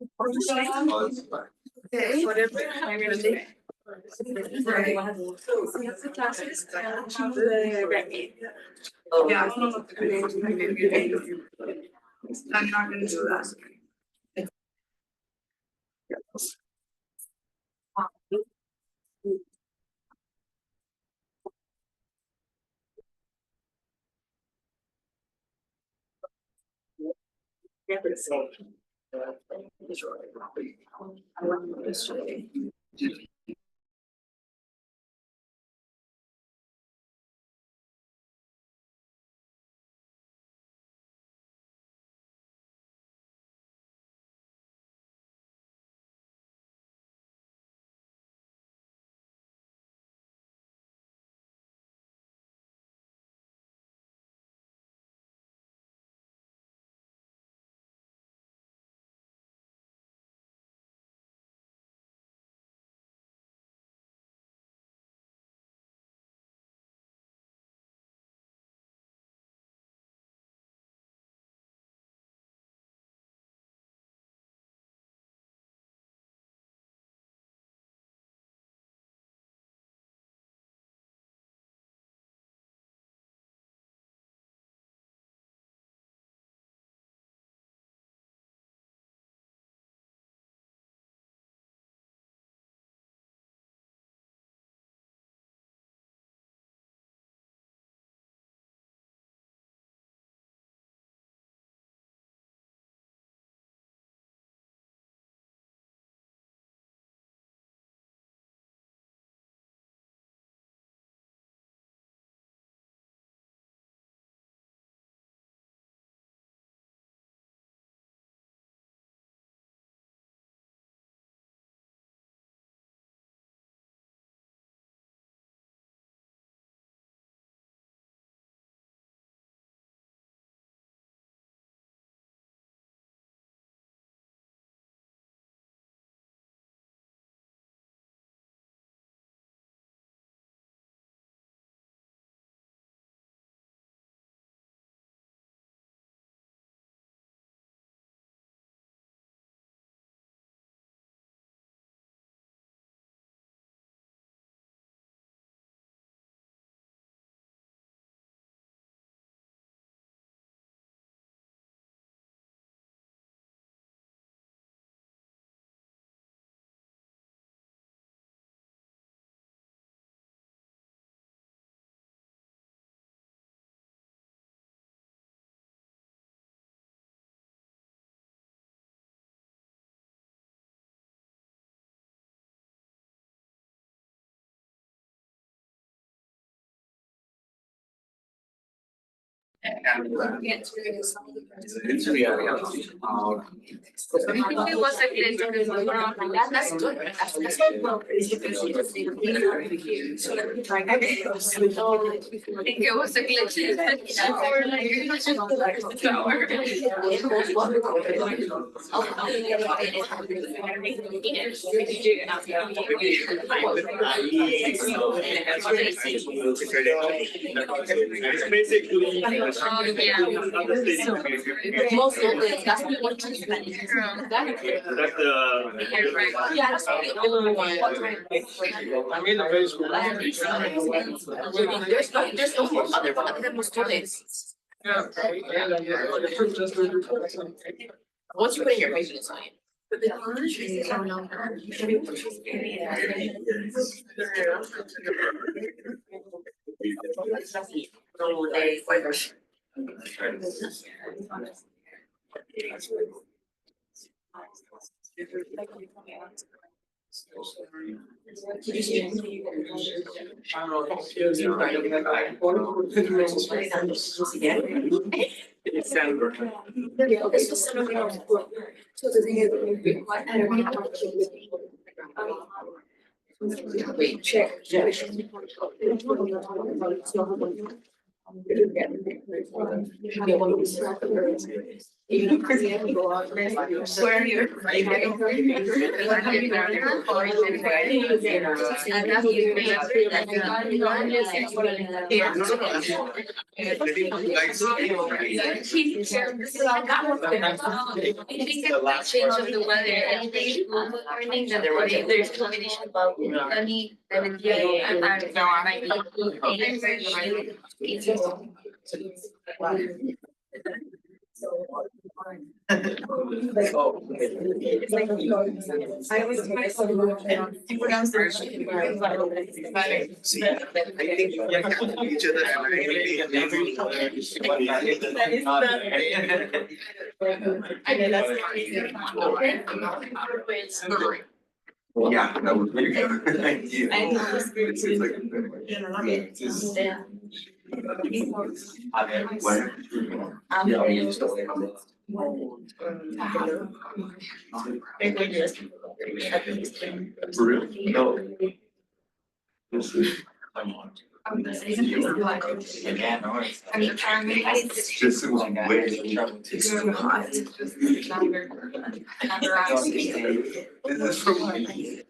Okay, whatever I'm gonna do. Yeah, I'm not gonna do that. It was a glitch. That's good. That's well. I think it was a glitch. It's basically Most likely, that's what that's the yeah, that's what the only one. There's no other one other than Moscones. Once you put in your patient, it's fine. But the December. Wait, check. Where you're. Change of the weather, anything global warming, that there's combination about honey, lemon tea, and I always take downstairs. See, I think you have each other and I really yeah, that was really good. Thank you. For real? No. This is. This is way. It's too hot. This is from me.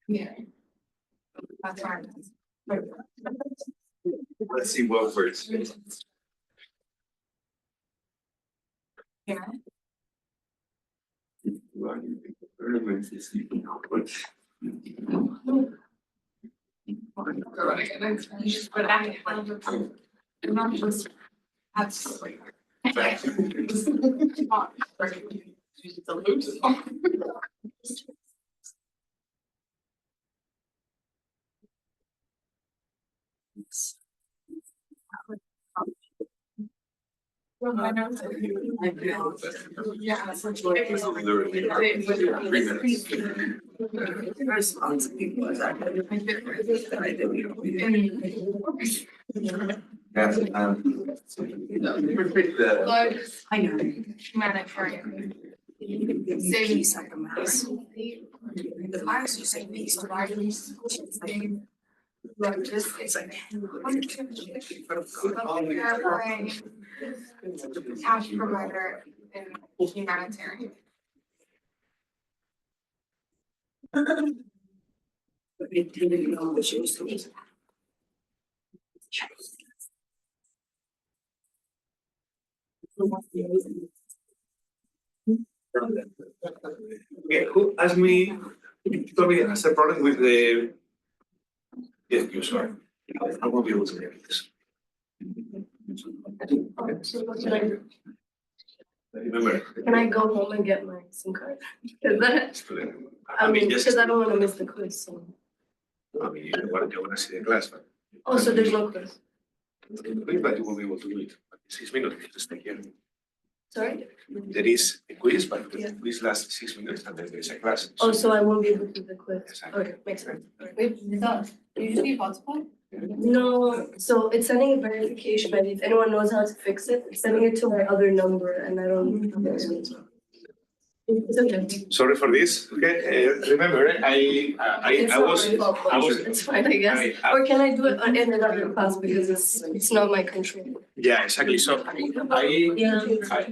Yeah. That's right. Let's see what works. Yeah. But I not just absolutely. I know. Humanitarian. Saving sacrifice. The virus you say needs to it's like cash provider and humanitarian. Okay, who asked me, told me has a problem with the. Yes, you sorry. I won't be able to get this. Remember. Can I go home and get my SIM card? Is that, I mean, just. because I don't want to miss the quiz, so. I mean, you want to see the class, but. Oh, so there's no quiz? But you won't be able to do it. 6 minutes, you just stay here. Sorry? There is a quiz, but the Yeah. quiz lasts 6 minutes and then there's a class. Oh, so I won't be able to do the quiz? Exactly. Okay, makes sense. Wait, you just need hotspot? No, so it's sending a verification, but if anyone knows how to fix it, it's sending it to my other number and I don't. It's okay. Sorry for this, okay, remember, It's I not was, my fault, I was. It's fine, I guess. Or can I do it in another class because it's not my control? Yeah, exactly, so Yeah.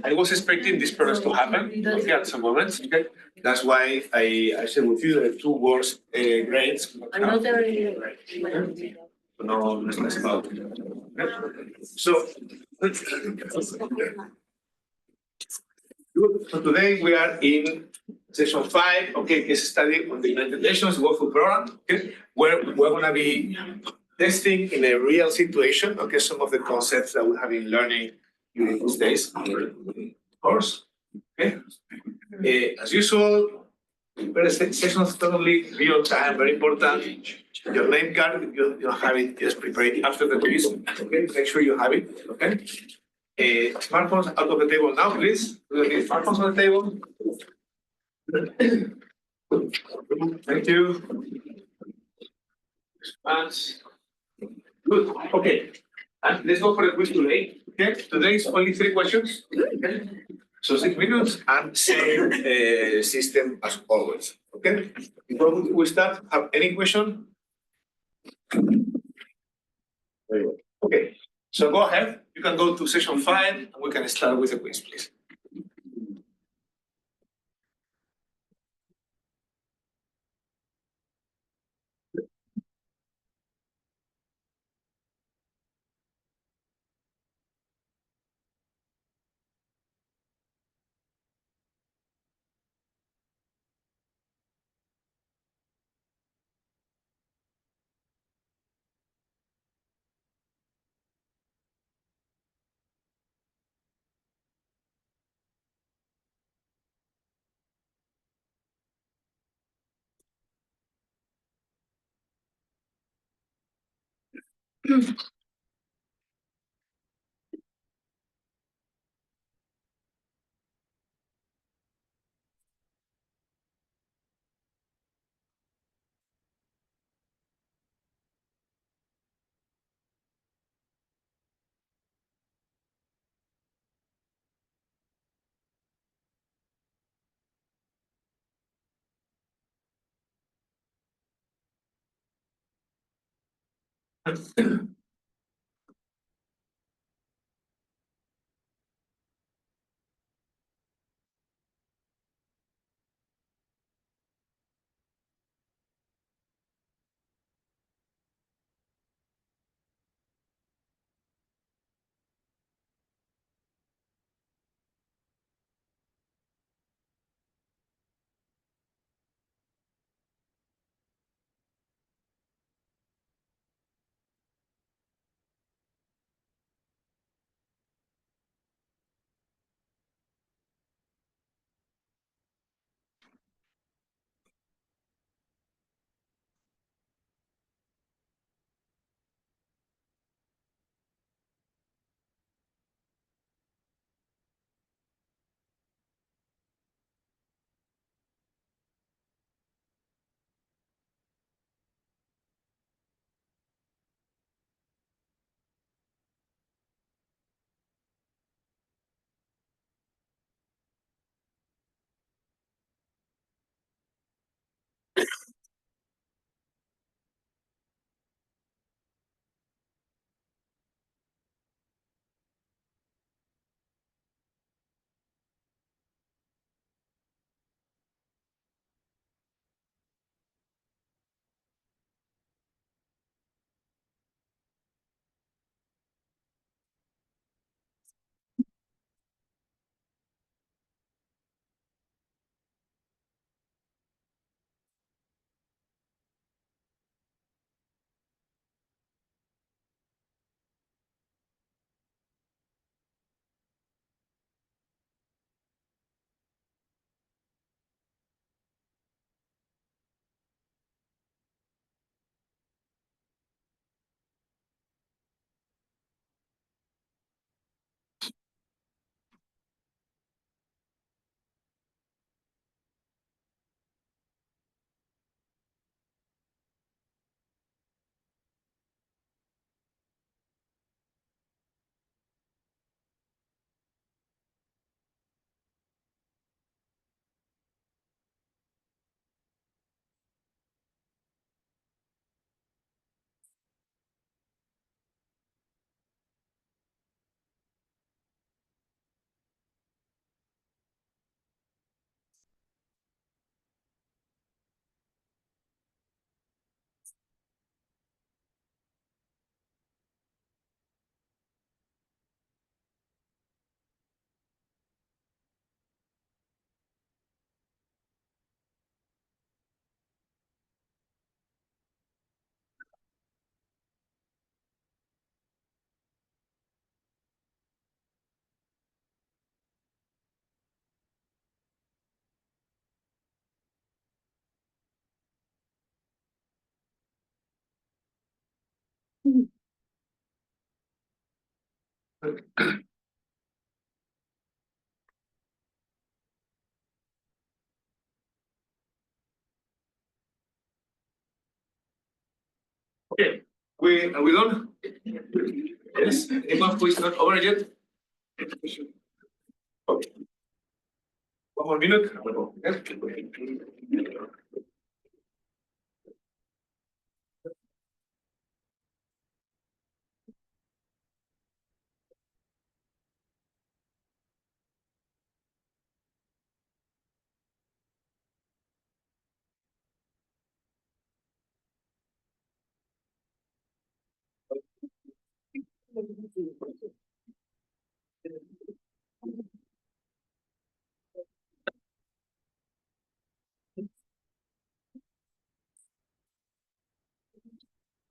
I was expecting this process to happen, okay, at some moments, okay? That's why I shared with you the two worst grades. I know they're No, it's less about. So. So today we are in session 5, okay, case study on the United Nations workflow program, okay, where we're gonna be testing in a real situation, okay, some of the concepts that we have been learning during these days, of course, okay. As usual, session is totally real time, very important. Your name card, if you don't have it, just prepare it after the quiz, okay, make sure you have it, okay. Smartphones out of the table now, please. Smartphones on the table. Thank you. Good. Okay. And let's go for the quiz today. Okay. Today is only 3 questions. Okay. So 6 minutes and same system as always. Okay, before we start, have any question? Very well. Okay, so go ahead. You can go to session 5 and we can start with the quiz, please. Okay, are we done? Yes, anyone who is not over yet? Okay. One more minute.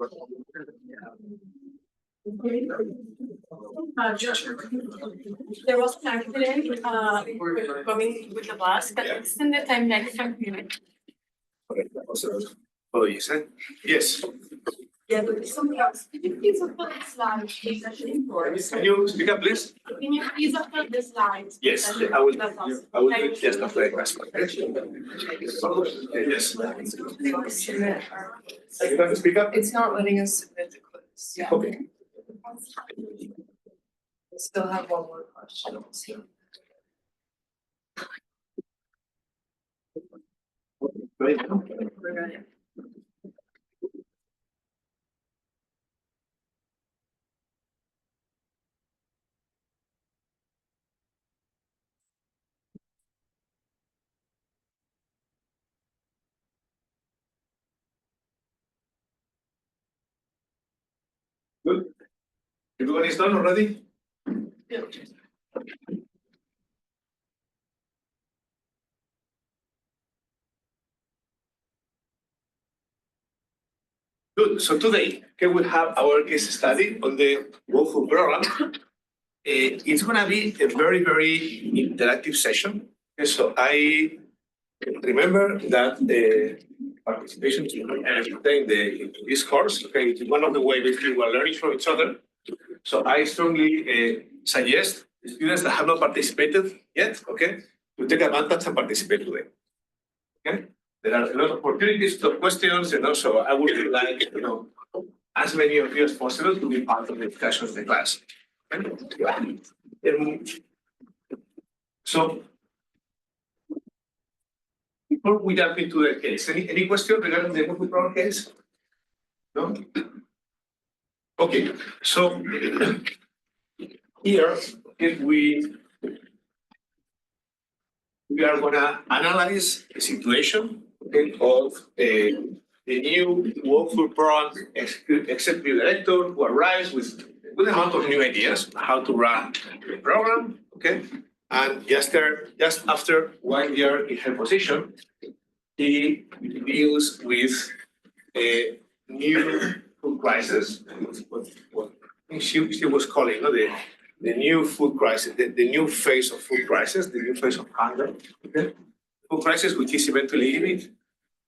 There was an accident, coming with the bus, but it's in the time next time. Oh, yes, yes. Yeah, but something else. Can you please upload the slides? Can you speak up, please? Can you please upload the slides? Yes, I will. I will do it just after I pass. Yes. You want to speak up? It's not letting us submit the quiz. Yeah. Okay. We still have one more question. We're ready. Good. Everyone is done already? Good. So today, okay, we have our case study on the Workflow program. It's gonna be a very, very interactive session. Okay, so I remember that the participation in this course, okay, it's one of the ways basically we're learning from each other. So I strongly suggest students that have not participated yet, okay, to take advantage and participate today. Okay, there are a lot of opportunities to questions, so I would like, as many of you as possible to be part of the discussion of the class. Okay? So before we jump into the case, any question regarding the multiple problem case? No? Okay, so here, if we are gonna analyze the situation, okay, of the new workflow program executive director who arrives with a good amount of new ideas on how to run the program, okay? And just after 1 year in her position, he deals with a new food crisis. What she was calling the new food crisis, the new phase of food crisis, the new phase of hunger. Okay? Food crisis, which is eventually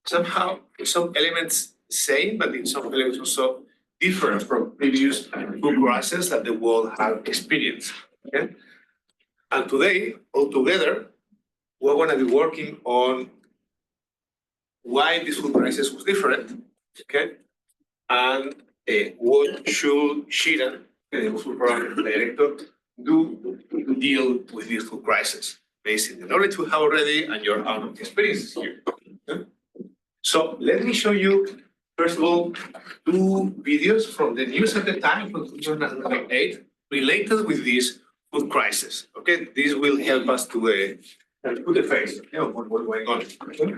somehow some elements same, but in some elements also different from previous food crises that the world had experienced. Okay? And today, all together, we're going to be working on why this food crisis was different, okay? And what should Shiran, the food program director, do to deal with this food crisis, based on the knowledge we have already and your own experiences here. Okay? So let me show you, first of all, 2 videos from the news at the time from 2008 related with this food crisis. Okay, this will help us to put a face on what's going on. Okay?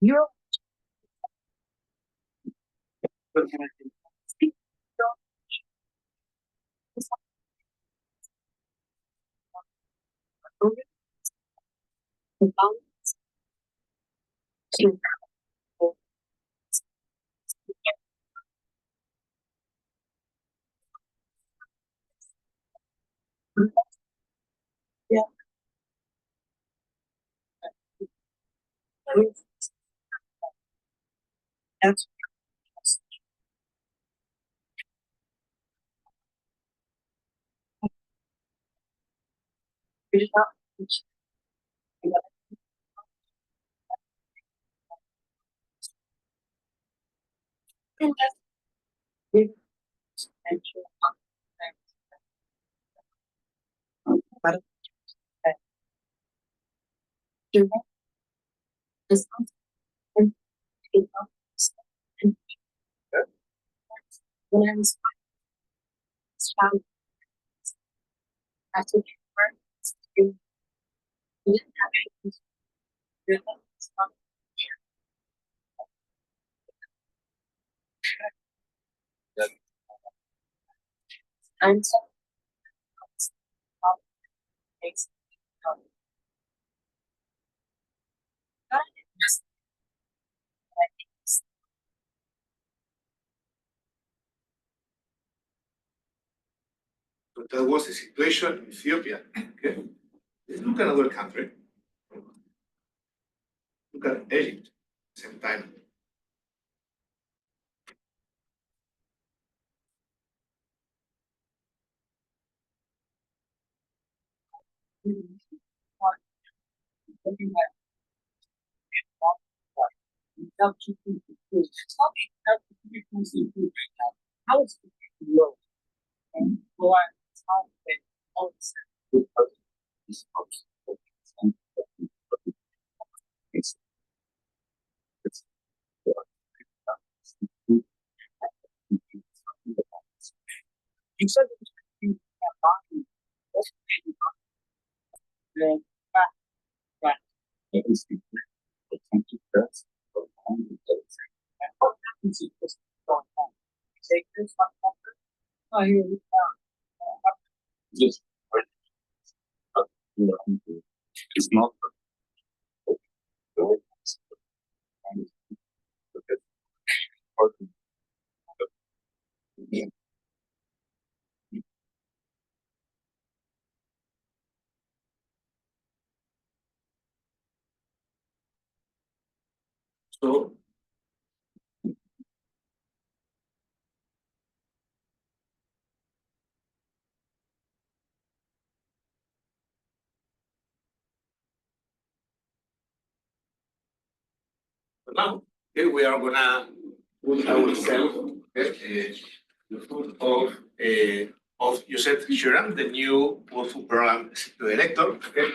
You're yeah. That's pretty much. When I was found after work, I'm so So that was the situation in Ethiopia. Okay? Let's look at another country. Look at Egypt, same time. How is it low? And why how it always you said that you have body then right. It is the first and what happens if this don't happen? Take this one number. Oh, here we go. Just it's not So now, okay, we are gonna put ourselves the foot of Joseph Shiran, the new World Food Program director, okay,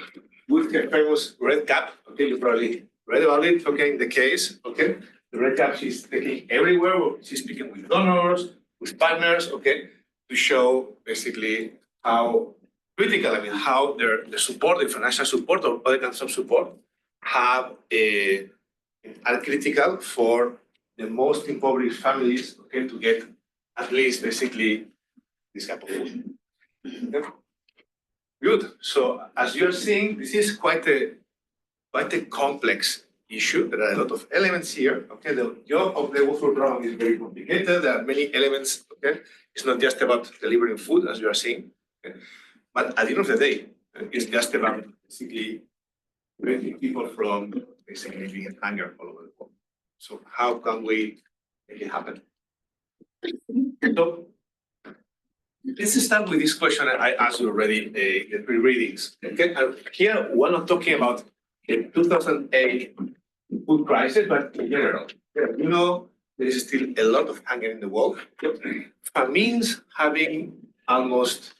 with her famous red cap. Okay, you probably read about it. Okay, in the case, okay, the red cap she's taking everywhere. She's speaking with donors, with partners, okay, to show basically how critical. I mean, how the support, the financial support or other kinds of support, have are critical for the most impoverished families, okay, to get at least basically this type of food. Okay. Good. So as you're seeing, this is quite a complex issue. There are a lot of elements here. Okay, the job of the World Food Program is very complicated. There are many elements. Okay, it's not just about delivering food, as you are seeing. Okay? But at the end of the day, it's just about basically preventing people from basically living in hunger all over the world. So how can we make it happen? So let's start with this question I asked you already, the pre-readings. Okay, and here we're not talking about the 2008 food crisis, but in general. You know, there is still a lot of hunger in the world. Famines having almost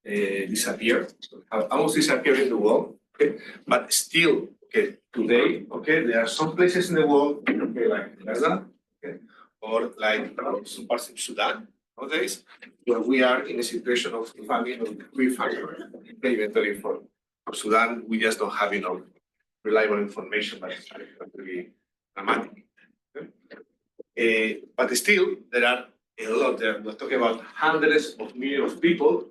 disappeared, almost disappeared in the world. Okay, but still, okay, today, okay, there are some places in the world, okay, like Gaza, okay, or like some parts of Sudan nowadays, where we are in a situation of famine or free famine. Okay, eventually for Sudan, we just don't have enough reliable information, but it's really dramatic. Okay? But still, there are a lot there. We're talking about hundreds of millions of people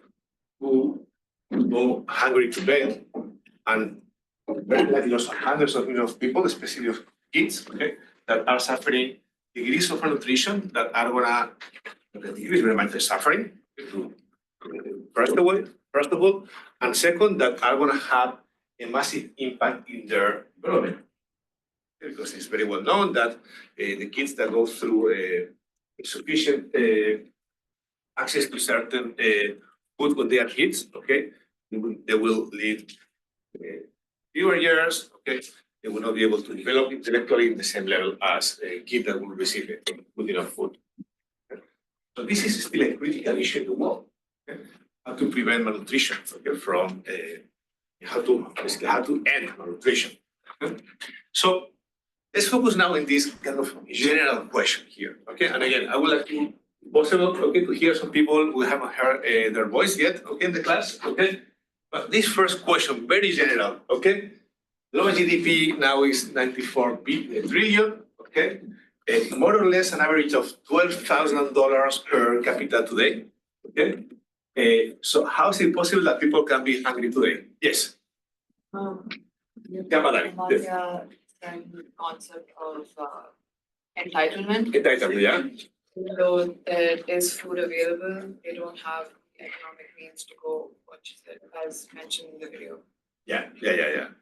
who go hungry to bed, and very likely also hundreds of millions of people, especially of kids, okay, that are suffering degrees of malnutrition that are gonna reduce very much the suffering. First of all, and second, that are gonna have a massive impact in their development. Because it's very well known that the kids that go through sufficient access to certain food when they are kids, okay, they will live fewer years, okay, they will not be able to develop intellectually in the same level as a kid that will receive good enough food. Okay? So this is still a critical issue in the world. Okay? How to prevent malnutrition, okay, from how to end malnutrition. Okay? So let's focus now in this kind of general question here. Okay, and again, I would like to possible, okay, to hear some people who haven't heard their voice yet, okay, in the class, okay. But this first question, very general, okay. Global GDP now is 94 trillion, okay. More or less an average of $12,000 per capita today, okay. So how is it possible that people can be hungry today? Yes. Kamalari, yes. Concept of entitlement. Entitlement, yeah. Even though there is food available, they don't have economic means to go purchase it, as mentioned in the video. Yeah,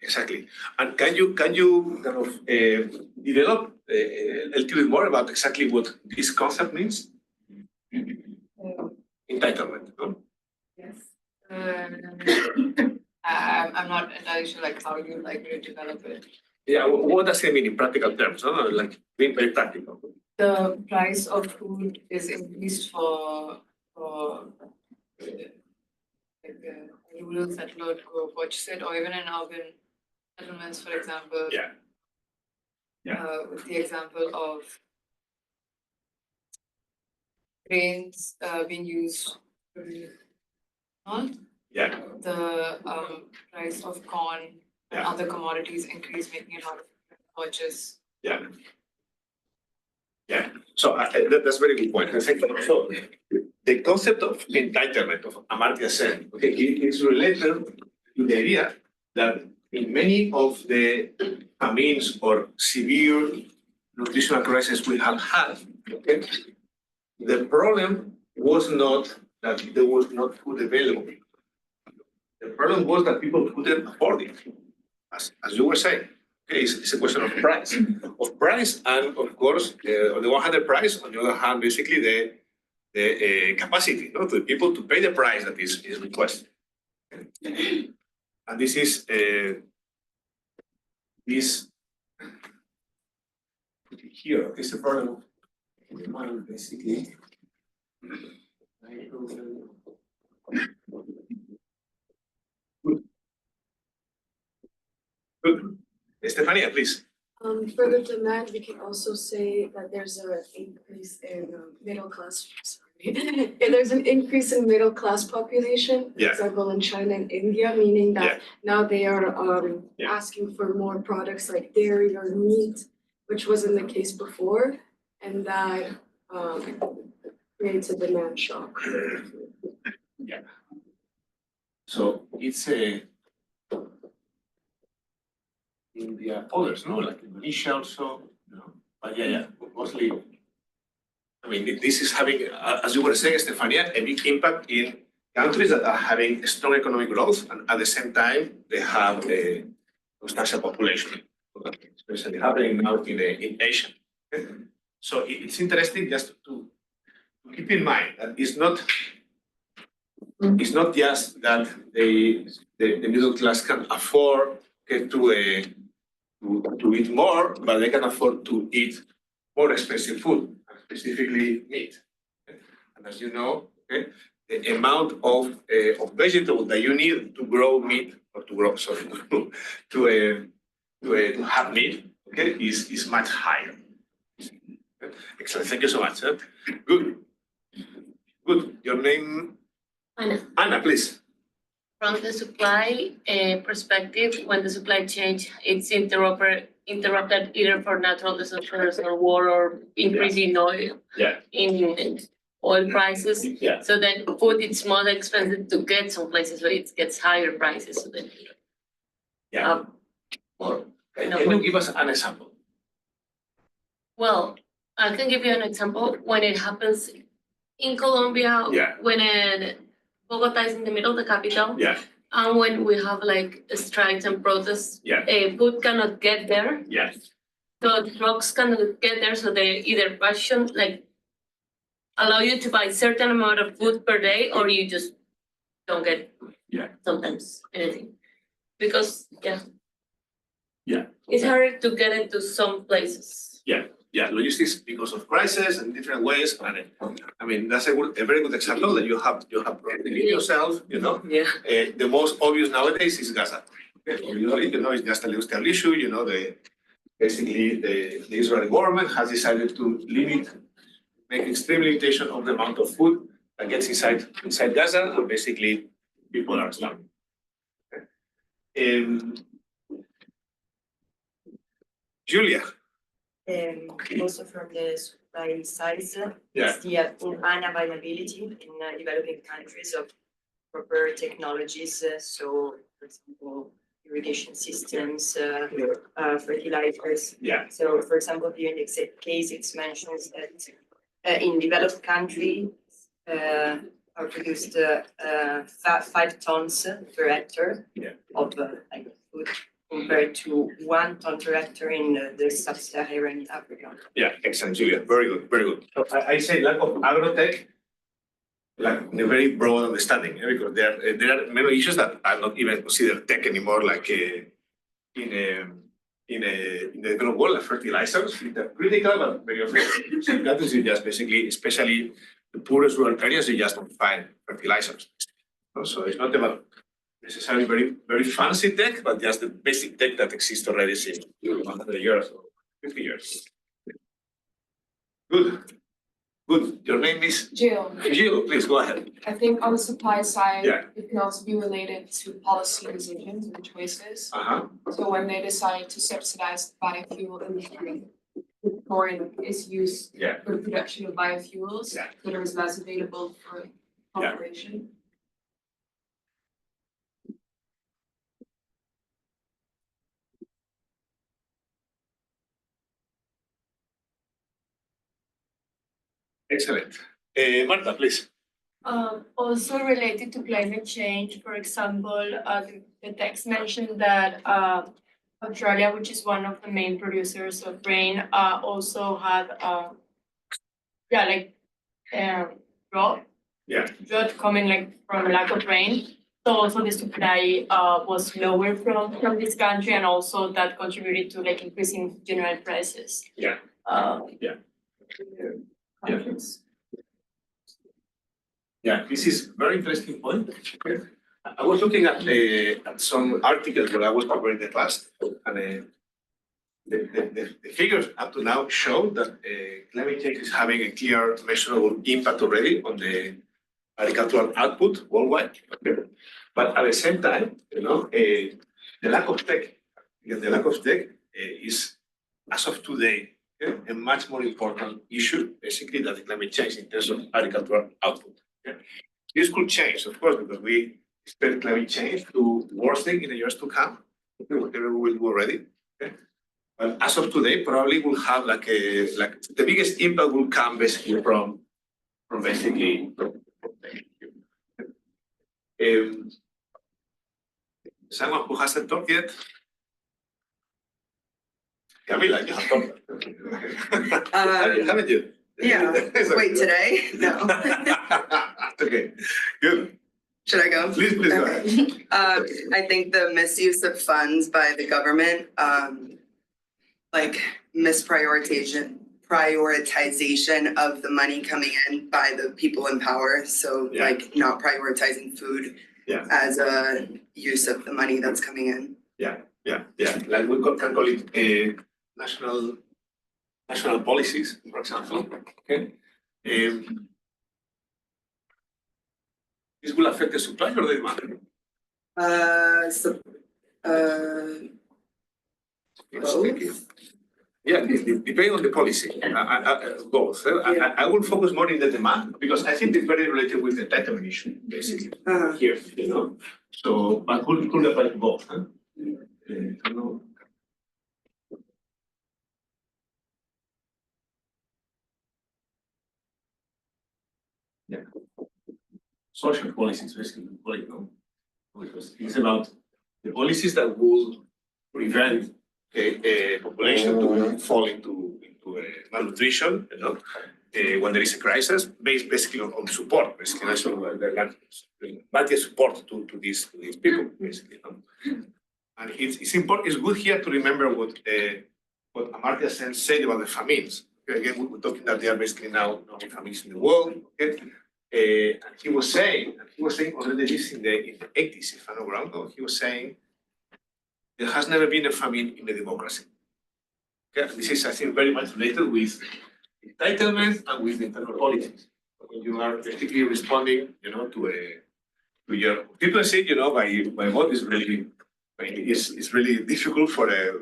exactly. And can you kind of develop a little bit more about exactly what this concept means? Entitlement, no? Yes. I'm not entirely sure like how you like to develop it. Yeah, what does it mean in practical terms? No? Like being very practical. The price of food is increased for like a rural settler to go purchase it, or even in urban settlements, for example. Yeah. With the example of grains being used to produce ethanol, Yeah, the price of corn and Yeah. other commodities increase, making it hard to purchase. yeah. So that's a very good point. I think so. The concept of entitlement of Amartya Sen, okay, is related to the idea that in many of the famines or severe nutritional crises we have had, okay, the problem was not that there was not food available. The problem was that people couldn't afford it, as you were saying. Okay, it's a question of price, and of course, on the one hand, the price, on the other hand, basically the capacity, to the people to pay the price that is requested. And this is this here is the problem. Basically. Good. Estefania, please. For the demand, we can also say that there's an increase in middle class. Sorry, there's an increase in middle class population. For Yeah. example, in China and India, meaning that Yeah. now they are Yeah. asking for more products like dairy or meat, which wasn't the case before, and that creates a demand shock. So it's in the others, no, like Indonesia also, but mostly. I mean, this is having, as you were saying, Stefania, a big impact in countries that are having strong economic growth, and at the same time they have a substantial population, especially happening now in Asia. Okay? So it's interesting just to keep in mind that it's not just that the middle class can afford to eat more, but they can afford to eat more expensive food, specifically meat. And as you know, the amount of vegetables that you need to grow meat or to have meat, is much higher. Excellent. Thank you so much. Good. Your name? Anna. Anna, please. From the supply perspective, when the supply chain it's interrupted either for natural disasters or war or increase in oil in oil prices. Yeah. So then food it's more expensive to get some places where it gets higher prices. So then more. Can you give us an example? Well, I can give you an example when it happens in Colombia. Yeah. When Bogota is in the middle, the capital. Yeah. And when we have like strikes and protests, Yeah. Food cannot get there. Yes. So trucks cannot get there, so they either ration, like allow you to buy certain amount of food per day, or you just don't get sometimes anything. Because it's harder to get into some places. Yeah, logistics because of crisis and different ways. And I mean, that's a very good example that you have yourself, Yeah. The most obvious nowadays is Gaza. Usually, it's just a logistical issue, basically the Israeli government has decided to make extreme limitation of the amount of food that gets inside Gaza, and basically people are starving. Julia. Also from the supply side, it's Yeah. the unavailability in developing countries of proper technologies. So, for example, irrigation systems, fertilizers. Yeah. So, for example, here in the case, it mentions that in developed countries, produced 5 tons per hectare of like food compared to 1 ton per hectare in the sub-Saharan Africa. Yeah, excellent, Julia. Very good, very good. So I say lack of agrotech, like a very broad understanding, because there are many issues that are not even considered tech anymore, like in the developed world, like fertilizers, they're critical, but very often that is just basically, especially the poorest rural areas, you just don't find fertilizers. So it's not about necessarily very fancy tech, but just the basic tech that exists already since 100 years or 50 years. Good. Good. Your name is Jill. Jill. Please go ahead. I think on the supply side, Yeah. it can also be related to policy decisions and choices. So when they decide to subsidize the biofuel industry, Bitcoin is used for the production of biofuels, but it is less available for population. Excellent. Marta, please. Also related to climate change, for example, the text mentioned that Australia, which is one of the main producers of grain, also had drought coming like from lack of rain. So also the supply was lower from this country, and also that contributed to like increasing general prices. Yeah, this is very interesting point. I was looking at some articles when I was preparing the class, and the figures up to now show that climate change is having a clear, measurable impact already on the agricultural output worldwide. But at the same time, the lack of tech, is, as of today, a much more important issue, basically, than the climate change in terms of agricultural output. This could change, of course, because we expect climate change to worsen in the years to come, whatever we will do already. But as of today, probably we'll have like the biggest impact will come basically from basically. Someone who hasn't talked yet? Camila, you have talked. Haven't you? Yeah. Wait, today? No. Okay, good. Should I go? Please go ahead. I think the misuse of funds by the government, like prioritization of the money coming in by the people in power. So like not prioritizing food as a use of the money that's coming in. Yeah. Like we can call it national policies, for example. Okay. This will affect the supply or the demand? Both. Yeah, depending on the policy, both. I will focus more in the demand because I think it's very related with the entitlement issue, basically, here, So, but could apply to both. Social policies, basically, because it's about the policies that will prevent a population to fall into malnutrition, when there is a crisis, based basically on support, basically budget support to these people, basically. And it's important. It's good here to remember what Amartya Sen said about the famines. Again, we're talking that they are basically now famines in the world. Okay? And he was saying already this in the 80s, if I'm not wrong. He was saying there has never been a famine in a democracy. Okay? And this is, I think, very much related with entitlement and with internal politics. When you are basically responding, to your people say, by what is really, it's really difficult for a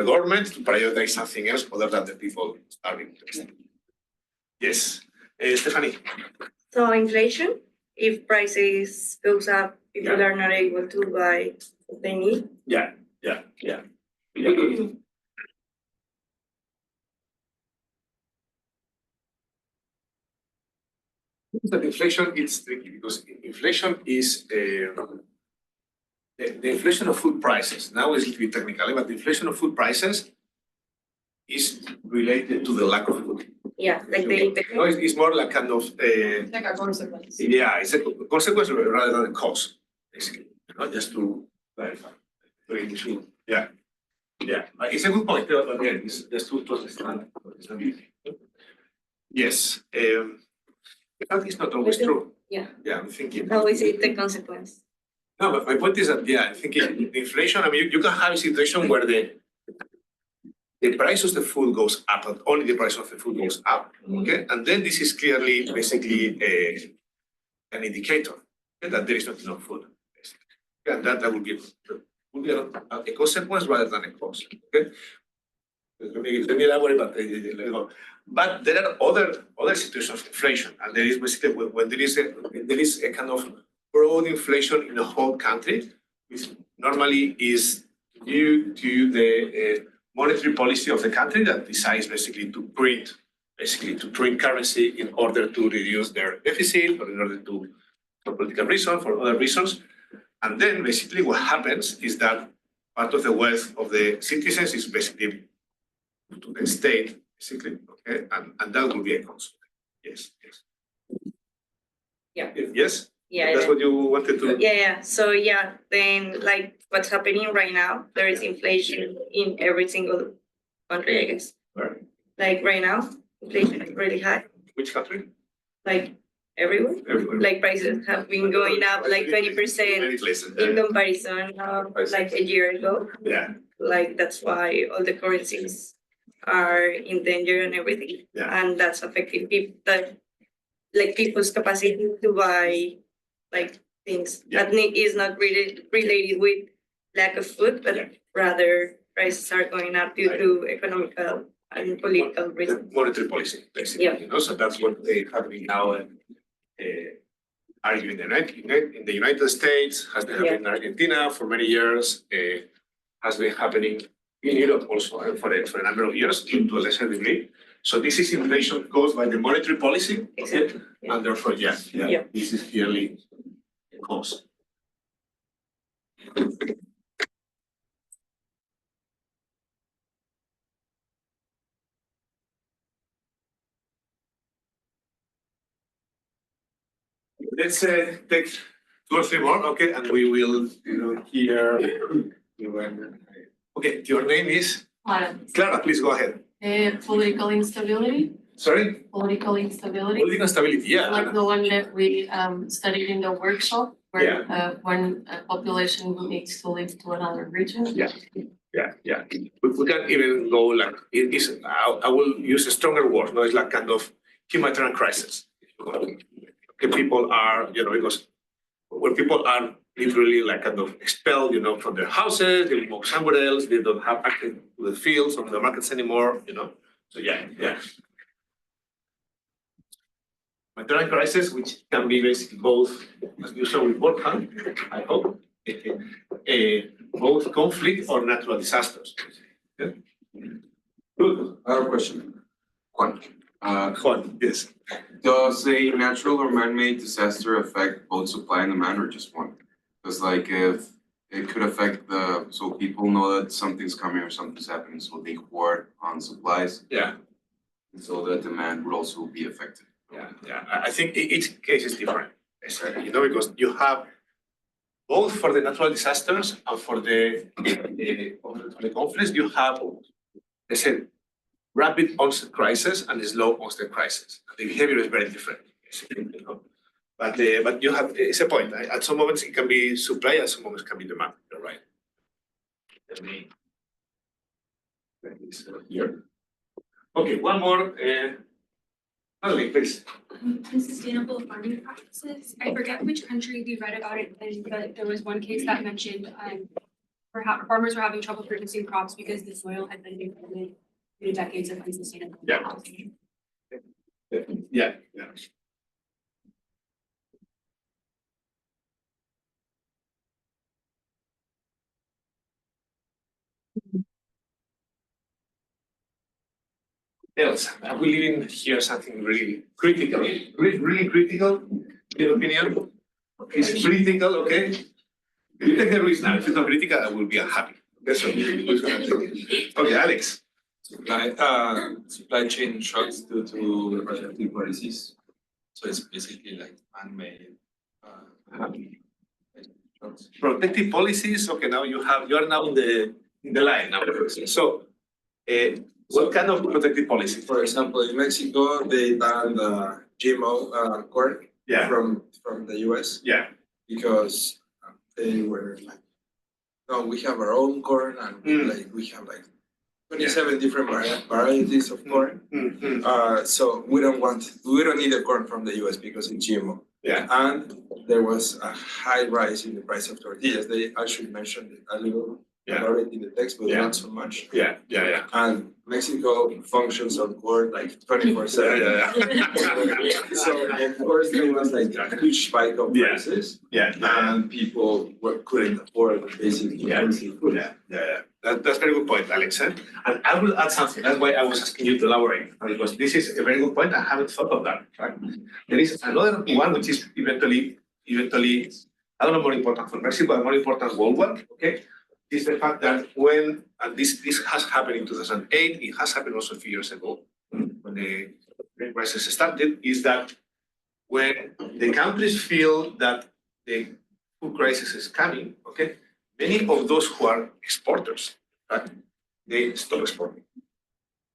government to prioritize something else other than the people starving. Yes, Stephanie. So inflation, if prices goes up, people are not able to buy what they need. Yeah. That inflation is tricky because inflation is the inflation of food prices. Now it's a little bit technical, but the inflation of food prices is related to the lack of food. Yeah, like the. No, it's more like kind of Like a consequence. yeah, it's a consequence rather than a cause, basically. Just to clarify. Very sure. Yeah. Yeah. It's a good point, but again, it's just to understand. Yes. That is not always true. Yeah. Yeah, I'm thinking. How is it the consequence? No, but my point is that, yeah, I think inflation, I mean, you can have a situation where the price of the food goes up, and only the price of the food goes up, okay? And then this is clearly, basically, an indicator that there is not enough food, basically. Yeah, that would be a consequence rather than a cause, okay? Let me elaborate, but there are other situations of inflation, and there is basically when there is a kind of broad inflation in the whole country, which normally is due to the monetary policy of the country that decides basically to print currency in order to reduce their deficit or in order to for political reasons, for other reasons. And then basically what happens is that part of the wealth of the citizens is basically to the state, basically, okay, and that will be a consequence. Yes. Yeah. Yes. Yeah. That's what you wanted to. Yeah. So yeah, then like what's happening right now, there is inflation in every single country, I guess. Where? Like right now, inflation is really high. Which country? Like everywhere. Everywhere. Like prices have been going up like 20% Many places. in comparison of like a year ago. Yeah. Like that's why all the currencies are in danger and everything. Yeah. And that's affecting people that like people's capacity to buy like things Yeah. that is not really related with lack of food, but rather prices are going up due to economical and political reasons. Monetary policy, basically. Yeah. So that's what they have been now arguing in the United States, has been happening in Argentina for many years, has been happening in Europe also for a number of years, to a lesser degree. So this is inflation caused by the monetary policy, Exactly. and therefore, this is clearly a cause. Let's take 2 or 3 more, okay, and we will, hear. Okay, your name is Clara. Please go ahead. Political instability. Sorry. Political instability. Political instability. Yeah. Like the one that we studied in the workshop, where when a population needs to live to another region. Yeah. We can even go like it is. I will use a stronger word. No, it's like kind of humanitarian crisis. Okay, people are, because when people are literally like kind of expelled, from their houses, they move somewhere else, they don't have access to the fields or the markets anymore, So yeah. Humanitarian crisis, which can be basically both, as you saw with Volcan, I hope, both conflict or natural disasters. Yeah. Good. I have a question. Juan. Juan, yes. Does a natural or man-made disaster affect both supply and demand or just one? Because like if it could affect so people know that something's coming or something's happening, so they hoard on supplies. Yeah. And so the demand would also be affected. Yeah. I think each case is different, because you have both for the natural disasters and for the conflicts, you have, I said, rapid onset crisis and slow onset crisis. The behavior is very different, But you have, it's a point. At some moments it can be supply, at some moments it can be demand. You're right. Let me here. Okay, one more. Natalie, please. Sustainable farming practices. I forget which country we read about it, but there was one case that mentioned farmers were having trouble producing crops because the soil had been degraded due to decades of unsustainable housing. Yeah. else? Are we living here something really critical? Really critical, in your opinion? It's critical, okay? You take the risk now. If it's not critical, I will be unhappy. That's what who's gonna take it. Okay, Alex. Supply chain shocks due to protective policies. So it's basically like man-made shocks. Protective policies. Okay, now you are now in the line now. So, what kind of protective policy? For example, in Mexico, they banned GMO corn from the US. Yeah. Because they were like, no, we have our own corn and we have like 27 different varieties of corn. So we don't need the corn from the US because it's GMO. Yeah. And there was a high rise in the price of tortillas. They actually mentioned it a little about it in the text, but not so much. Yeah. And Mexico functions on corn like 24/7. So of course there was like a huge spike of prices. And people couldn't afford basically food. That's a very good point, Alex. And I will add something. That's why I was asking you to elaborate, because this is a very good point. I haven't thought of that. Right? There is another one which is eventually, I don't know, more important for Mexico, but more important worldwide. Okay, is the fact that when, and this has happened in 2008, it has happened also a few years ago when the Great crisis started, is that when the countries feel that the food crisis is coming, okay, many of those who are exporters, right, they stop exporting.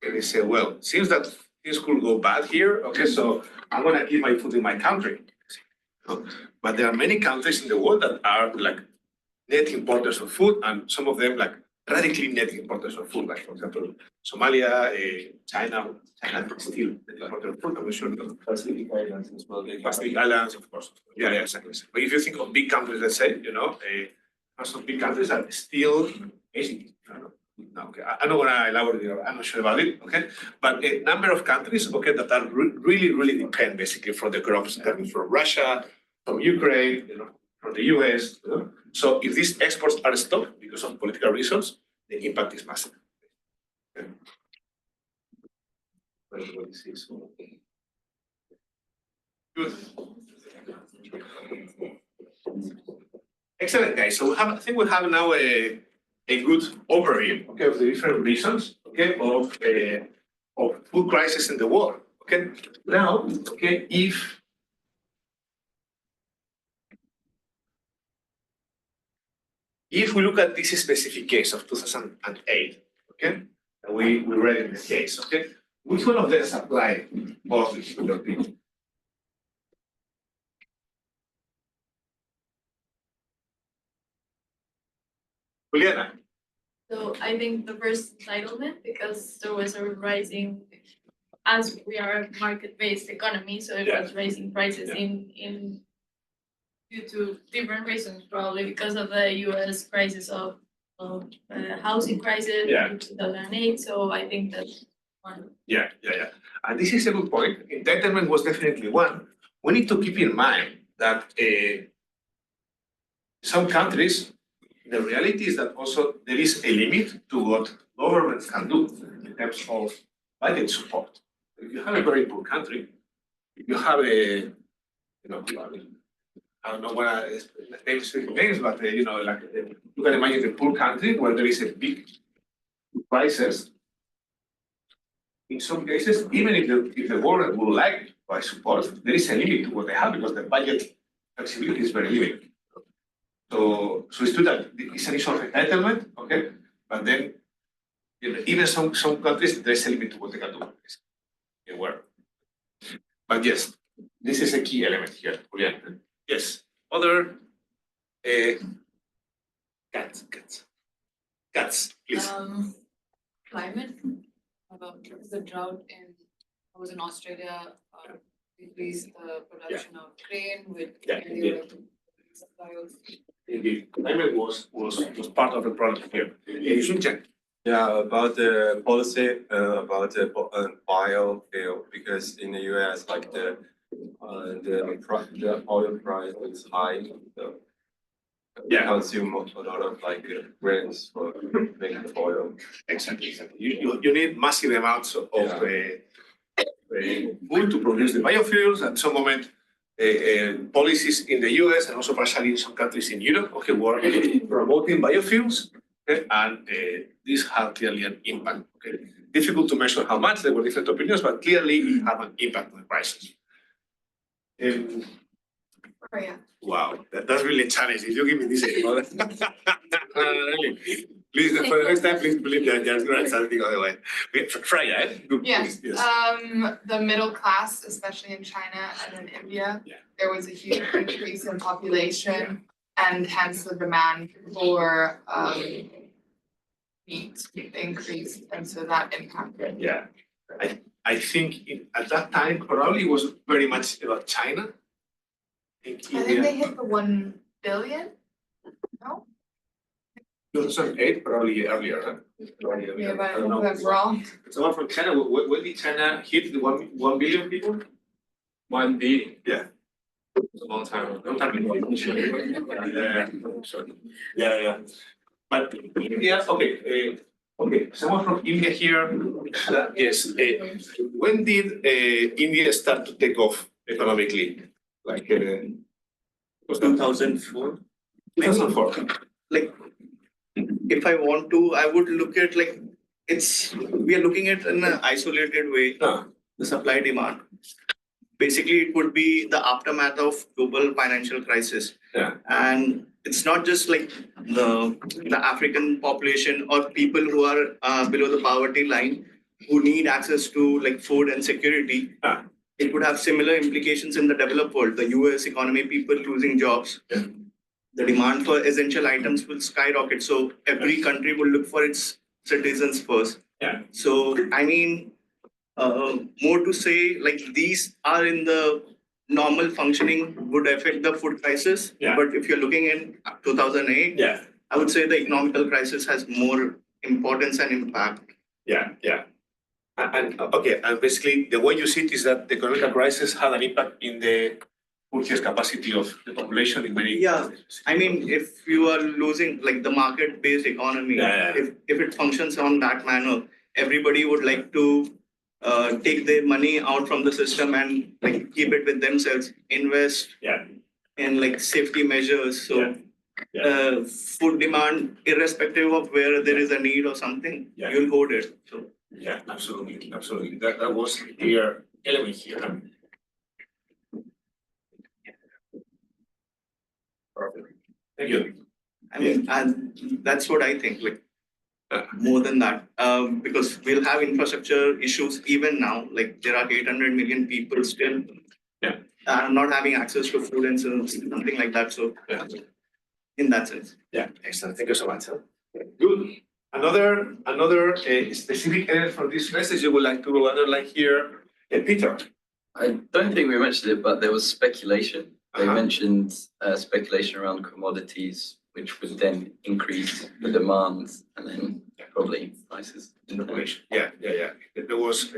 And they say, well, seems that things could go bad here, okay, so I'm gonna keep my food in my country. But there are many countries in the world that are like net importers of food, and some of them like radically net importers of food, like for example, Somalia, China is still net importer of food, I'm sure. Pacific Islands as well. Pacific Islands, of course. Yeah, exactly. But if you think of big countries, let's say, some big countries are still basically, okay, I'm not gonna elaborate, I'm not sure about it, okay? But a number of countries, okay, that are really depend basically from the crops coming from Russia, from Ukraine, from the US. So if these exports are stopped because of political reasons, the impact is massive. Okay. Good. Excellent, guys. So I think we have now a good overview, okay, of the different reasons, okay, of food crisis in the world. Okay. Now, okay, if we look at this specific case of 2008, okay, that we read in the case, okay, which one of them apply mostly to the people? Juliana. So I think the first entitlement, because there was a rising, as we are a market-based economy, so it was raising prices in due to different reasons, probably because of the US crisis of housing crisis in 2008. So I think that's one. Yeah. And this is a good point. Entitlement was definitely one. We need to keep in mind that some countries, the reality is that also there is a limit to what governments can do in terms of budget support. If you have a very poor country, if you have I don't know what names, but you can imagine a poor country where there is a big crisis. In some cases, even if the government would like by support, there is a limit to what they have because the budget flexibility is very limited. So it's true that it's an issue of entitlement, okay, but then even some countries there's a limit to what they can do. Aware. But yes, this is a key element here. Yes. Other cats, please. Climate. About the drought in Australia increased the production of grain with supply of. Indeed, climate was part of the problem here. Yeah, about the policy about the biofuel, because in the US, like the oil price is high, so We consume a lot of like grains for making the oil. Exactly. You need massive amounts of wood to produce the biofuels. At some moment, policies in the US and also partially in some countries in Europe, were promoting biofuels, and this had clearly an impact. Difficult to measure how much. There were different opinions, but clearly it had an impact on the prices. Wow, that's really a challenge. If you give me this, please, for the next time, please believe that there's going to something otherwise. Freya, Yes, yes. the middle class, especially in China and in India, there was a huge increase in population and hence the demand for meat increased, and so that impacted. Yeah, I think at that time probably it was very much about China. I think they hit the 1 billion. No? 2008, probably earlier. Yeah, but I think that's wrong. Someone from China, when did China hit the 1 billion people? 1 billion. Yeah. It's a long time ago. Yeah. But India, okay. Someone from India here. Yes. When did India start to take off economically? Like 2004. 2004. Like, if I want to, I would look at we are looking at in an isolated way, the supply demand. Basically, it would be the aftermath of global financial crisis. Yeah. And it's not just like the African population or people who are below the poverty line who need access to like food and security. It would have similar implications in the developed world, the US economy, people losing jobs. Yeah. The demand for essential items will skyrocket. So every country will look for its citizens first. Yeah. So, I mean, more to say, like these are in the normal functioning would affect the food crisis. Yeah. But if you're looking in 2008, I would say the economical crisis has more importance and impact. Yeah. And basically the way you see it is that the economic crisis had an impact in the purchase capacity of the population in many. Yeah, I mean, if you are losing like the market-based economy, if it functions on that manner, everybody would like to take their money out from the system and like keep it with themselves, invest in like safety measures. So food demand, irrespective of where there is a need or something, you'll hold it. So yeah, absolutely. That was a clear element here. Perfect. Thank you. I mean, and that's what I think. Like more than that, because we'll have infrastructure issues even now. Like there are 800 million people still not having access to food and something like that. So in that sense. Yeah, excellent. Thank you so much. Good. Another specific element for this message you would like to underline here, Peter. I don't think we mentioned it, but there was speculation. They mentioned speculation around commodities, which would then increase the demand and then probably prices. Inflation. Yeah. There was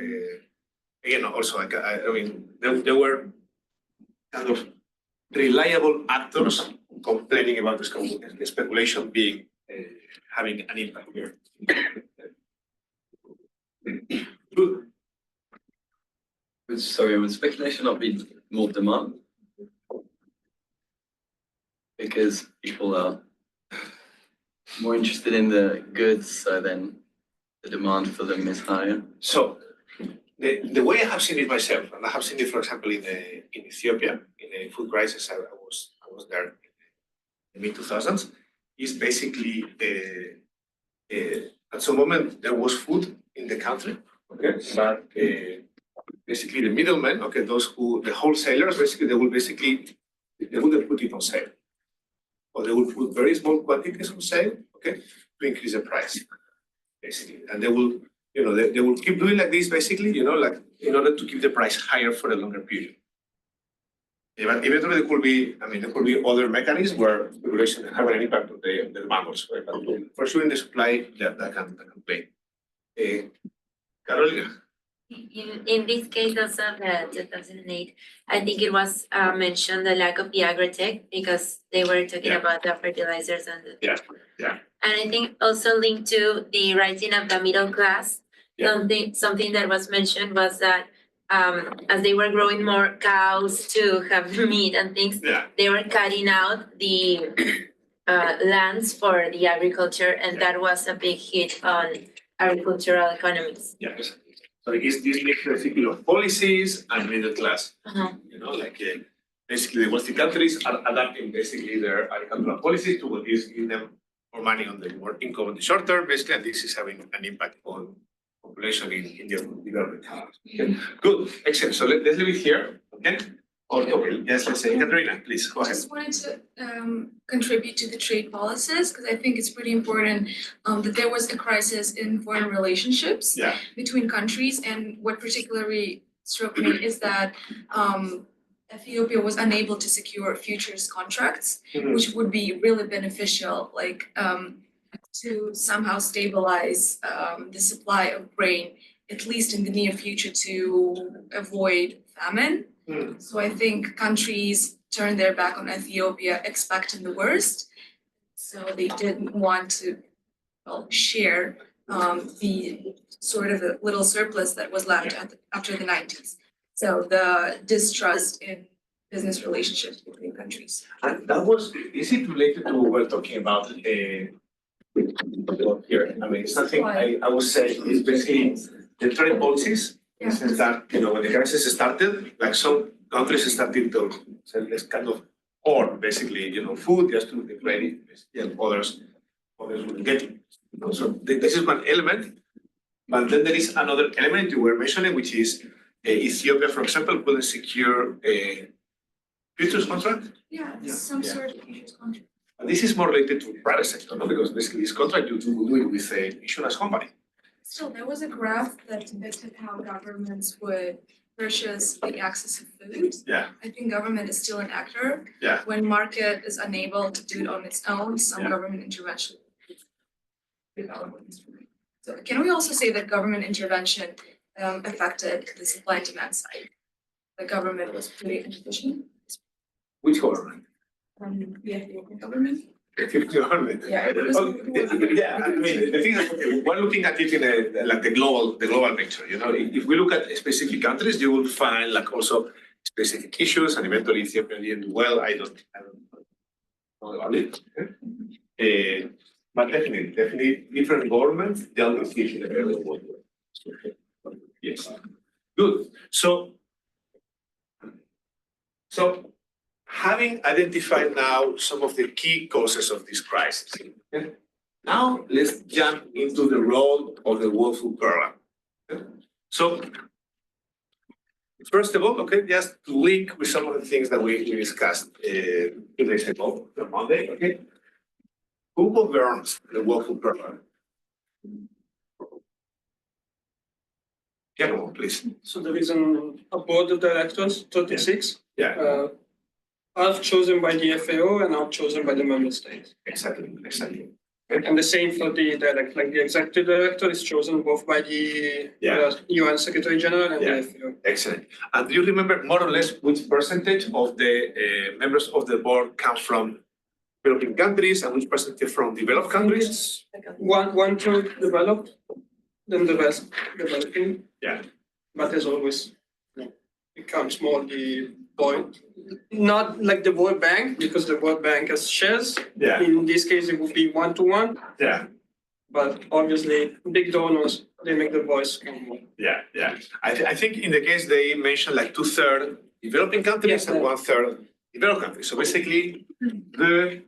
again also like I mean there were kind of reliable actors complaining about this speculation being having an impact here. Good. Sorry, would speculation not be more demand? Because people are more interested in the goods, so then the demand for them is higher. So the way I have seen it myself, and I have seen it, for example, in Ethiopia, in the food crisis, I was there in the mid-2000s, is basically at some moment there was food in the country, but basically the middlemen, the wholesalers, basically they wouldn't put it on sale. Or they will put very small quantities on sale, to increase the price, basically. And they will keep doing like this, basically, like in order to keep the price higher for a longer period. But eventually there could be other mechanisms where regulation have an impact on the demand also. Right? But for sure in the supply, that can play. Carolina, In this case also the 2008, I think it was mentioned the lack of the agri-tech because they were talking about the fertilizers and the. And I think also linked to the rising of the middle class, something that was mentioned was that as they were growing more cows to have meat and things, they were cutting out the lands for the agriculture, and that was a big hit on agricultural economies. So this makes a cycle of policies and middle class. You know, like basically the wealthy countries are adapting basically their agricultural policies to what is giving them more money on the more income in the short term, basically, and this is having an impact on population in the developing countries. Okay. Good, excellent. So let's leave it here. Okay. Okay. Yes, let's say Katerina, please go I ahead. just wanted to contribute to the trade policies because I think it's pretty important that there was a crisis in foreign relationships between countries, and what particularly struck me is that Ethiopia was unable to secure futures contracts, which would be really beneficial, like to somehow stabilize the supply of grain, at least in the near future, to avoid famine. So I think countries turned their back on Ethiopia expecting the worst. So they didn't want to share the sort of a little surplus that was left after the 90s. So the distrust in business relationships between countries. And that was, is it related to what we're talking about here? I mean, something I would say is basically the trade policies. In the sense that, you know, when the crisis started, like some countries started to sell this kind of hoard, basically, you know, food just to be ready, and others wouldn't get it. You know, so this is one element. But then there is another element you were mentioning, which is Ethiopia, for example, couldn't secure a futures contract. Some sort of futures contract. And this is more related to private sector, no? Because basically this contract you do it with an insurance company. Still, there was a graph that depicted how governments would purchase the access of food. I think government is still an actor. When market is unable to do it on its own, some government intervention. So can we also say that government intervention affected the supply and demand side? The government was pretty inefficient. Which government? The Ethiopian government. Government. I mean, the thing is, we're looking at it in like the global picture. You know, if we look at specific countries, you will find like also specific issues, and eventually Ethiopia didn't do well. I don't know about it. But definitely different governments dealt with it in a very well way. Yes. Good. So having identified now some of the key causes of this crisis, now let's jump into the role of the World Food Program. So, first of all, just to link with some of the things that we discussed 2 days ago, on Monday, who governs the World Food Program? Giacomo, please. So there is a board of directors, 36. Half chosen by the FAO and half chosen by the member states. Exactly. And the same for the director, like the executive director is chosen both by the UN Secretary General and the FAO. Excellent. And do you remember more or less which percentage of the members of the board come from developing countries and which percentage from developed countries? One third developed, then the rest developing. But as always, it comes more the point. Not like the World Bank, because the World Bank has shares. In this case, it would be 1-to-1. But obviously, big donors, they make the voice come more. I think in the case they mentioned like 2/3 developing countries and 1/3 developed countries. So basically, the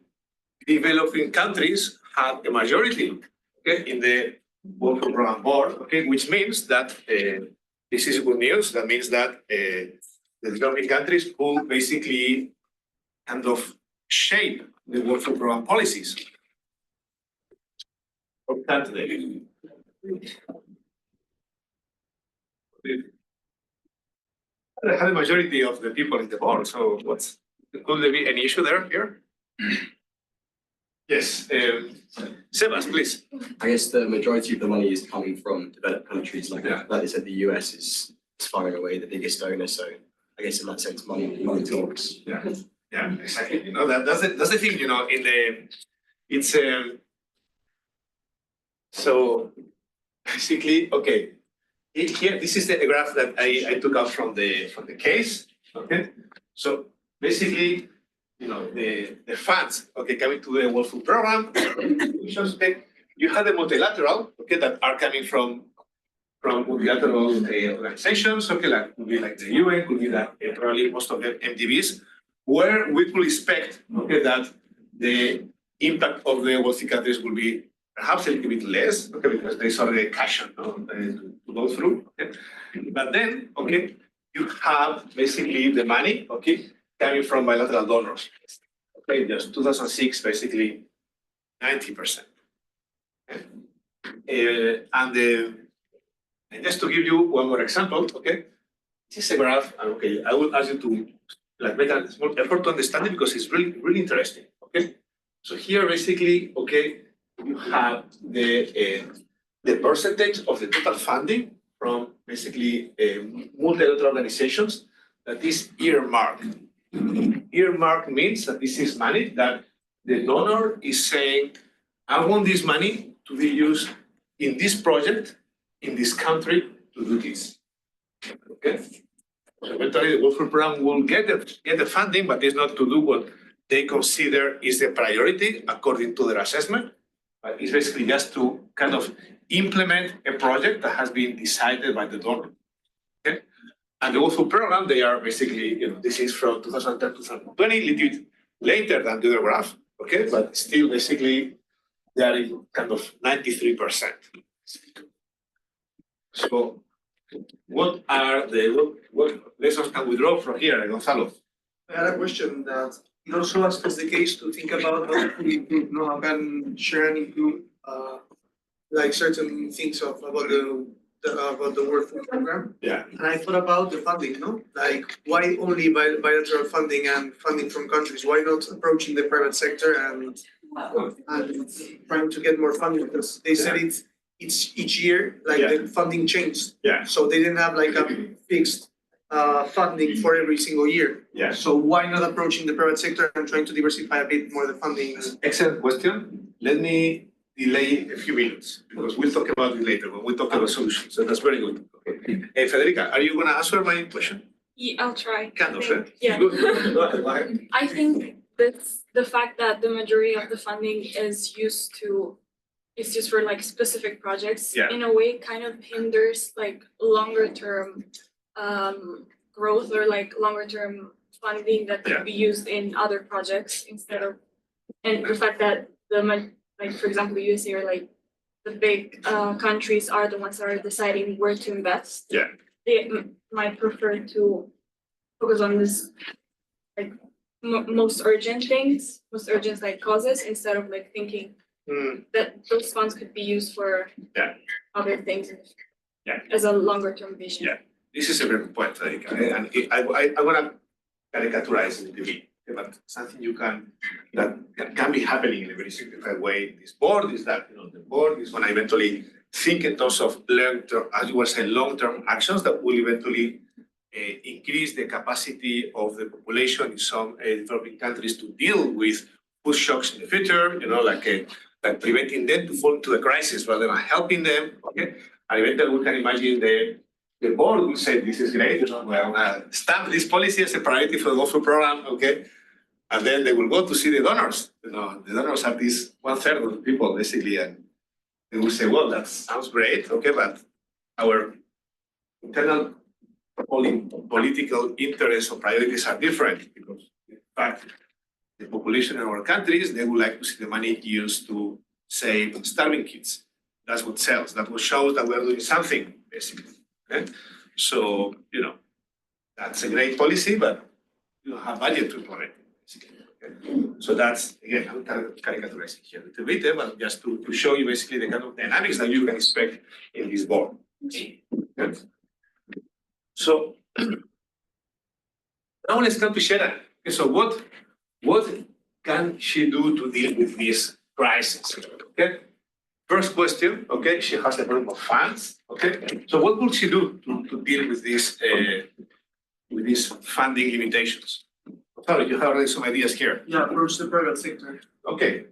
developing countries have a majority in the World Food Program board, which means that this is good news. That means that the developing countries will basically kind of shape the World Food Program policies. They have the majority of the people in the board, so could there be any issue there here? Yes, Sebas, please. I guess the majority of the money is coming from developed countries, like they said, the US is far and away the biggest donor. So I guess in that sense, money talks. Yeah, exactly. You know, that's the thing, you know, it's so basically, okay, here, this is the graph that I took out from the case, okay? So basically, you know, the funds, okay, coming to the World Food Program, you have the multilateral, okay, that are coming from multilateral organizations, okay, like could be like the UN, could be like probably most of the MDBs, where we could expect, okay, that the impact of the wealthy countries will be perhaps a little bit less, okay, because there is already a cushion to go through. Okay? But then, okay, you have basically the money, okay, coming from bilateral donors. Okay, just 2006, basically 90%. Okay? And just to give you one more example, okay, this is a graph, and okay, I will ask you to like make a small effort to understand it because it's really interesting. Okay, so here basically, okay, you have the percentage of the total funding from basically multilateral organizations that is earmarked. Earmarked means that this is money that the donor is saying, I want this money to be used in this project, in this country, to do this. Okay? So eventually the World Food Program will get the funding, but it's not to do what they consider is the priority according to their assessment. But it's basically just to kind of implement a project that has been decided by the donor. Okay? And the World Food Program, they are basically, you know, this is from 2010 to 2020, a little bit later than the other graph, okay? But still basically they are in kind of 93%. So what lessons can we draw from here, Gonzalo? I had a question that it also is the case to think about how we improve, you know, how can share and improve like certain things about the World Food Program. Yeah. And I thought about the funding, no? Like why only bilateral funding and funding from countries? Why not approaching the private sector and trying to get more funding? Because they said it's each year, like the funding changed. Yeah. So they didn't have like a fixed funding for every single year. Yeah. So why not approaching the private sector and trying to diversify a bit more the funding? Excellent question. Let me delay a few minutes because we'll talk about it later when we talk about solutions. So that's very good. Okay. Hey, Federica, are you going to answer my question? Yeah, I'll try. Kind of, Yeah. Good. Go ahead. I think that's the fact that the majority of the funding is used for like specific projects, in a way kind of hinders like longer term growth or like longer term funding that could be used in other projects instead of, and the fact that like for example the USA or like the big countries are the ones that are deciding where to invest. Yeah. They might prefer to focus on this like most urgent things, most urgent like causes instead of like thinking that those funds could be used for other things as a longer term vision. Yeah, this is a very good point, Federica. And I want to caricaturize it a bit, but something that can be happening in a very simplified way. This board is that, you know, the board is going to eventually think in terms of long-term, as you were saying, long-term actions that will eventually increase the capacity of the population in some developing countries to deal with food shocks in the future, you know, like preventing them to fall into the crisis rather than helping them, okay? And eventually we can imagine the board will say, this is great, you know, we're gonna stamp this policy as a priority for the World Food Program, okay? And then they will go to see the donors. You know, the donors are this 1/3 of the people basically, and they will say, well, that sounds great, okay, but our internal political interests or priorities are different because, in fact, the population in our countries, they would like to see the money used to save starving kids. That's what sells. That's what shows that we're doing something, basically. Okay? So, you know, that's a great policy, but you don't have budget to implement it, basically. Okay? So that's, again, I'm caricaturizing here a little bit, but just to show you basically the kind of dynamics that you can expect in this board. Okay? So, now let's come to Sharon. Okay, so what can she do to deal with this crisis? Okay. First question, okay, she has a problem of funds, okay? So what would she do to deal with these funding limitations? Sorry, you have already some ideas here. Yeah, approach the private sector. Okay,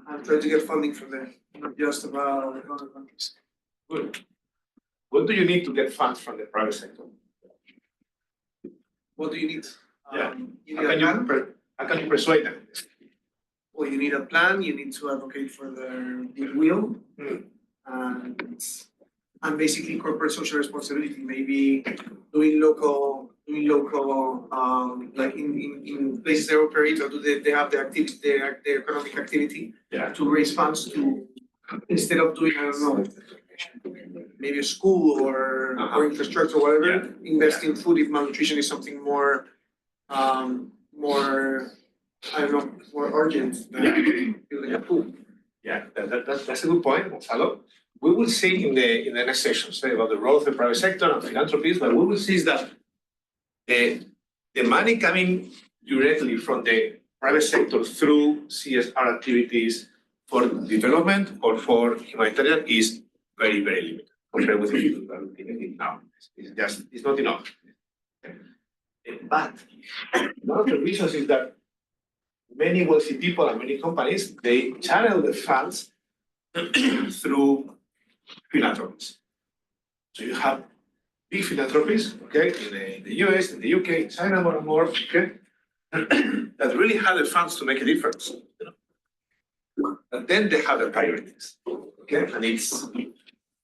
And try to get funding from there, not just about other countries. good. What do you need to get funds from the private sector? What do you need? Yeah. You How need a can plan. how can you persuade them? Well, you need a plan, you need to advocate for their goodwill. And basically corporate social responsibility, maybe doing local, like in places they operate, or do they have the activity, their economic activity to raise funds to, instead of doing, I don't know, maybe a school or infrastructure or whatever, invest in food if malnutrition is something more, I don't know, more urgent than building a pool. Yeah, that's a good point, Gonzalo. We will see in the next session, say about the role of the private sector and philanthropies, but we will see is that the money coming directly from the private sector through CSR activities for development or for humanitarian is very, very limited compared with the people that are looking at it now. It's not enough. But one of the reasons is that many wealthy people and many companies, they channel the funds through philanthropies. So you have big philanthropies, okay, in the US, in the UK, in China more and more, okay, that really have the funds to make a difference. And then they have their priorities, okay,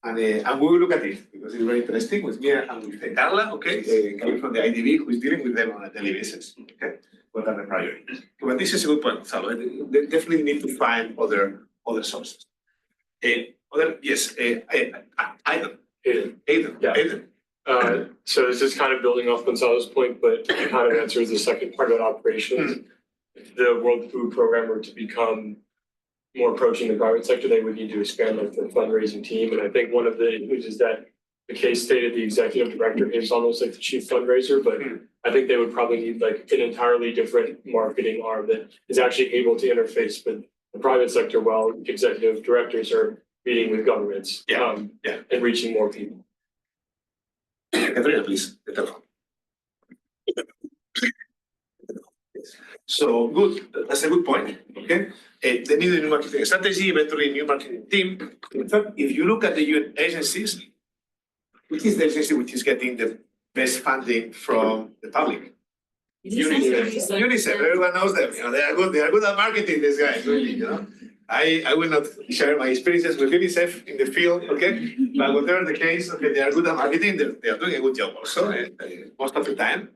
and we will look at it because it's very interesting with me and with Carla, okay, coming from the IDB, who is dealing with them on a daily basis, okay. What are the priorities? But this is a good point, Gonzalo. They definitely need to find other sources. Aidan. So this is kind of building off Gonzalo's point, but it kind of answers the second part about operations. If the World Food Program were to become more approaching the private sector, they would need to expand like the fundraising team. And I think one of the issues is that the case stated the executive director is almost like the chief fundraiser, but I think they would probably need like an entirely different marketing arm that is actually able to interface with the private sector while executive directors are meeting with governments and reaching more people. Katrina, please. So good, that's a good point. Okay, they need a new marketing strategy, eventually a new marketing team. In fact, if you look at the UN agencies, which is the agency which is getting the best funding from the public? UNICEF. Everyone knows them. You know, they are good at marketing. These guys, really. You know, I will not share my experiences with UNICEF in the field. Okay, but whatever the case, okay, they are good at marketing. They are doing a good job also most of the time.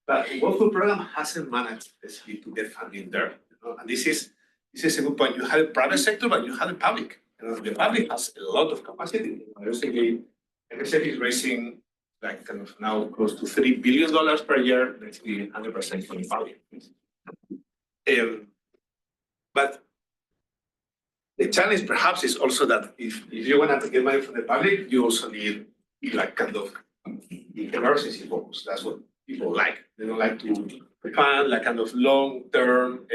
But the World Food Program hasn't managed to get funding there. You know? And this is a good point. You have the private sector, but you have the public. You know, the public has a lot of capacity. Basically, MSF is raising like kind of now close to $3 billion per year. Basically, 100% from the public. But the challenge perhaps is also that if you want to get money from the public, you also need like kind of emergency focus. That's what people like. They don't like to fund like kind of long-term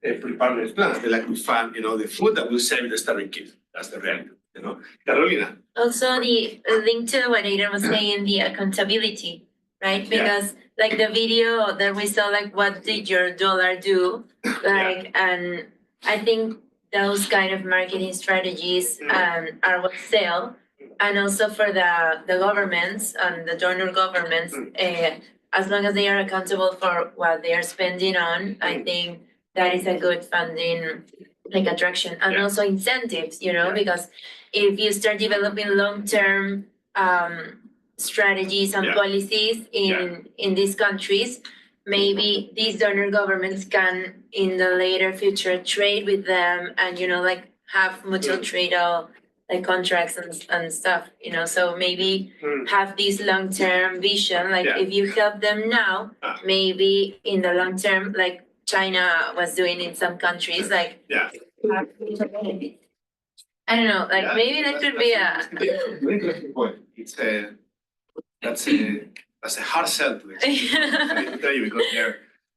preparedness plans. They like to fund, you know, the food that will save the starving kids. That's the reality, you know. Carolina. Also, the link to what Aidan was saying, the accountability, right? Because like the video that we saw, like what did your dollar do? Like, and I think those kind of marketing strategies are what sell. And also for the governments and the donor governments, as long as they are accountable for what they are spending on, I think that is a good funding like attraction. And also incentives, you know, because if you start developing long-term strategies and policies in these countries, maybe these donor governments can in the later future trade with them and, you know, like have mutual trade like contracts and stuff, you know, so maybe have this long-term vision, like if you help them now, maybe in the long term, like China was doing in some countries, like I don't know, like maybe that could be a very interesting point. It's that's a hard sell to explain. I tell you because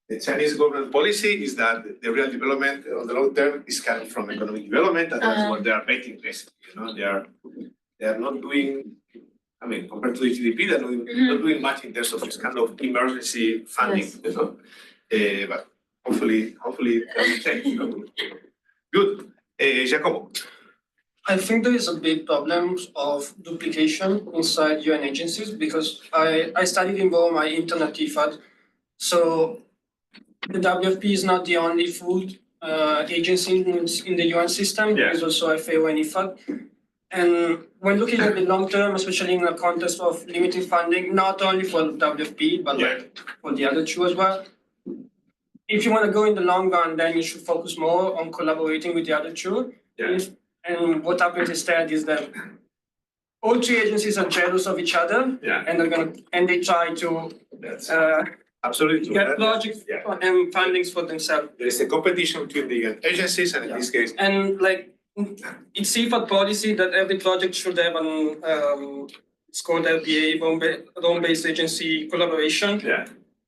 The Chinese government policy is that the real development on the long term is coming from economic development, and that's what they are betting basically. They are not doing. I mean, compared to the GDP, they're not doing much in terms of this kind of emergency funding. But hopefully that will change. Good, Giacomo. I think there is a big problem of duplication inside UN agencies because I studied in Rome, I interned at IFAD. So the WFP is not the only food agency in the UN system. There is also FAO and IFAD. And when looking at the long term, especially in the context of limited funding, not only for WFP, but like for the other two as well, if you want to go in the long run, then you should focus more on collaborating with the other two. And what happens instead is that all three agencies are jealous of each other, and they try to absolutely get projects and fundings for themselves. There is a competition between the agencies, and in this case, and like it's IFAD policy that every project should have an it's called LBA, Rome-based agency collaboration.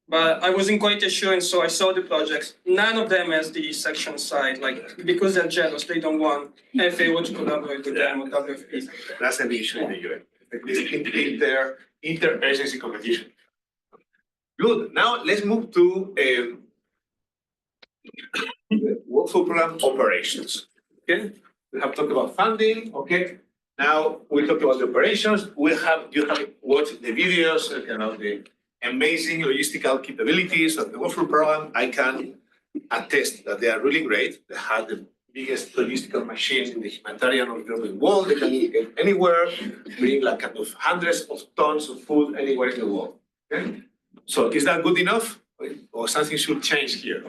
But I wasn't quite assurance, so I saw the projects. None of them has the section side, like because they're jealous, they don't want FAO to collaborate with them or WFP. That's an issue in the UN. This inter-agency competition. Good. Now let's move to workflow program operations. Okay. We have talked about funding. Okay. Now we talked about the operations. You have watched the videos about the amazing logistical capabilities of the workflow program. I can attest that they are really great. They have the biggest logistical machines in the humanitarian or development world. They can get anywhere, bring like kind of hundreds of tons of food anywhere in the world. Okay? So is that good enough, or something should change here?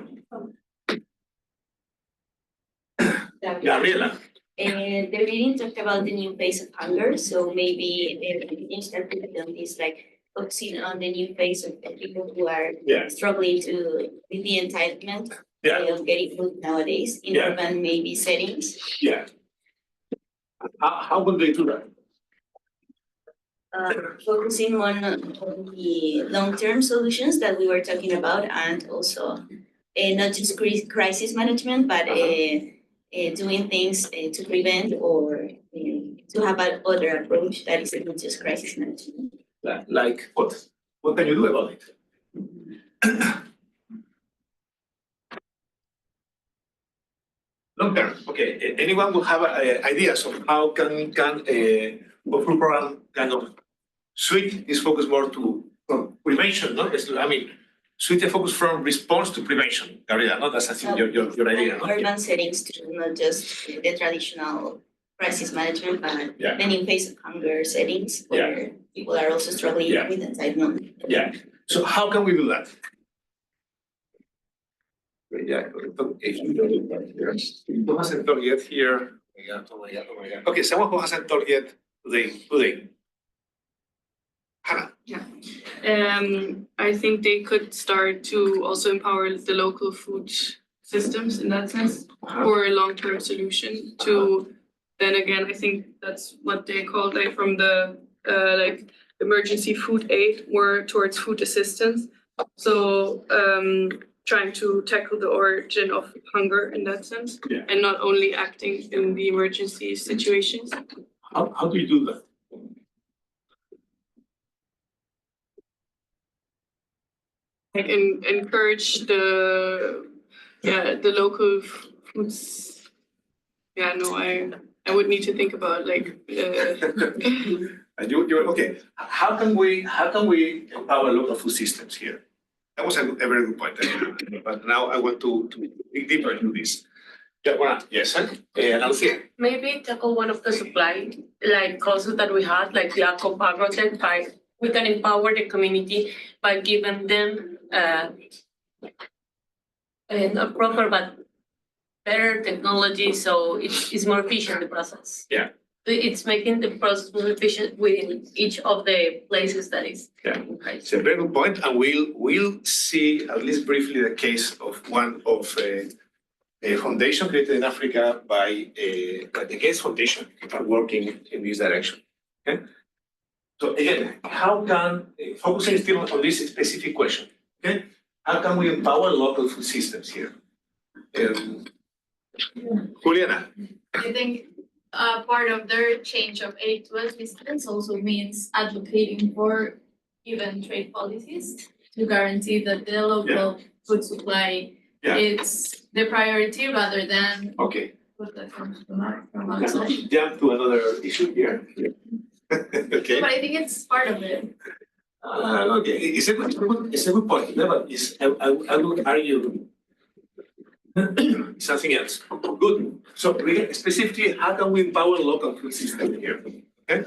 Gabriela. The reading talked about the new phase of hunger, so maybe instead of this like focusing on the new phase of the people who are struggling with the entitlement of getting food nowadays in urban maybe settings. How would they do that? Focusing on the long-term solutions that we were talking about, and also not just crisis management, but doing things to prevent or to have another approach that is not just crisis management. Like what? What can you do about it? Long term. Okay. Anyone will have ideas of how can a workflow program kind of switch its focus more to prevention? No, I mean, switch the focus from response to prevention. Gabriela, no, that's I think your idea. No? Urban settings too, not just the traditional crisis management, but the new phase of hunger settings where people are also struggling with entitlement. So how can we do that? Who hasn't talked yet here? Okay, someone who hasn't talked yet today. Hannah. I think they could start to also empower the local food systems in that sense for a long-term solution to. Then again, I think that's what they call like from the like emergency food aid more towards food assistance. So trying to tackle the origin of hunger in that sense, and not only acting in the emergency situations. How do you do that? Like encourage the local foods. I would need to think about like. You're okay. How can we empower local food systems here? That was a very good point. But now I want to dig deeper into this. Yes, Andalucía. Maybe tackle one of the supply like causes that we had, like lack of agrotech. By we can empower the community by giving them not proper but better technology, so it's more efficient the process. It's making the process more efficient within each of the places that is. It's a very good point, and we'll see at least briefly the case of one of a foundation created in Africa by the Gates Foundation are working in this direction. Okay, so again, how can focusing still on this specific question? Okay, how can we empower local food systems here? Juliana. I think part of their change of aid to assistance also means advocating for even trade policies to guarantee that the local food supply is the priority rather than Okay. what that comes from outside. Jump to another issue here. Okay. But I think it's part of it. Okay, it's a good point. No, but I would argue something else. Good. So specifically, how can we empower local food system here? Okay,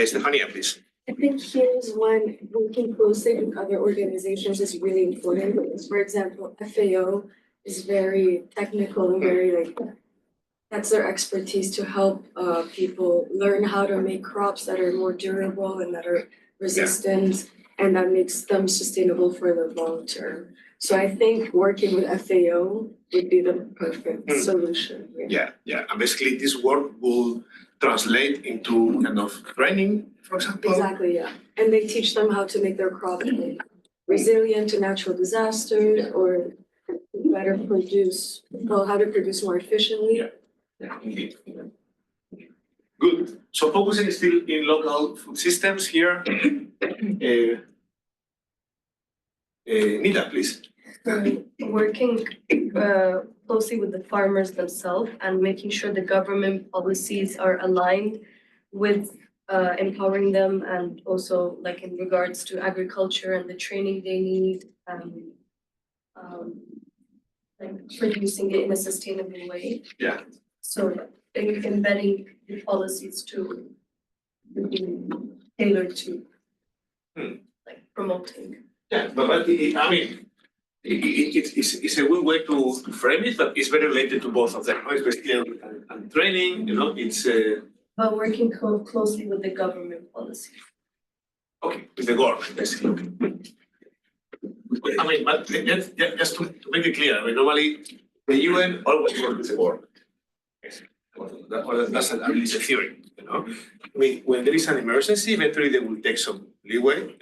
Stefania, please. I think here's when working closely with other organizations is really important. Because, for example, FAO is very technical and very that's their expertise to help people learn how to make crops that are more durable and that are resistant and that makes them sustainable for the long term. So I think working with FAO would be the perfect solution. Yeah. And basically this work will translate into kind of training, for example. Exactly, yeah. And they teach them how to make their crop resilient to natural disasters or better produce, how to produce more efficiently. Yeah, indeed. Good. So focusing still in local food systems here. Nida, please. Working closely with the farmers themselves and making sure the government policies are aligned with empowering them and also like in regards to agriculture and the training they need like producing it in a sustainable way. Yeah. So embedding the policies to tailor to like promoting. Yeah, but I mean, it's a good way to frame it, but it's very related to both of them. It's basically and training, it's But working closely with the government policy. Okay, with the government, basically. I mean, but just to make it clear, I mean, normally the UN always works with the government. That's at least a theory, I mean, when there is an emergency, eventually they will take some leeway,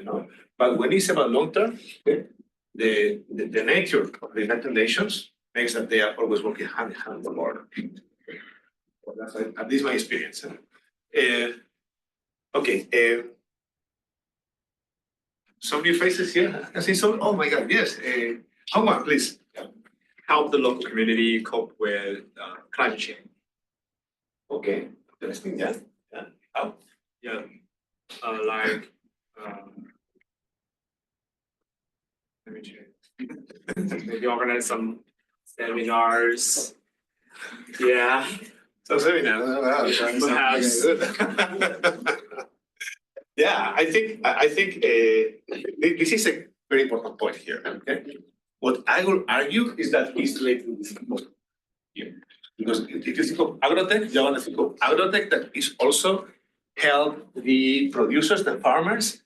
But when it's about long term, the nature of the United Nations makes that they are always working hand in hand with the border. Well, that's at least my experience. Okay. Some new faces here. I see some. Oh my God! Yes. Hongwan, please. Help the local community cope with climate change. Okay. Interesting. Yeah. How? Yeah. Let me check. Maybe organize some seminars. Yeah. Some seminars. Perhaps. Yeah, I think this is a very important point here. Okay, what I will argue is that it's related to this here, because if you think of agrotech, you want to think of agrotech that is also help the producers, the farmers,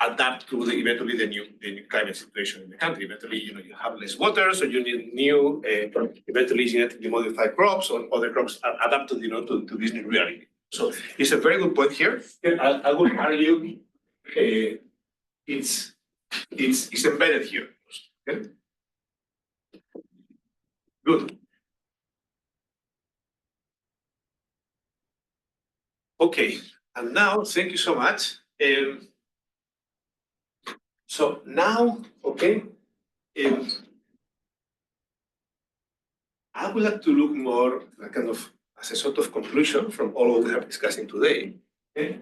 adapt to eventually the new climate situation in the country. Eventually, you have less water, so you need new, eventually genetically modified crops or other crops adapt to to this new reality. So it's a very good point here. I would argue it's embedded here. Okay? Good. Okay, and now thank you so much. So now, okay, I would like to look more kind of as a sort of conclusion from all we have discussing today. Okay?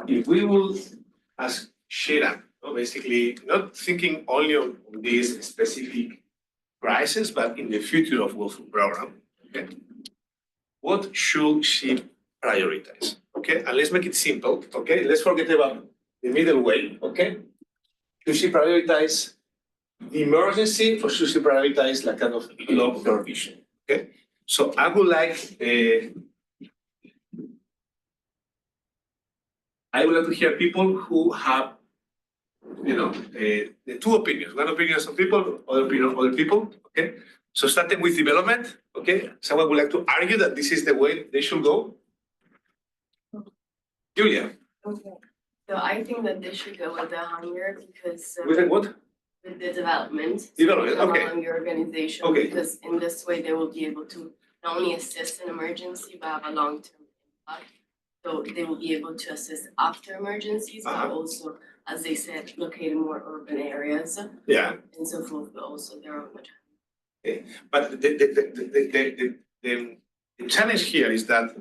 If we will ask Sharon, basically not thinking only on this specific crisis, but in the future of World Food Program, okay? What should she prioritize? Okay, and let's make it simple. Okay, let's forget about the middle way. Okay, should she prioritize the emergency or should she prioritize like kind of long-term vision? Okay, so I would like to hear people who have, the two opinions. One opinion of some people, other opinion of other people. Okay, so starting with development. Okay, someone would like to argue that this is the way they should go. Julia. Okay. So I think that they should go with the hunger because With the what? with the development. Development, okay. Along your organization. Okay. Because in this way, they will be able to not only assist in emergency, but have a long-term impact. So they will be able to assist after emergencies, but also, as they said, locate in more urban areas. Yeah. And so forth, but also their own. Okay. But the challenge here is that,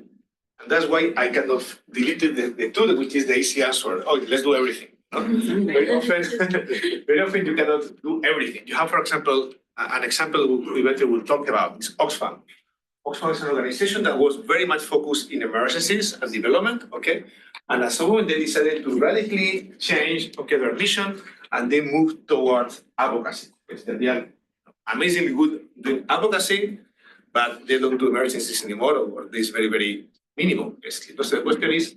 and that's why I kind of deleted the tool, which is the easy answer. Oh, let's do everything. No? Very often you cannot do everything. You have, for example, an example we will talk about is Oxfam. Oxfam is an organization that was very much focused in emergencies and development, okay? And at some point they decided to radically change, their mission, and they moved towards advocacy. They are amazingly good doing advocacy, but they don't do emergencies anymore, or this very, very minimum, basically. So the question is,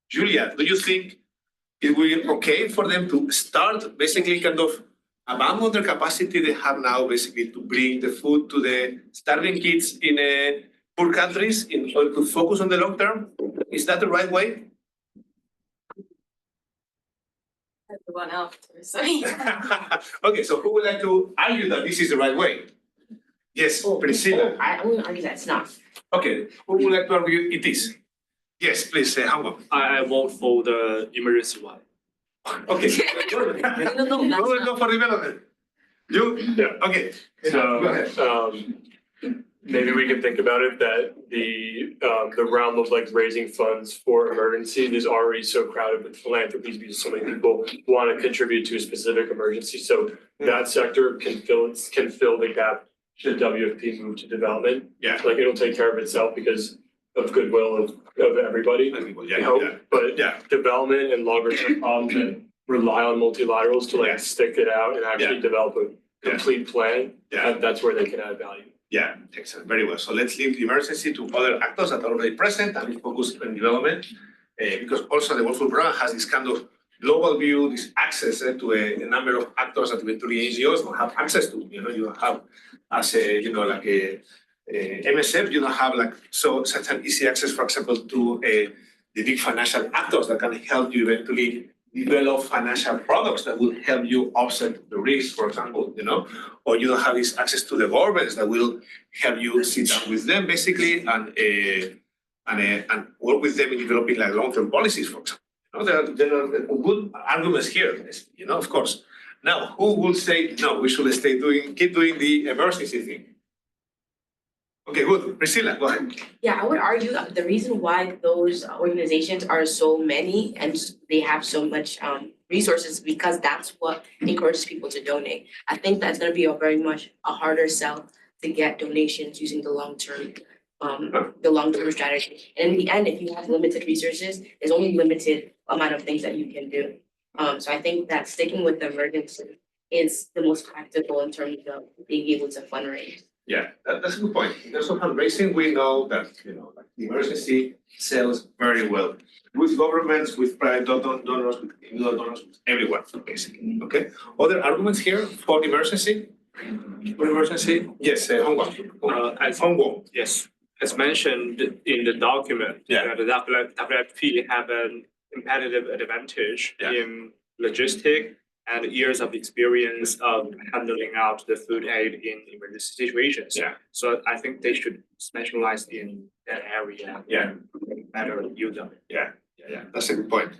Julia, do you think it will be okay for them to start basically kind of abandon their capacity they have now, basically to bring the food to the starving kids in poor countries in order to focus on the long term? Is that the right way? The one after, so Okay, so who would like to argue that this is the right way? Yes, Priscilla. I wouldn't argue that it's not. Okay, who would like to argue it is? Yes, please, Hangwa. I vote for the emergency one. Okay. Who will go for development? You? Yeah. Okay. So, go ahead. Maybe we can think about it that the realm of like raising funds for emergency is already so crowded with philanthropies because so many people want to contribute to a specific emergency. So that sector can fill the gap should WFP move to development. Yeah. Like it'll take care of itself because of goodwill of everybody. I hope. But development and longer term problems that rely on multilaterals to like stick it out and actually develop a complete plan. That's where they can add value. Yeah, excellent, very well. So let's leave the emergency to other actors that are already present and we focus on development, because also the World Food Programme has this kind of global view, this access to a number of actors that eventually NGOs don't have access to. You know, you don't have as a, like a MSF, you don't have like such an easy access, for example, to the big financial actors that can help you eventually develop financial products that will help you offset the risk, for example, or you don't have this access to the governments that will help you sit down with them basically and work with them in developing like long-term policies, for example. There are good arguments here, of course. Now, who will say, no, we should keep doing the emergency thing? Okay, good. Priscilla, go ahead. Yeah, I would argue that the reason why those organizations are so many and they have so much resources because that's what encourages people to donate. I think that's going to be very much a harder sell to get donations using the long-term strategy. And in the end, if you have limited resources, there's only limited amount of things that you can do. So I think that sticking with the emergency is the most practical in terms of being able to fundraise. Yeah, that's a good point. In terms of fundraising, we know that like the emergency sells very well with governments, with private donors, with individual donors, with everyone, basically. Okay. Other arguments here for emergency? For emergency? Yes, Hongwon. Yes, as mentioned in the document, the WFP have an competitive advantage in logistics and years of experience of handling out the food aid in emergency situations. Yeah. So I think they should specialize in that area. Yeah. Better use of it. Yeah. That's a good point.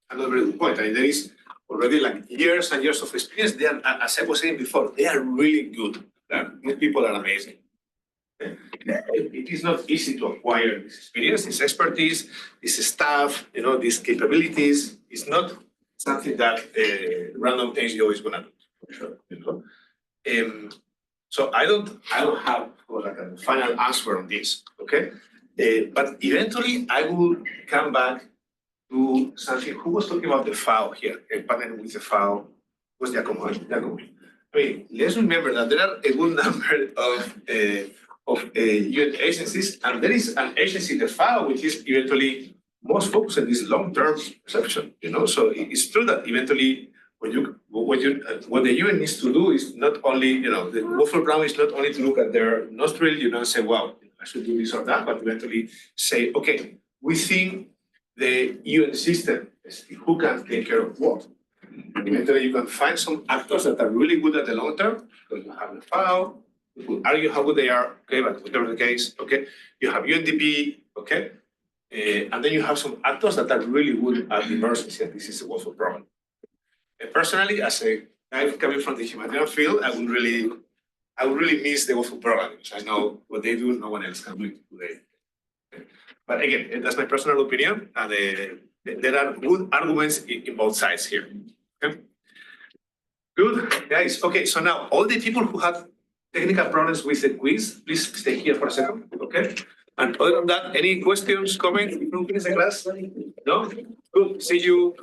Another very good point. I mean, there is already like years and years of experience. They are, as I was saying before, they are really good. These people are amazing. It is not easy to acquire this experience, this expertise, this staff, these capabilities. It's not something that random NGO is gonna do, for sure. So I don't have like a final answer on this, okay? But eventually I will come back to something. Who was talking about the FAO here? A panel with the FAO was Giacomo. I mean, let's remember that there are a good number of UN agencies, and there is an agency, the FAO, which is eventually most focused on this long-term perception, So it's true that eventually what the UN needs to do is not only, the World Food Programme is not only to look at their nostril, and say, wow, I should do this or that, but eventually say, okay, within the UN system, who can take care of what? And eventually you can find some actors that are really good at the long term, because you have the FAO, you could argue how good they are, okay, but whatever the case, okay, you have UNDP, okay, and then you have some actors that are really good at emergency, and this is a waterfall program. Personally, as a guy coming from the humanitarian field, I would really miss the waterfall program, because I know what they do, no one else can do it today. But again, that's my personal opinion, and there are good arguments in both sides here. Okay? Good, guys. Okay, so now all the people who have technical problems with the quiz, please stay here for a second, okay? And other than that, any questions, comments, from the class? No? Good, see you.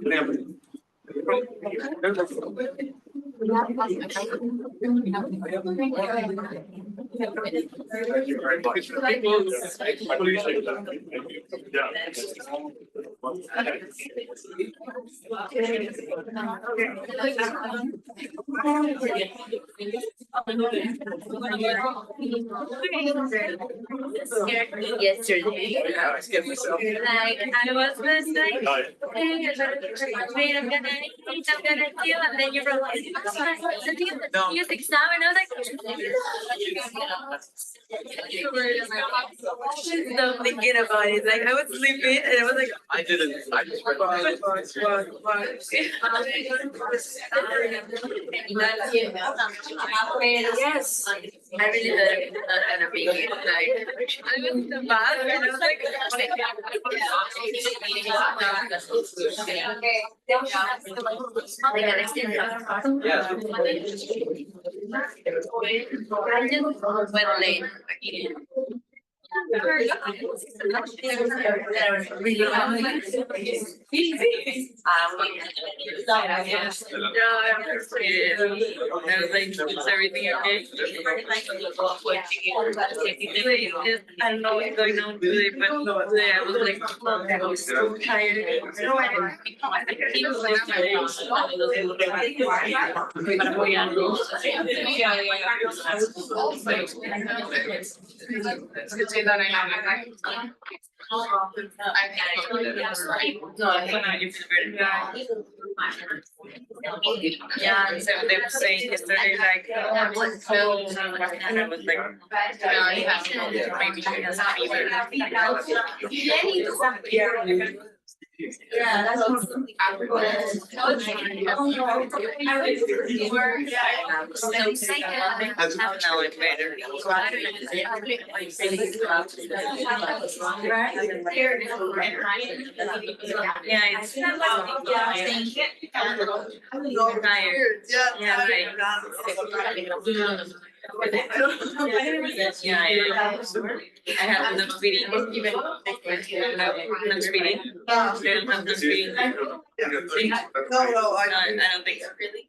Yesterday, like I was just like, hey, wait, I'm gonna do, and then you were like, the music sound, and I was like, so thinking about it, like I was sleeping, and I was like, I just read yes, I really thought it was not gonna make it, like, I was the bad, and I was like, I just went late. Everything okay? I don't know what's going on today, but today I was like, I was so tired. Yeah, so they were saying yesterday, like, and I was like, maybe she has fever. Yeah, that's awesome. I don't know it better. Yeah, it's tired. Yeah, I have enough feeding. Enough feeding. No, I don't think so. Really?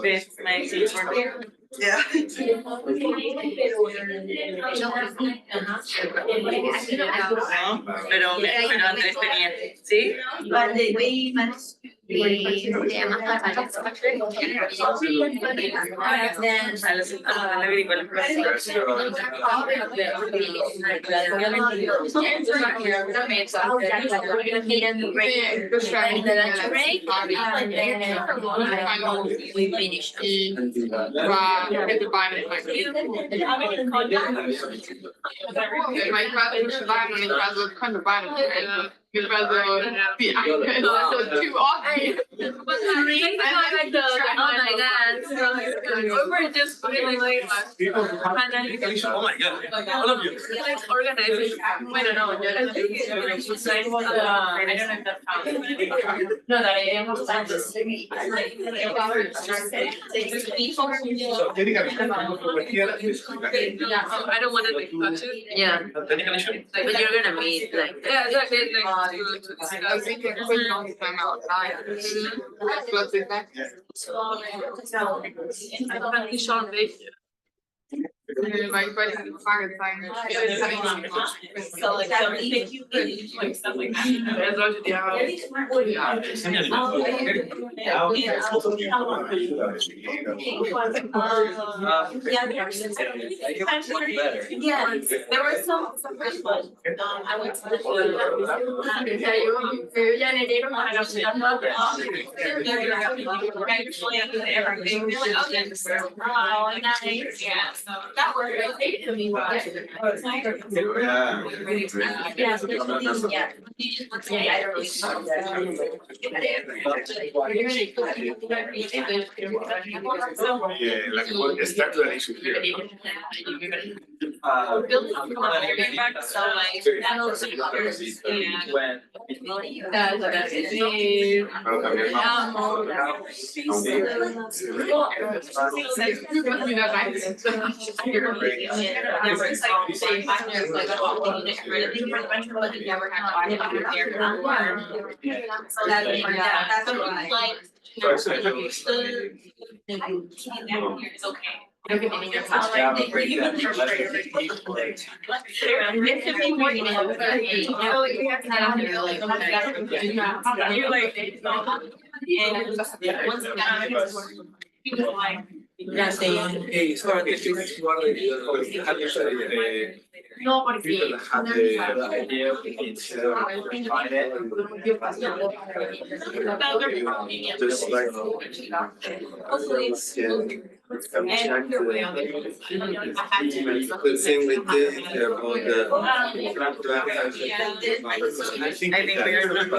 With my teeth working. Yeah. Pero Andrés tenía, ¿sí? We finished. Too often. Oh my god. We're just feeling like Oh my god, all of you. like organizing. I don't know. I don't know if that counts. No, that I am I don't want to like touch it. Yeah. But you're gonna meet like. Yeah, exactly. Like to discuss. We can put all the time outside. Let's do that. I don't think Sean Baker. My question is fire design. So like, thank you, like stuff like that. Yeah, there were some first ones. I went to the. Oh, nice, yeah, so that worked okay to me. Yeah, especially, yeah. Yeah, I don't really. Yeah, like what the structural issue here. Building up from a very back, so like, panels and covers, it's okay. The thing we did about I think we are not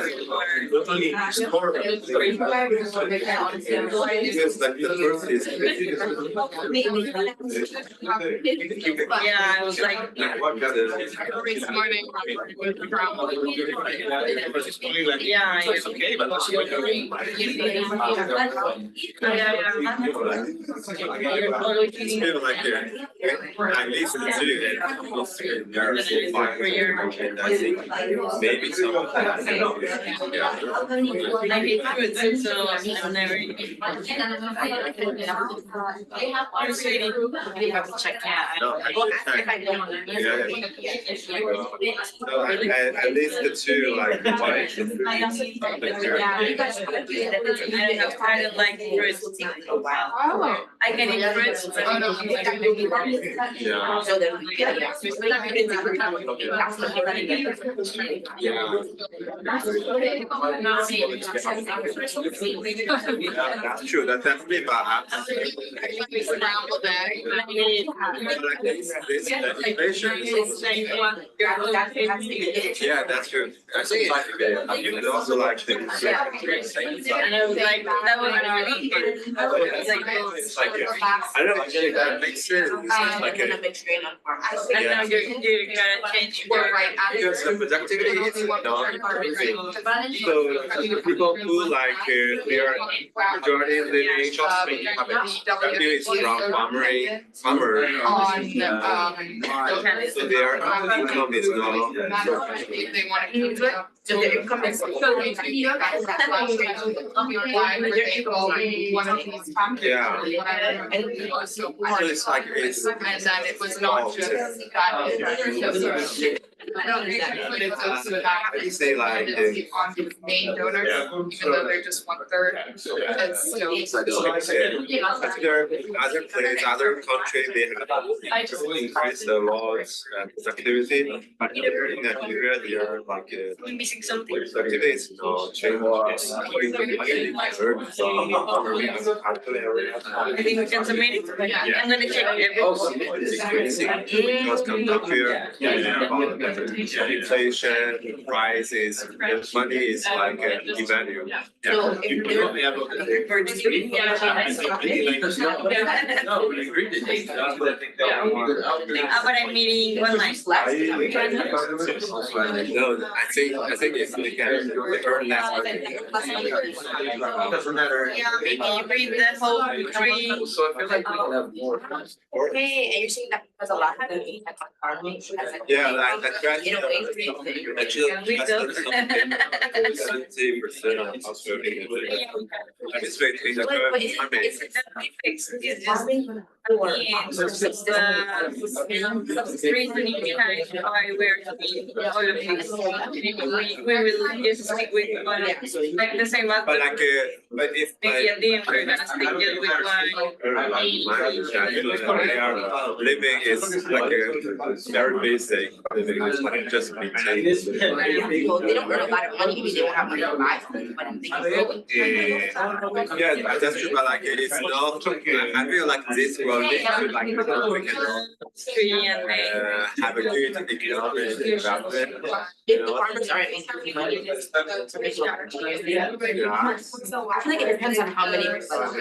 only score, because like the first is. Yeah, I was like. This morning. Yeah. It's okay, but also when it's kind of like at least in the city there are so far, and I think maybe some of that. I hate fruits, so I've never eaten. We have to check that. No, at least the two, like the one is the food. I kind of like fruits. Oh. I can eat fruits. Yeah. So then That's true. That's definitely bad. Scrambled egg. Yeah, that's true. I think and also like the. And I was like, that was really good. It's like I don't know. That makes sense. It's like a. And now you're gonna change your Because the productivity is not increasing. So people who like their majority of the income is from farmer. So their income is not. They want to use it. So the income is. So we do your one of these companies. Yeah. And So it's like it's. then it was not just that. I don't think that, but it's also that. I say like On the main donors, even though they're just 1/3, it's still. Other place, other country, they have increased the laws and productivity. But in Nigeria, they are like missing something. productivity is not change. I think we can submit it. I'm gonna check It's increasing because come up here, inflation, prices, money is like devalue. So if but I'm meeting one line. No, I think if we can earn that. Doesn't matter. Yeah, maybe you read the whole tree. So I feel like we can have more. Okay, and you're saying that because a lot of them eat at Yeah, I In a way, Actually, Can we that's go? not something. 70% of also it's very it's a It's just reason you can why we're all of these. We will just stick with one, like the same as but like but if maybe at the end we're gonna stick just with one. they are living is like a very basic living is like just maintain Well, they don't earn a lot of money, maybe they don't have money to buy something, but they can still. yeah, that's true, but like it's not I feel like this world is like we can have a good economic development. If the farmers aren't making money, it's yeah. I feel like it depends on how many,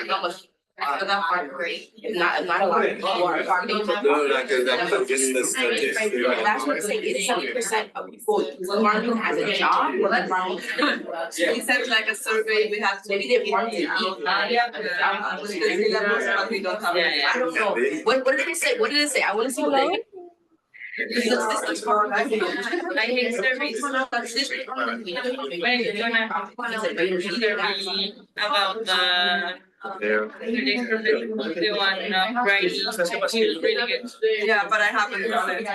how much. That farm great. Not a lot of people are farming. No, like that's just the statistics. That's what I'm saying. It's 70% of people farming as a job or like farming. It sounds like a survey we have to. Maybe they farm to eat. But we don't have. I don't know. What did it say? What did it say? I want to see what they. I hate surveys. About the one writing was really good. Yeah, but I haven't done it.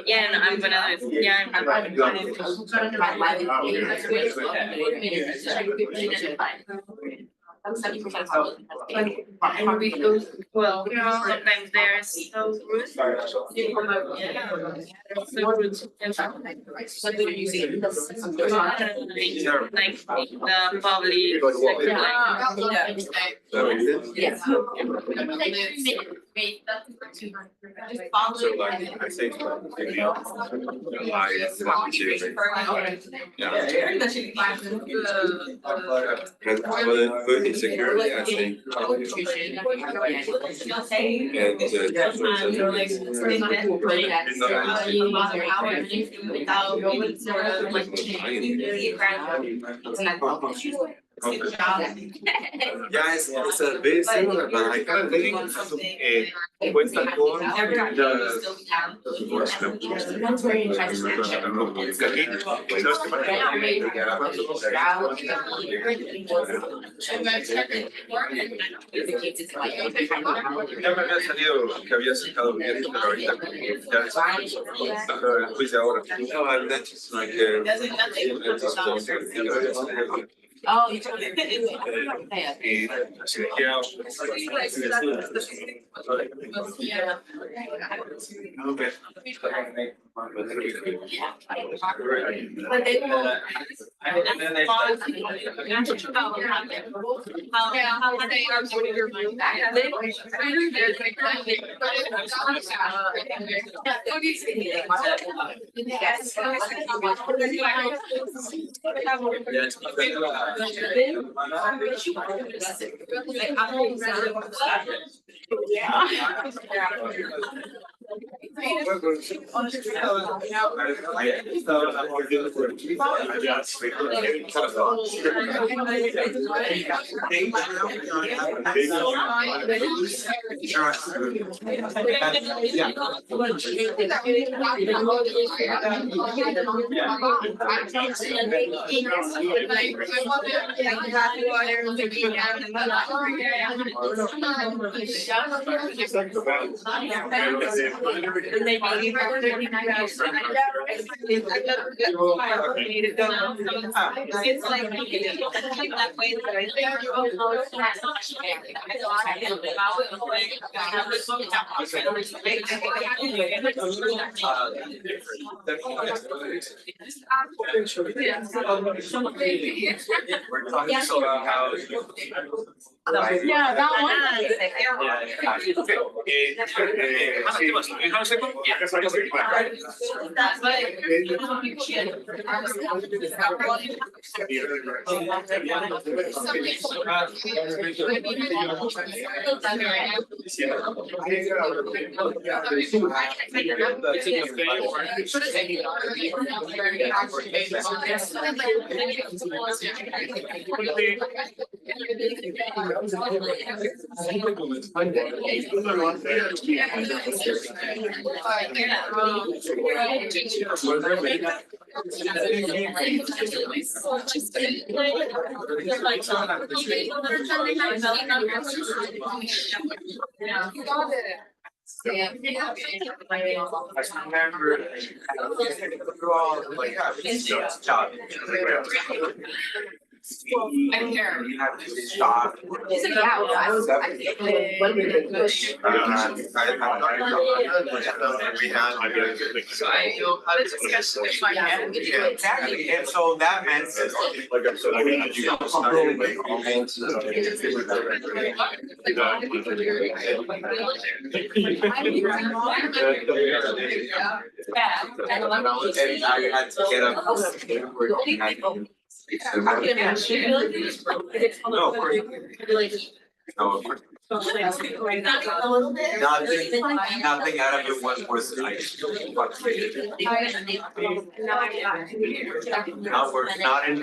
Yeah, no, I'm gonna and we go well. Sometimes they're so rude. So rude. Like the public sector, Yes. So like I think food insecurity, I think. Yeah, it's a bit similar, but I kind of think what's the goal? That's very interesting. Ya me había salido que había sacado bien, pero ahorita ya después de ahora. No, that's just like Oh, you told me. We're talking so about how yeah, that one. I'm here. You have to stop. So I know how to discuss with my hand. Yeah, exactly, and so that meant. Like I said, I got you. And now you had to get up. No, of course. No, of course. Nothing out of it was like. Now we're not in.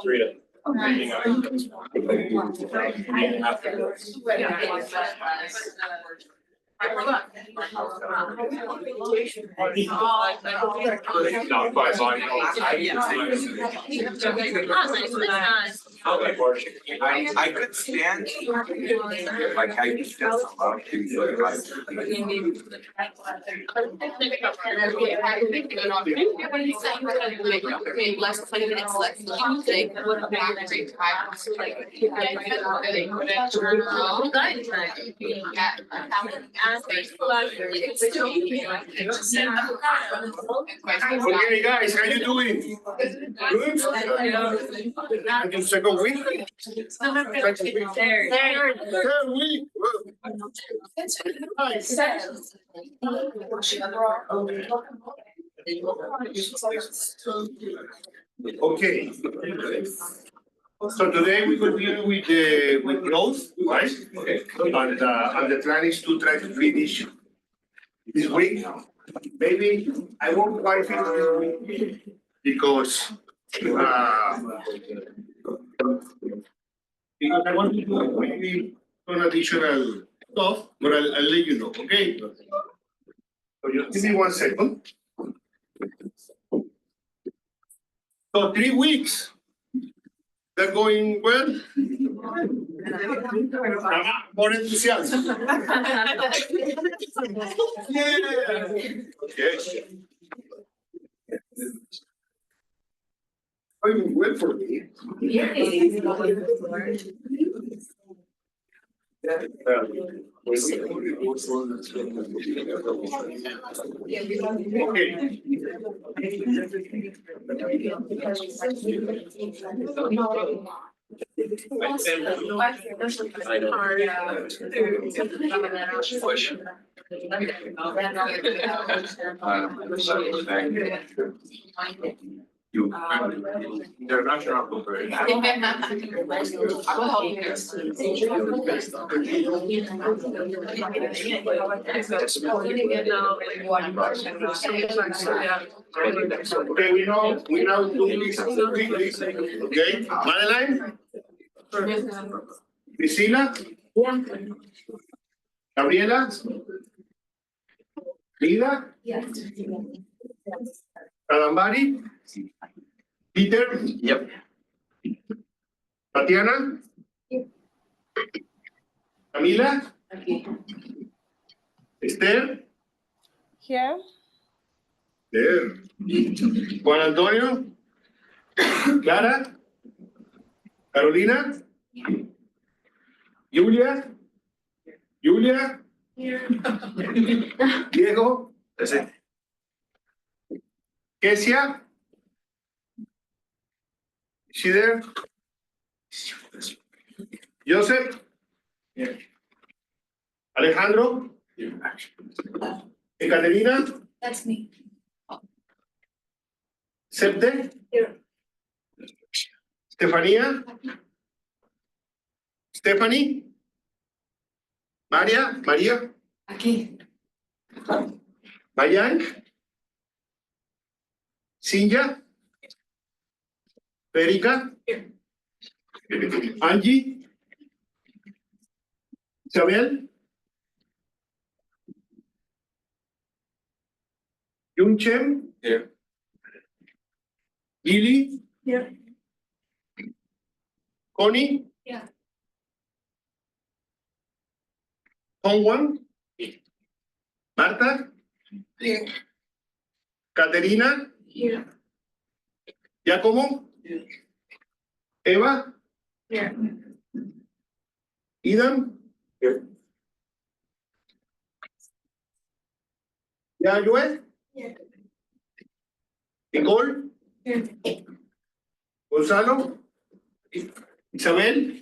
Rita. Not by body. I could stand. Like I could stand a lot of things like Less 20 minutes less. Like, what about every time? So like, Okay, guys, how you doing? Good? Second week? Third week. Okay. So today we continue with growth, right? Okay. And the plan is to try to finish this week. Maybe I won't quite finish this week because I want to do maybe some additional stuff, but I'll let you know, okay? So just give me 1 second. So 3 weeks. They're going well. More enthusiasm. Yeah. Okay. Going well for me. International cooperation. I will help you guys. Okay, we now do this quickly. Okay, Madeline? Priscilla? Gabriela? Lida? Adambari? Peter? Yep. Tatiana? Camila? Esther? Here. There. Juan Antonio? Clara? Carolina? Julia? Julia? Diego? Presente. Kesia? Is she there? Joseph? Alejandro? Ekaterina? That's me. Septe? Stefania? Stephanie? María? Aquí. Mayan? Cinja? Federica? Angie? Isabel? Yunchen? Here. Lily? Yeah. Connie? Yeah. Hongwan? Marta? Here. Caterina? Here. Giacomo? Eva? Here. Idan? Yayue? Here. Nicole? Here. Gonzalo? Isabel?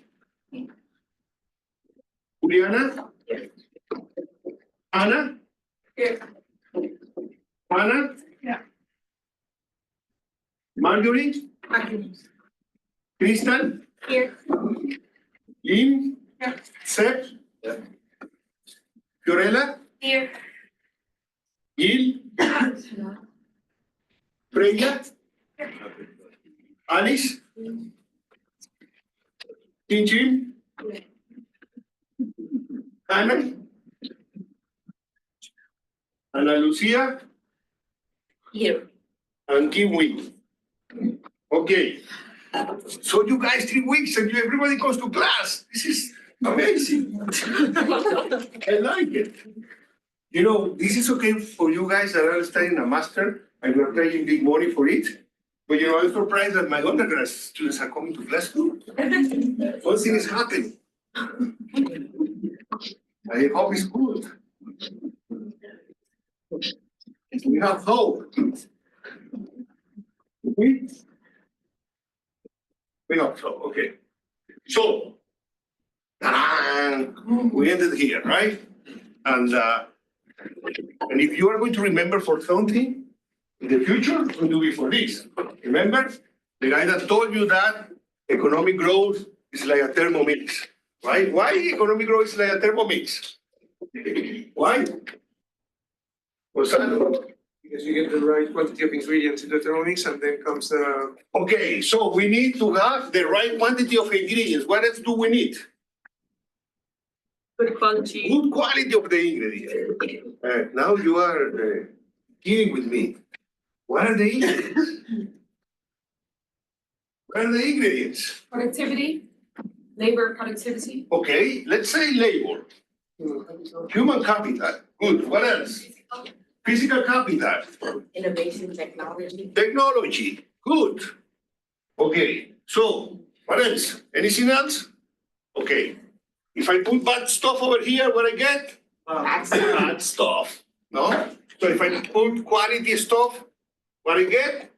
Juliana? Ana? Here. Ana? Yeah. Marjorie? Crystal? Here. Lynn? Yeah. Seth? Fiorella? Here. Gil? Freya? Alice? Chin Ana? Ana Lucia? Here. And Kiwi. Okay. So you guys 3 weeks and everybody goes to class. This is amazing. I like it. You know, this is okay for you guys that are studying a master and you're paying big money for it. But you know, I'm surprised that my undergrad students are coming to class too. One thing is happening. I hope it's good. We have hope. We hope so, okay. So, we ended here, right? And if you are going to remember for something in the future, it will be for this. Remember, the guy that told you that economic growth is like a thermomix, right? Why economic growth is like a thermomix? Why? Because you get the right quantity of ingredients in the thermomix and then comes the. Okay, so we need to have the right quantity of ingredients. What else do we need? Good quality. Good quality of the ingredients. Now you are kidding with me. What are the ingredients? What are the ingredients? Productivity, labor productivity. Okay, let's say labor. Human capital. Good. What else? Physical capital. Innovation, technology. Technology. Good. Okay, so what else? Anything else? Okay. If I put bad stuff over here, what I get? Bad stuff. No? So if I put quality stuff, what I get?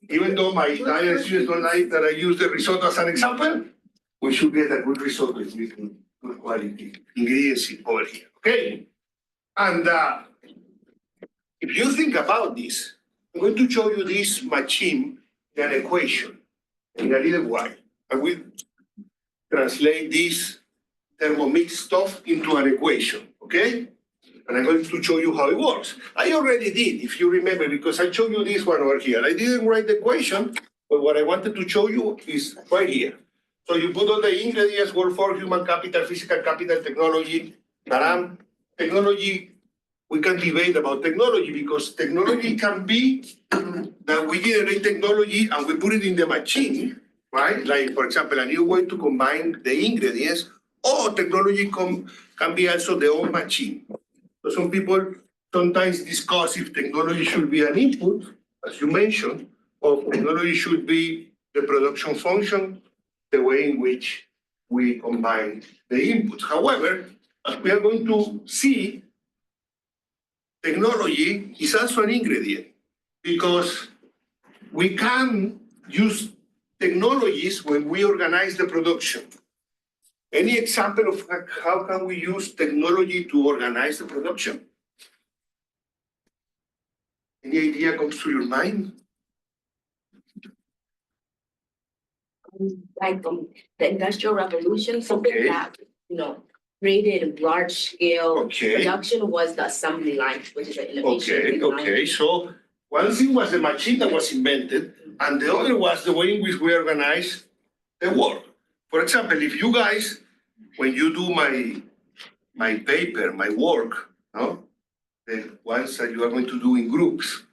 Even though my Italian students don't like that I use the risotto as an example, we should get a good risotto with good quality ingredients over here. Okay? And if you think about this, I'm going to show you this machine in an equation in a little while. I will translate this thermomix stuff into an equation, okay? And I'm going to show you how it works. I already did, if you remember, because I showed you this one over here. I didn't write the equation, but what I wanted to show you is right here. So you put all the ingredients, workforce, human capital, physical capital, technology, technology. We can debate about technology because technology can be that we generate technology and we put it in the machine, right? Like, for example, a new way to combine the ingredients, or technology can be also the own machine. So some people sometimes discuss if technology should be an input, as you mentioned, or technology should be the production function, the way in which we combine the inputs. However, as we are going to see, technology is also an ingredient because we can use technologies when we organize the production. Any example of how can we use technology to organize the production? Any idea comes to your mind? Like the Industrial Revolution, something that, created large scale production was the assembly line, which is an innovation. Okay, so One thing was the machine that was invented, and the other was the way in which we organize the work. For example, if you guys, when you do my paper, my work, no, the ones that you are going to do in groups,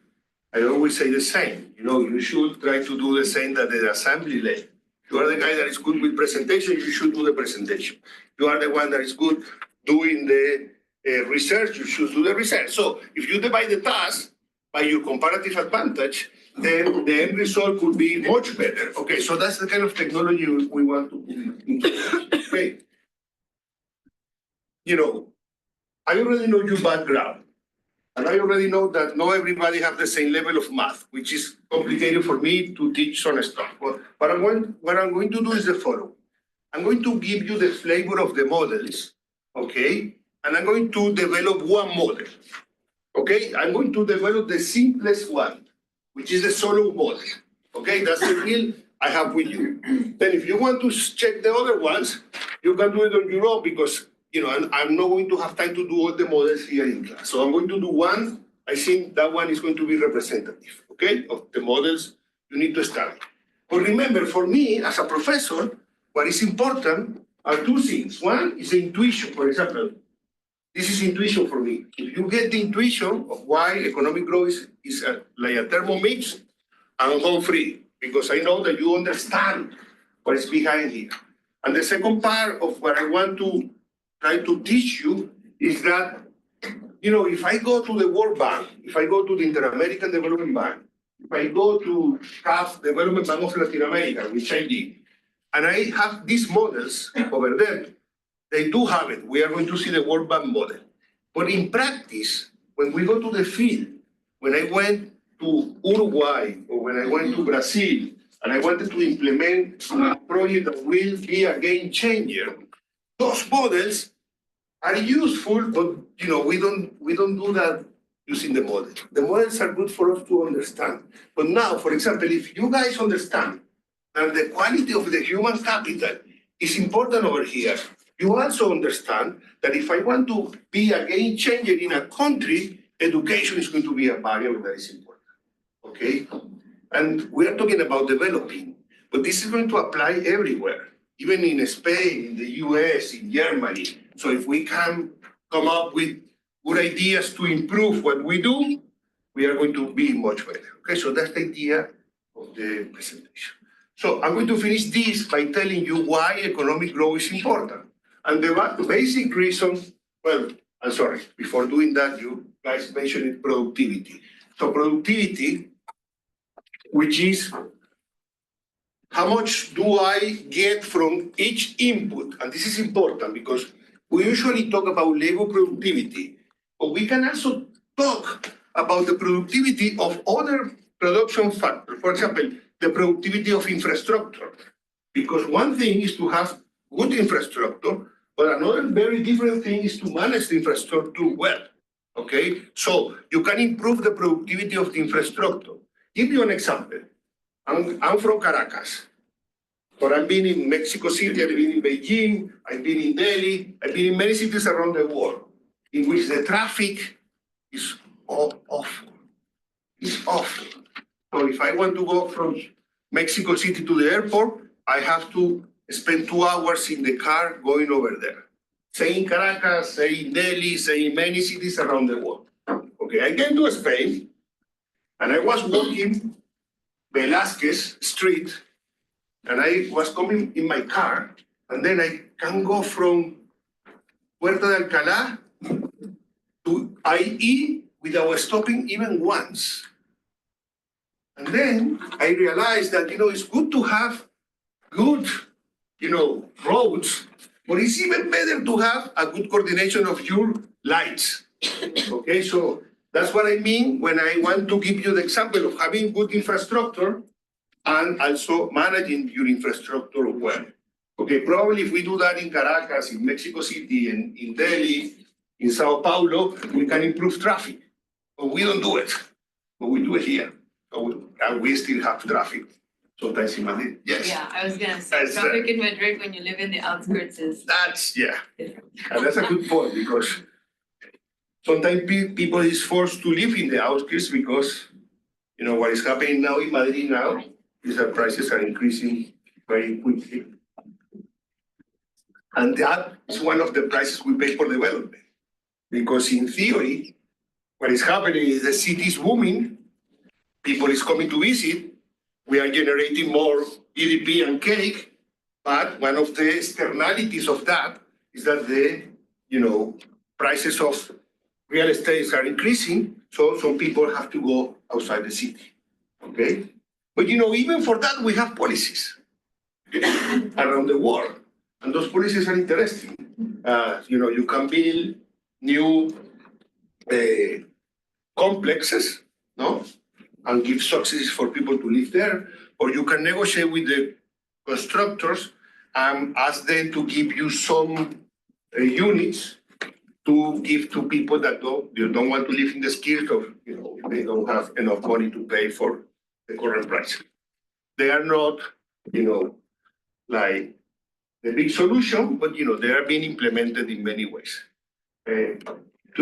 I always say the same. You should try to do the same that the assembly line. You are the guy that is good with presentation, you should do the presentation. You are the one that is good doing the research, you should do the research. So if you divide the task by your comparative advantage, then the end result could be much better. Okay, so that's the kind of technology we want to implement. Okay. I already know your background. And I already know that not everybody has the same level of math, which is complicated for me to teach some stuff. But what I'm going to do is the following. I'm going to give you the flavor of the models, okay? And I'm going to develop one model, okay? I'm going to develop the simplest one, which is the solo model, okay? That's the deal I have with you. Then if you want to check the other ones, you can do it on your own because I'm not going to have time to do all the models here in class. So I'm going to do one. I think that one is going to be representative, okay, of the models you need to study. But remember, for me, as a professor, what is important are two things. One is the intuition. For example, this is intuition for me. If you get the intuition of why economic growth is like a thermomix, I'm home free because I know that you understand what is behind here. And the second part of what I want to try to teach you is that, if I go to the World Bank, if I go to the Inter-American Development Bank, if I go to CAF, Development Bank of Latin America, which I did, and I have these models over there, they do have it. We are going to see the World Bank model. But in practice, when we go to the field, when I went to Uruguay or when I went to Brazil, and I wanted to implement a project that will be a game changer, those models are useful, but we don't do that using the model. The models are good for us to understand. But now, for example, if you guys understand that the quality of the human capital is important over here, you also understand that if I want to be a game changer in a country, education is going to be a variable that is important. Okay? And we are talking about developing, but this is going to apply everywhere. Even in Spain, in the US, in Germany. So if we can come up with good ideas to improve what we do, we are going to be much better. Okay, so that's the idea of the presentation. So I'm going to finish this by telling you why economic growth is important. And the basic reason, I'm sorry, before doing that, you guys mentioned productivity. So productivity, which is how much do I get from each input? And this is important because we usually talk about labor productivity, but we can also talk about the productivity of other production factors. For example, the productivity of infrastructure. Because one thing is to have good infrastructure, but another very different thing is to manage the infrastructure well. Okay? So you can improve the productivity of the infrastructure. Give you an example. I'm from Caracas, but I've been in Mexico City, I've been in Beijing, I've been in Delhi, I've been in many cities around the world in which the traffic is awful. It's awful. So if I want to go from Mexico City to the airport, I have to spend 2 hours in the car going over there. Say in Caracas, say in Delhi, say in many cities around the world. Okay, I came to Spain and I was walking Velázquez Street, and I was coming in my car, and then I can go from Puerta de Alcalá to IE without stopping even once. And then I realized that, it's good to have good, roads, but it's even better to have a good coordination of your lights. Okay, so that's what I mean when I want to give you the example of having good infrastructure and also managing your infrastructure well. Okay, probably if we do that in Caracas, in Mexico City, and in Delhi, in Sao Paulo, we can improve traffic. But we don't do it, but we do it here. And we still have traffic sometimes in Madrid. Yes. Yeah, I was gonna say, traffic in Madrid when you live in the outskirts is. That's, yeah. And that's a good point because sometimes people is forced to live in the outskirts because You know, what is happening now in Madrid now is that prices are increasing very quickly. And that is one of the prices we pay for development. Because in theory, what is happening is the city is booming, people is coming to visit, we are generating more GDP and cake, but one of the externalities of that is that the, prices of real estate are increasing, so some people have to go outside the city, okay? But even for that, we have policies around the world, and those policies are interesting. You can build new complexes, no? And give subsidies for people to live there, or you can negotiate with the constructors and ask them to give you some units to give to people that don't want to live in the skills of, they don't have enough money to pay for the current price. They are not, like the big solution, but they are being implemented in many ways. 2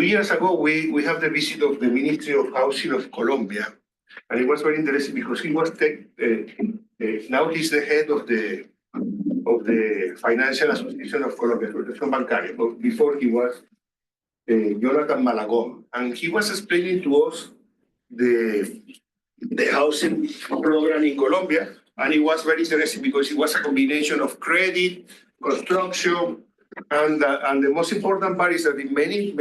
years ago, we have the visit of the Ministry of Housing of Colombia, and it was very interesting because he was now he's the head of the Financial Association of Colombia, Protección Bancaria, but before he was Jonathan Malagón, and he was explaining to us the housing program in Colombia, and it was very interesting because it was a combination of credit, construction, and the most important part is that in many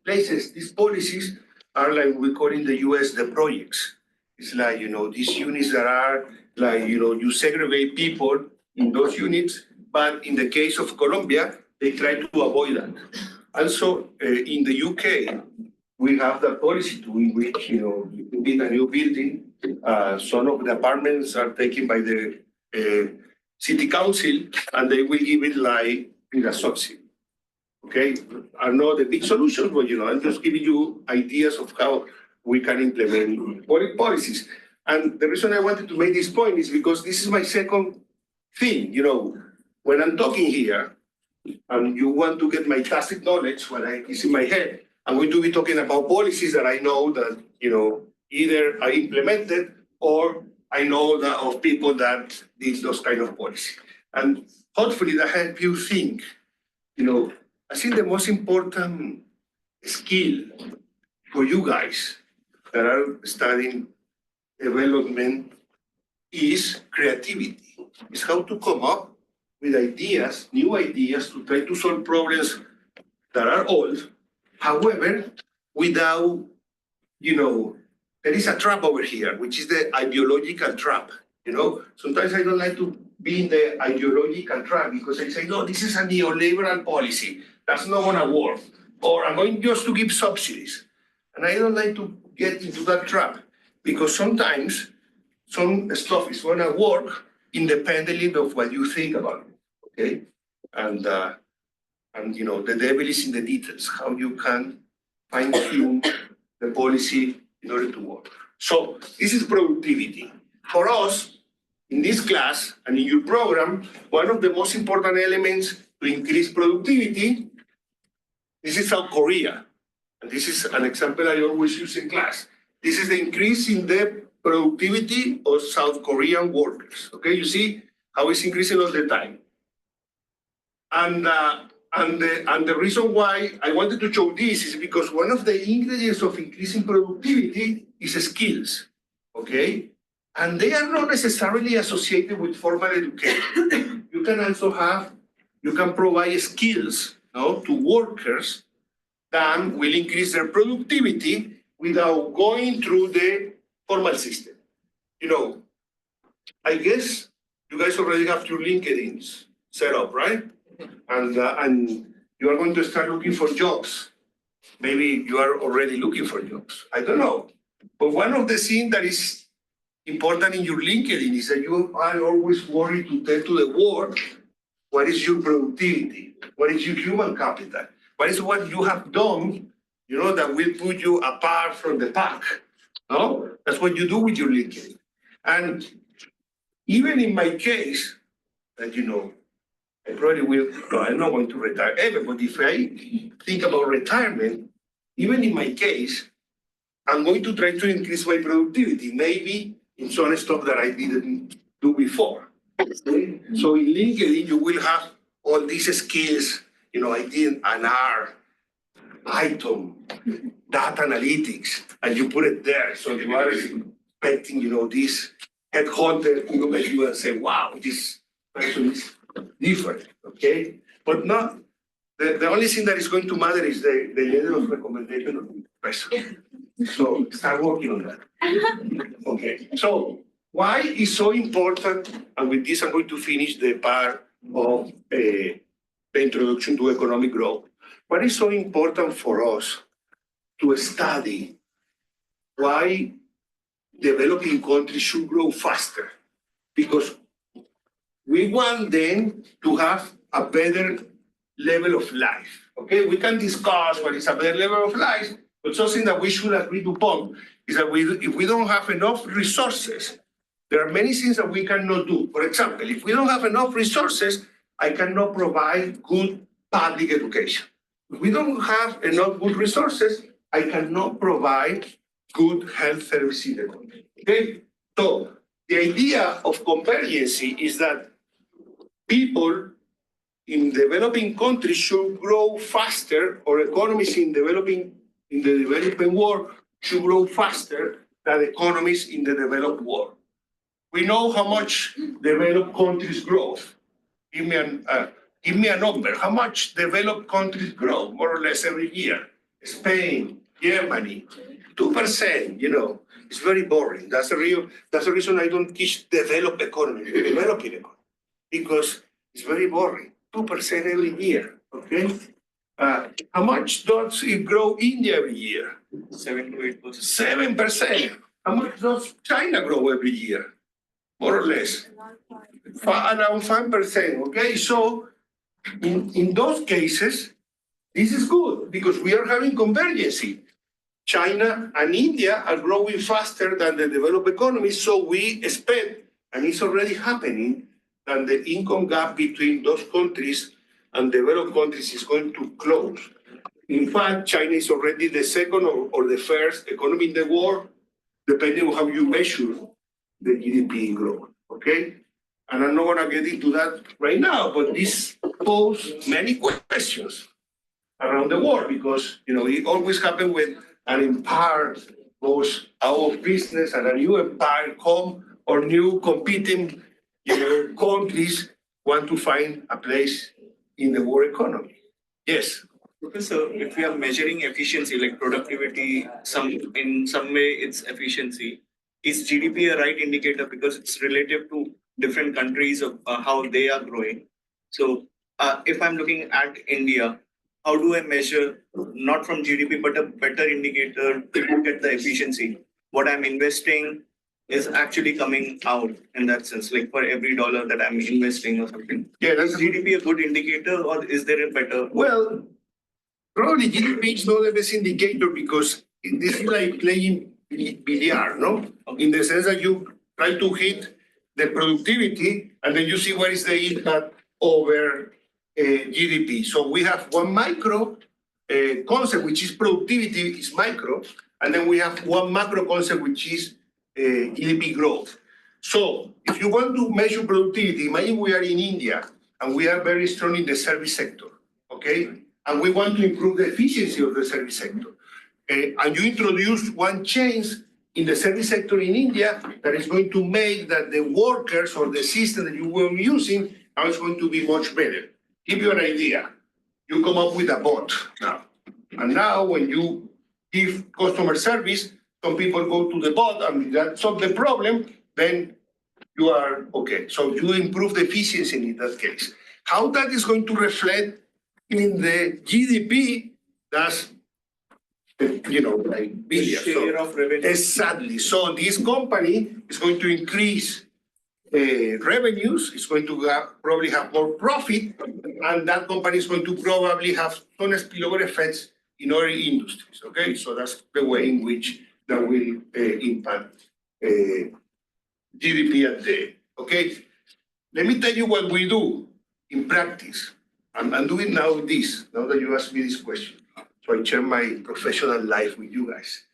places, these policies are like we call in the US the projects. It's like, these units that are like, you segregate people in those units, but in the case of Colombia, they try to avoid that. Also, in the UK, we have the policy in which, you build a new building. Some of the apartments are taken by the city council, and they will give it like in a subsidy. Okay, are not the big solutions, but I'm just giving you ideas of how we can implement policies. And the reason I wanted to make this point is because this is my second thing. When I'm talking here, and you want to get my tacit knowledge, what is in my head, I'm going to be talking about policies that I know that either are implemented or I know that of people that did those kind of policies. And hopefully that help you think. I think the most important skill for you guys that are studying development is creativity. It's how to come up with ideas, new ideas to try to solve problems that are old. However, without, there is a trap over here, which is the ideological trap. Sometimes I don't like to be in the ideological trap because I say, no, this is a neoliberal policy. That's not going to work. Or I'm going just to give subsidies. And I don't like to get into that trap because sometimes some stuff is going to work independently of what you think about it. Okay? And the devil is in the details, how you can fine-tune the policy in order to work. So this is productivity. For us, in this class and in your program, one of the most important elements to increase productivity, this is South Korea. And this is an example I always use in class. This is the increase in the productivity of South Korean workers. Okay, you see how it's increasing all the time. And the reason why I wanted to show this is because one of the ingredients of increasing productivity is skills, okay? And they are not necessarily associated with formal education. You can provide skills to workers that will increase their productivity without going through the formal system. I guess you guys already have your LinkedIn's set up, right? And you are going to start looking for jobs. Maybe you are already looking for jobs. I don't know. But one of the things that is important in your LinkedIn is that you are always worried to tell to the world what is your productivity, what is your human capital, what is what you have done, that will put you apart from the pack. No? That's what you do with your LinkedIn. And even in my case, that I probably will, I'm not going to retire ever, but if I think about retirement, even in my case, I'm going to try to increase my productivity, maybe in some stuff that I didn't do before. Okay? So in LinkedIn, you will have all these skills, I did an R, Python, data analytics, and you put it there. So you are expecting, this headhunter to look at you and say, wow, this person is different, okay? But not, the only thing that is going to matter is the level of recommendation of the person. So start working on that. Okay, so why is so important, and with this I'm going to finish the part of the introduction to economic growth. What is so important for us to study why developing countries should grow faster? Because we want them to have a better level of life. Okay, we can discuss what is a better level of life, but something that we should agree upon is that if we don't have enough resources, there are many things that we cannot do. For example, if we don't have enough resources, I cannot provide good public education. If we don't have enough good resources, I cannot provide good health services in the country. Okay? So the idea of convergency is that people in developing countries should grow faster, or economies in the developing world should grow faster than economies in the developed world. We know how much developed countries grow. Give me a number. How much developed countries grow, more or less every year? Spain, Germany, 2%. It's very boring. That's the reason I don't teach developing economy, because it's very boring. 2% every year. Okay. How much does it grow India every year? 7 to 8%. 7%. How much does China grow every year? More or less. Around 5%. Okay. So in those cases, this is good because we are having convergence. China and India are growing faster than the developed economies, so we expect, and it's already happening, that the income gap between those countries and developed countries is going to close. In fact, China is already the second or the first economy in the world, depending on how you measure the GDP growth, okay? And I'm not gonna get into that right now, but this poses many questions around the world because, it always happens when an empire goes out of business and a new empire comes, or new competing countries want to find a place in the world economy. Yes. Professor, if we are measuring efficiency like productivity, in some way it's efficiency, is GDP a right indicator because it's relative to different countries of how they are growing? So if I'm looking at India, how do I measure not from GDP but a better indicator to look at the efficiency? What I'm investing is actually coming out in that sense, like for every dollar that I'm investing or something. Yeah, is GDP a good indicator or is there a better? Well, probably GDP is not the best indicator because this is like playing billiard, no? In the sense that you try to hit the productivity and then you see what is the impact over GDP. So we have one micro concept, which is productivity is micro, and then we have one macro concept, which is GDP growth. So if you want to measure productivity, imagine we are in India and we are very strong in the service sector, okay? And we want to improve the efficiency of the service sector. And you introduce one change in the service sector in India that is going to make that the workers or the system that you were using now is going to be much better. Give you an idea. You come up with a bot now. And now when you give customer service, some people go to the bot and that solves the problem, then you are okay. So you improve the efficiency in that case. How that is going to reflect in the GDP, that's, like billions. Share of revenue. Exactly. So this company is going to increase revenues, it's going to probably have more profit, and that company is going to probably have some spillover effects in other industries, okay? So that's the way in which that will impact GDP at the, okay? Let me tell you what we do in practice. I'm doing now this, now that you asked me this question. So I share my professional life with you guys.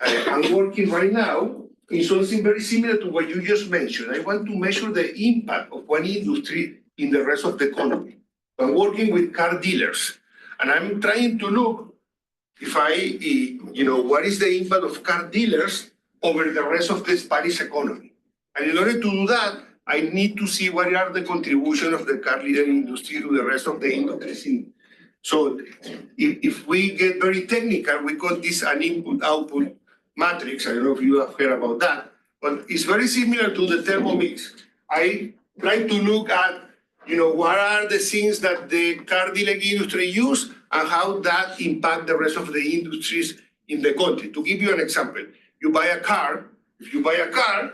I'm working right now in something very similar to what you just mentioned. I want to measure the impact of one industry in the rest of the economy. I'm working with car dealers, and I'm trying to look if what is the impact of car dealers over the rest of the Spanish economy. And in order to do that, I need to see what are the contributions of the car dealer industry to the rest of the industries. So if we get very technical, we call this an input-output matrix. I don't know if you have heard about that, but it's very similar to the Thermomix. I try to look at, what are the things that the car dealer industry use and how that impact the rest of the industries in the country. To give you an example, you buy a car. If you buy a car,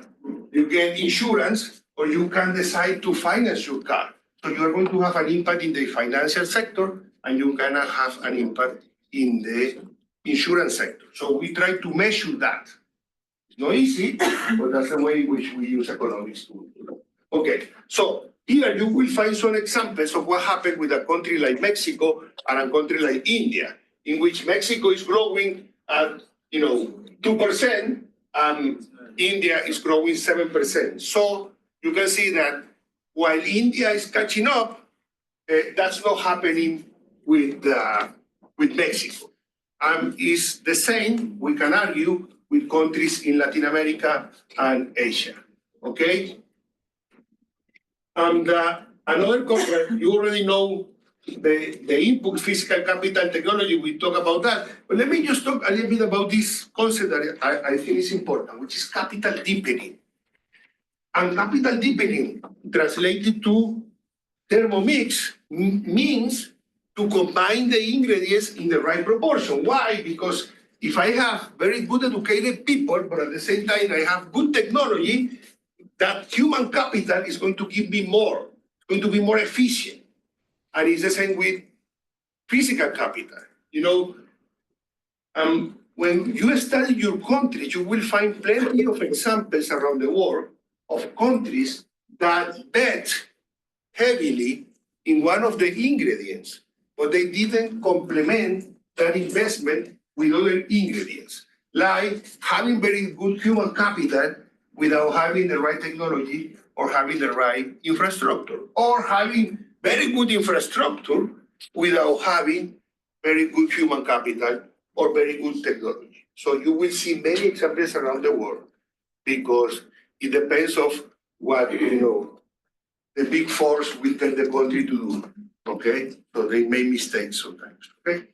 you get insurance, or you can decide to finance your car. So you are going to have an impact in the financial sector, and you're gonna have an impact in the insurance sector. So we try to measure that. It's not easy, but that's the way in which we use economics to do that. Okay, so here you will find some examples of what happened with a country like Mexico and a country like India, in which Mexico is growing at 2%, and India is growing 7%. So you can see that while India is catching up, that's not happening with Mexico. It's the same, we can argue, with countries in Latin America and Asia, okay? And another concept, you already know the input, physical capital, technology, we talk about that. But let me just talk a little bit about this concept that I think is important, which is capital deepening. And capital deepening, translated to Thermomix, means to combine the ingredients in the right proportion. Why? Because if I have very good educated people, but at the same time I have good technology, that human capital is going to give me more, going to be more efficient. And it's the same with physical capital. When you study your country, you will find plenty of examples around the world of countries that bet heavily in one of the ingredients, but they didn't complement that investment with other ingredients, like having very good human capital without having the right technology or having the right infrastructure, or having very good infrastructure without having very good human capital or very good technology. So you will see many examples around the world, because it depends of what, the big force will tell the country to do, okay? So they make mistakes sometimes, okay?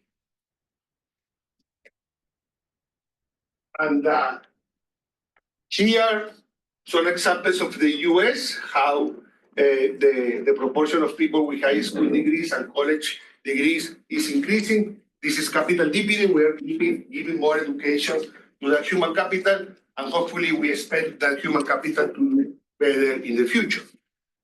And here, some examples of the US, how the proportion of people with high school degrees and college degrees is increasing. This is capital deepening. We are giving more education to that human capital, and hopefully we expect that human capital to do better in the future.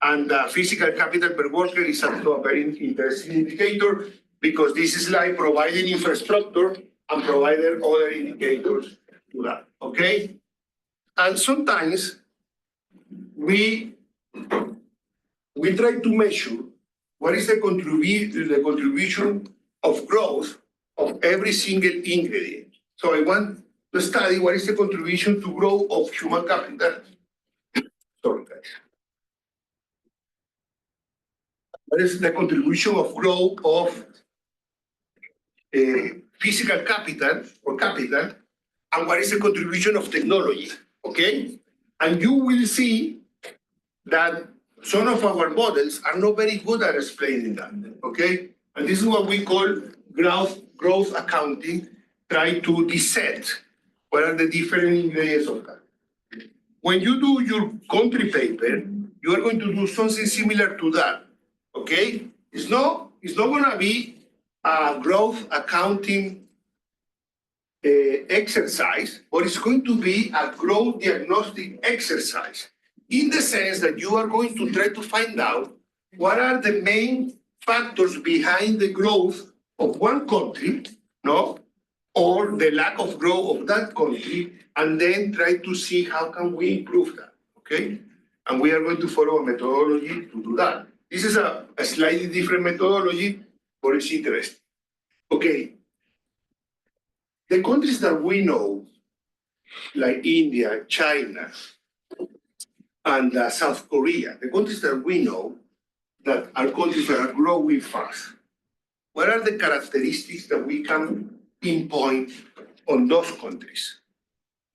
And physical capital per worker is also a very interesting indicator, because this is like providing infrastructure and providing other indicators to that, okay? And sometimes we try to measure what is the contribution of growth of every single ingredient. So I want to study what is the contribution to growth of human capital. Sorry, guys. What is the contribution of growth of physical capital or capital, and what is the contribution of technology, okay? And you will see that some of our models are not very good at explaining that, okay? And this is what we call growth accounting, try to dissect what are the different ingredients of that. When you do your country paper, you are going to do something similar to that, okay? It's not gonna be a growth accounting exercise, but it's going to be a growth diagnostic exercise, in the sense that you are going to try to find out what are the main factors behind the growth of one country, or the lack of growth of that country, and then try to see how can we improve that, okay? And we are going to follow a methodology to do that. This is a slightly different methodology, but it's interesting. Okay. The countries that we know like India, China, and South Korea, the countries that we know that are countries that are growing fast, what are the characteristics that we can pinpoint on those countries?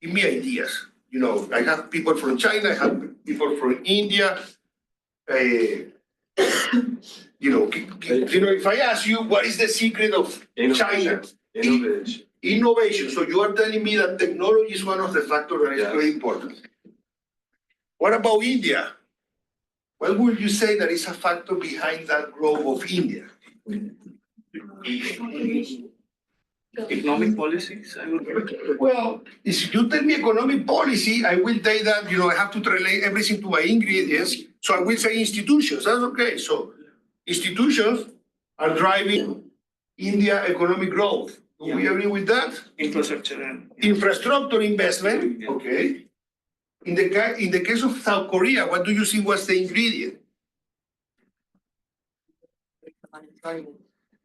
Give me ideas. You know, I have people from China, I have people from India. If I ask you what is the secret of China? Innovation. So you are telling me that technology is one of the factors that is very important. What about India? What would you say that is a factor behind that growth of India? Economic policies, I would. Well, if you tell me economic policy, I will tell that, I have to relate everything to my ingredients. So I will say institutions. That's okay. So institutions are driving India economic growth. Do we agree with that? Infrastructure and. Infrastructure investment, okay. In the case of South Korea, what do you see was the ingredient?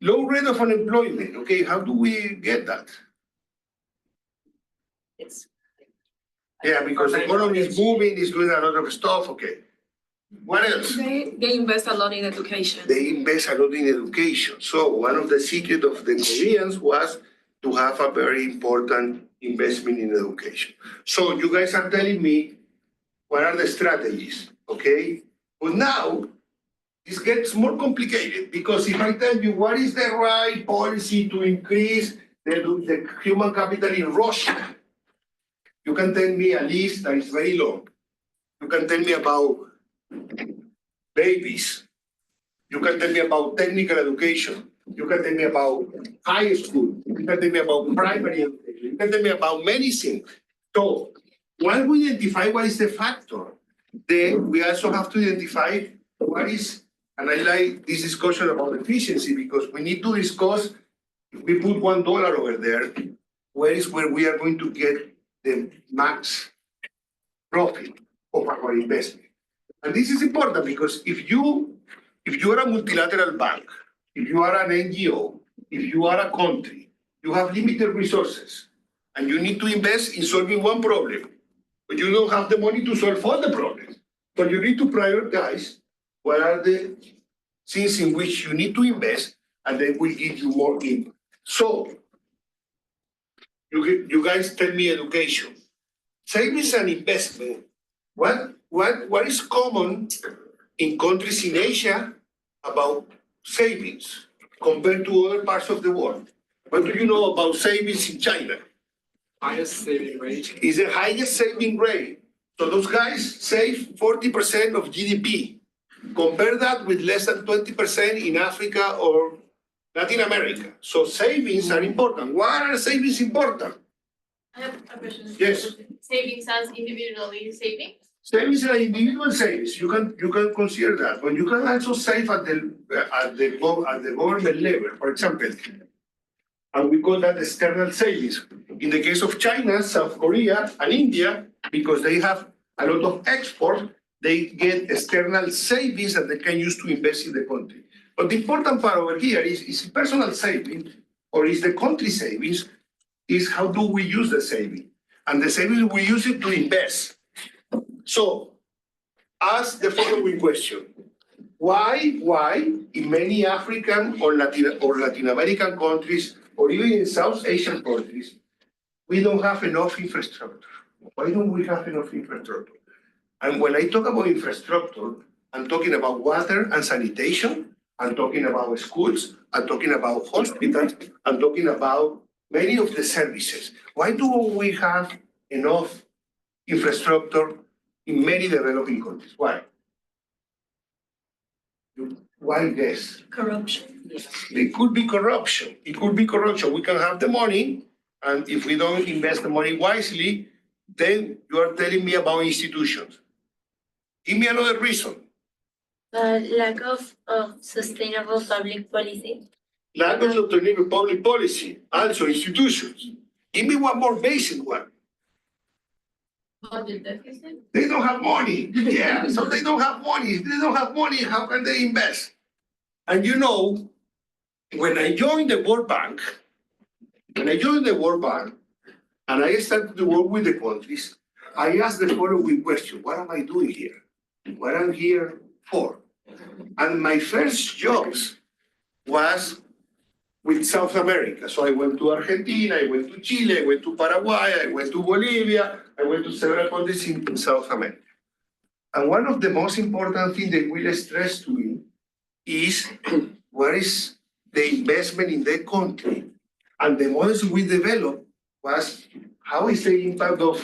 Low rate of unemployment, okay, how do we get that? Yeah, because the economy is moving, is doing a lot of stuff, okay. What else? They invest a lot in education. They invest a lot in education. So one of the secrets of the Koreans was to have a very important investment in education. So you guys are telling me what are the strategies, okay? But now, this gets more complicated because if I tell you what is the right policy to increase the human capital in Russia, you can tell me a list that is very long. You can tell me about babies. You can tell me about technical education. You can tell me about high school. You can tell me about primary education. You can tell me about many things. So once we identify what is the factor, then we also have to identify what is, and I like this discussion about efficiency because we need to discuss, if we put $1 over there, where we are going to get the max profit of our investment. And this is important because if you are a multilateral bank, if you are an NGO, if you are a country, you have limited resources and you need to invest in solving one problem, but you don't have the money to solve all the problems. So you need to prioritize what are the things in which you need to invest and they will give you more impact. So you guys tell me education. Savings and investment. What is common in countries in Asia about savings compared to other parts of the world? What do you know about savings in China? Highest saving rate. Is the highest saving rate. So those guys save 40% of GDP. Compare that with less than 20% in Africa or Latin America. So savings are important. Why are savings important? I have a question. Yes. Savings as individually savings? Savings are individual savings. You can consider that, but you can also save at the government level. For example, and we call that external savings. In the case of China, South Korea, and India, because they have a lot of export, they get external savings that they can use to invest in the country. But the important part over here is personal savings or is the country savings, is how do we use the saving? And the savings, we use it to invest. So ask the following question. Why in many African or Latin American countries, or even in South Asian countries, we don't have enough infrastructure? Why don't we have enough infrastructure? And when I talk about infrastructure, I'm talking about water and sanitation, I'm talking about schools, I'm talking about hospitals, I'm talking about many of the services. Why don't we have enough infrastructure in many developing countries? Why? Why guess? Corruption. It could be corruption. It could be corruption. We can have the money, and if we don't invest the money wisely, then you are telling me about institutions. Give me another reason. Lack of sustainable public policy. Lack of sustainable public policy, also institutions. Give me one more basic one. Budget deficit? They don't have money. Yeah, so they don't have money. If they don't have money, how can they invest? And you know, when I joined the World Bank, and I started to work with the countries, I asked the following question: what am I doing here? What am I here for? And my first jobs was with South America. So I went to Argentina, I went to Chile, I went to Paraguay, I went to Bolivia, I went to several countries in South America. And one of the most important things they will stress to me is what is the investment in the country. And the models we developed was how is the impact of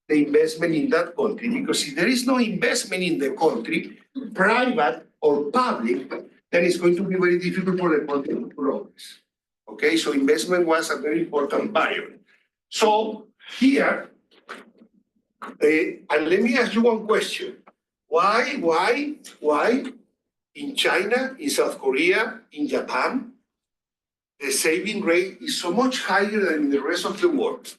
the investment in that country? Because if there is no investment in the country, private or public, then it's going to be very difficult for the country to progress. Okay, so investment was a very important barrier. So here, and let me ask you one question. Why in China, in South Korea, in Japan, the saving rate is so much higher than in the rest of the world?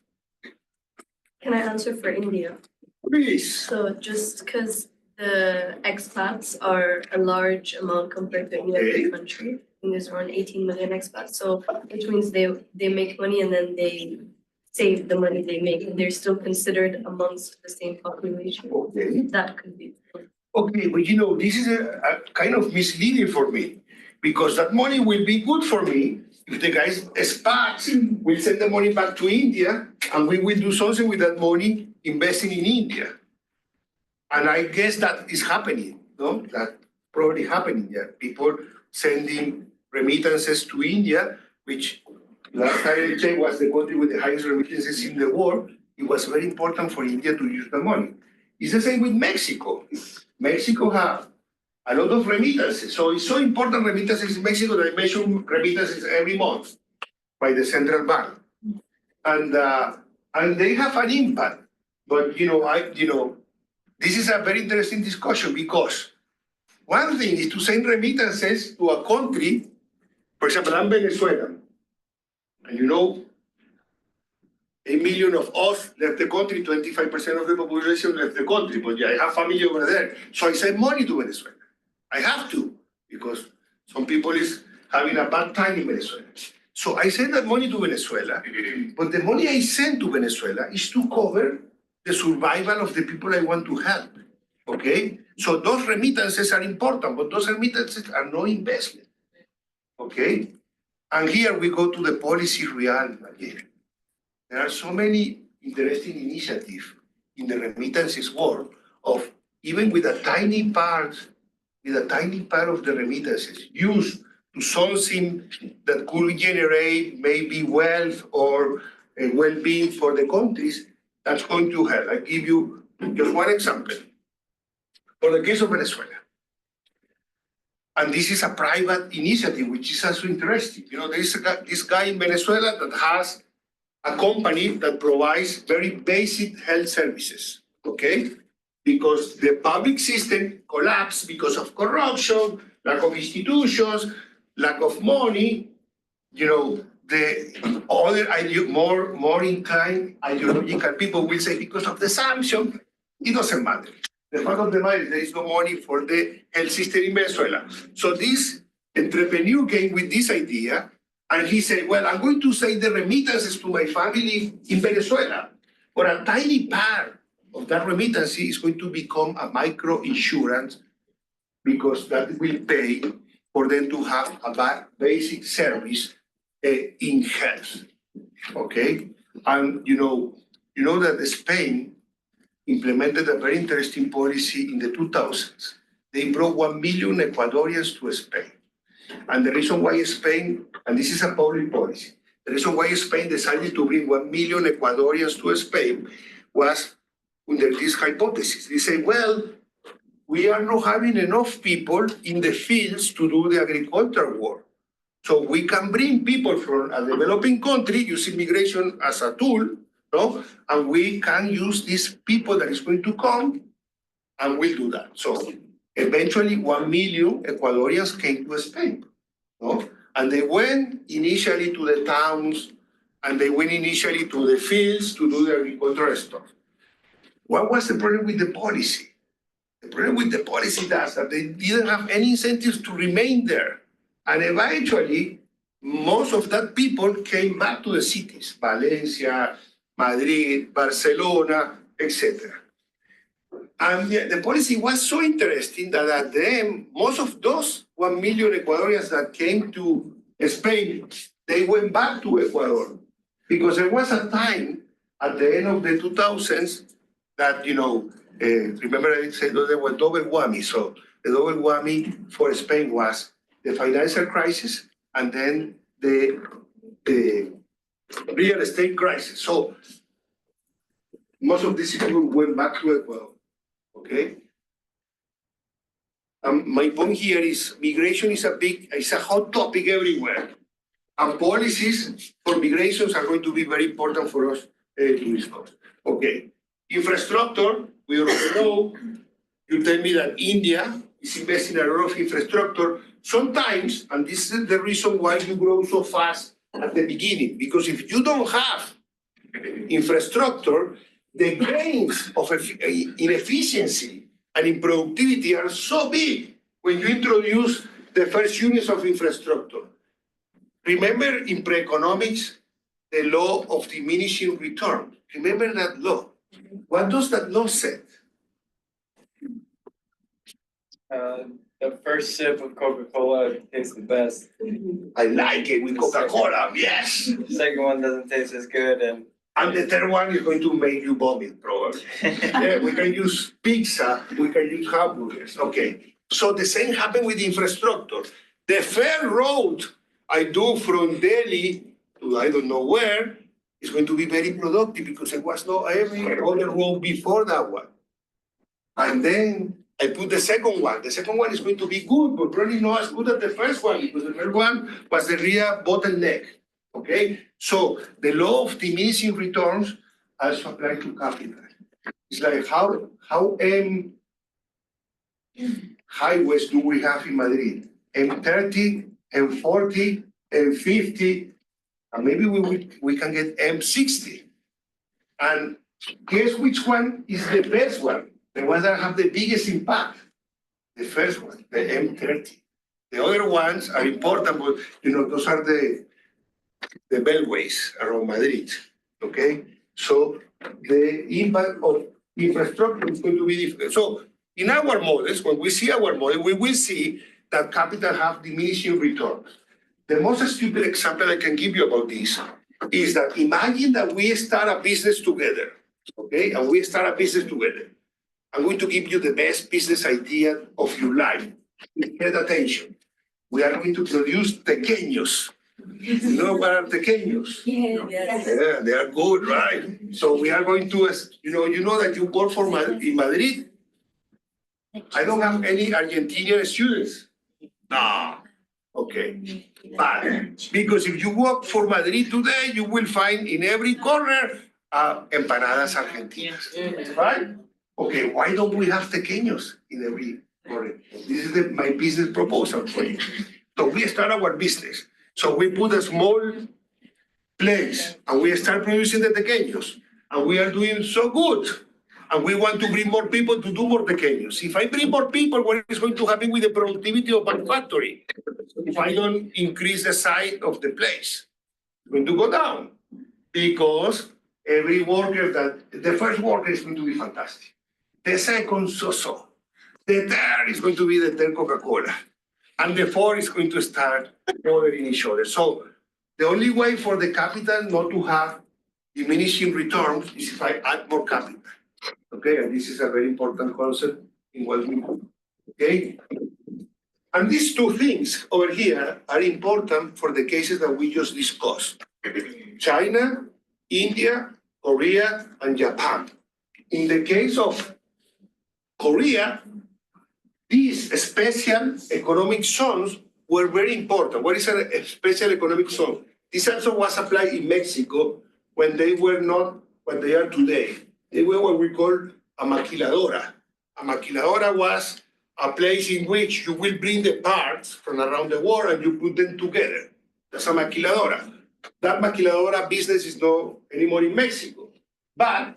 Can I answer for India? Please. So just because the expats are a large amount compared to any other country, I think there's around 18 million expats. So which means they make money and then they save the money they make, and they're still considered amongst the same population. Okay. That could be. Okay, but you know, this is a kind of misleading for me, because that money will be good for me if the guys expats will send the money back to India, and we will do something with that money investing in India. And I guess that is happening, no? That probably happening, yeah. People sending remittances to India, which last time I checked was the country with the highest remittances in the world. It was very important for India to use the money. It's the same with Mexico. Mexico have a lot of remittances. So it's so important remittances in Mexico that I measure remittances every month by the central bank. And they have an impact. But this is a very interesting discussion, because one thing is to send remittances to a country. For example, I'm Venezuela. And 8 million of us left the country, 25% of the population left the country. But yeah, I have family over there. So I send money to Venezuela. I have to, because some people is having a bad time in Venezuela. So I send that money to Venezuela, but the money I send to Venezuela is to cover the survival of the people I want to help, okay? So those remittances are important, but those remittances are no investment, okay? And here we go to the policy realm again. There are so many interesting initiatives in the remittances world of, even with a tiny part of the remittances used to something that could generate maybe wealth or well-being for the countries, that's going to help. I give you just one example. For the case of Venezuela, and this is a private initiative, which is also interesting. There is this guy in Venezuela that has a company that provides very basic health services, okay? Because the public system collapsed because of corruption, lack of institutions, lack of money. The other more inclined ideological people will say because of the sanction, it doesn't matter. The fact of the matter is there is no money for the health system in Venezuela. So this entrepreneur came with this idea, and he said, well, I'm going to send the remittances to my family in Venezuela, but a tiny part of that remittance is going to become a micro insurance, because that will pay for them to have a basic service in health, okay? And you know that Spain implemented a very interesting policy in the 2000s. They brought 1 million Ecuadorians to Spain. And the reason why Spain, and this is a public policy, the reason why Spain decided to bring 1 million Ecuadorians to Spain was under this hypothesis. They say, well, we are not having enough people in the fields to do the agricultural work. So we can bring people from a developing country, use immigration as a tool, no? And we can use these people that is going to come, and we'll do that. So eventually 1 million Ecuadorians came to Spain, no? And they went initially to the towns, and they went initially to the fields to do the agricultural stuff. What was the problem with the policy? The problem with the policy is that they didn't have any incentives to remain there. And eventually, most of that people came back to the cities, Valencia, Madrid, Barcelona, etc. And the policy was so interesting that at the end, most of those 1 million Ecuadorians that came to Spain, they went back to Ecuador. Because there was a time at the end of the 2000s that, remember I said there were double whammy. So the double whammy for Spain was the financial crisis and then the real estate crisis. So most of these people went back to Ecuador, okay? My point here is migration is a hot topic everywhere. And policies for migrations are going to be very important for us to discuss. Okay, infrastructure, we already know. You tell me that India is investing a lot of infrastructure. Sometimes, and this is the reason why you grow so fast at the beginning, because if you don't have infrastructure, the gains of inefficiency and in productivity are so big when you introduce the first units of infrastructure. Remember in pre-economics, the law of diminishing return. Remember that law. What does that law say? The first sip of Coca-Cola tastes the best. I like it with Coca-Cola, yes. The second one doesn't taste as good, and the third one is going to make you vomit, probably. Yeah, we can use pizza, we can use hamburgers. Okay, so the same happened with infrastructure. The fair road I do from Delhi to I don't know where is going to be very productive because there was no every other road before that one. And then I put the second one. The second one is going to be good, but probably not as good as the first one because the first one was the real bottleneck. Okay, so the law of diminishing returns also applies to capital. It's like how highways do we have in Madrid? M30, M40, M50, and maybe we can get M60. And guess which one is the best one? The ones that have the biggest impact. The first one, the M30. The other ones are important, but those are the beltways around Madrid. Okay, so the impact of infrastructure is going to be different. So in our models, when we see our model, we will see that capital have diminishing returns. The most stupid example I can give you about this is that imagine that we start a business together, okay? And we start a business together. I'm going to give you the best business idea of your life. Pay attention. We are going to produce pequeños. You know what are pequeños? Yes. Yeah, they are good, right? So we are going to, you know that you work for in Madrid. I don't have any Argentinian students. No. Okay. But because if you walk for Madrid today, you will find in every corner empanadas argentinas, right? Okay, why don't we have pequeños in every corner? This is my business proposal for you. So we start our business. So we put a small place and we start producing the pequeños. And we are doing so good. And we want to bring more people to do more pequeños. If I bring more people, what is going to happen with the productivity of my factory? If I don't increase the size of the place, it's going to go down. Because every worker the first worker is going to be fantastic. The second, so. The third is going to be the third Coca-Cola. And the fourth is going to start bothering each other. So the only way for the capital not to have diminishing returns is if I add more capital. Okay, and this is a very important concept in what we do. Okay? And these two things over here are important for the cases that we just discussed. China, India, Korea, and Japan. In the case of Korea, these special economic zones were very important. What is a special economic zone? This also was applied in Mexico when they were not what they are today. They were what we call a maquiladora. A maquiladora was a place in which you will bring the parts from around the world and you put them together. That's a maquiladora. That maquiladora business is not anymore in Mexico. But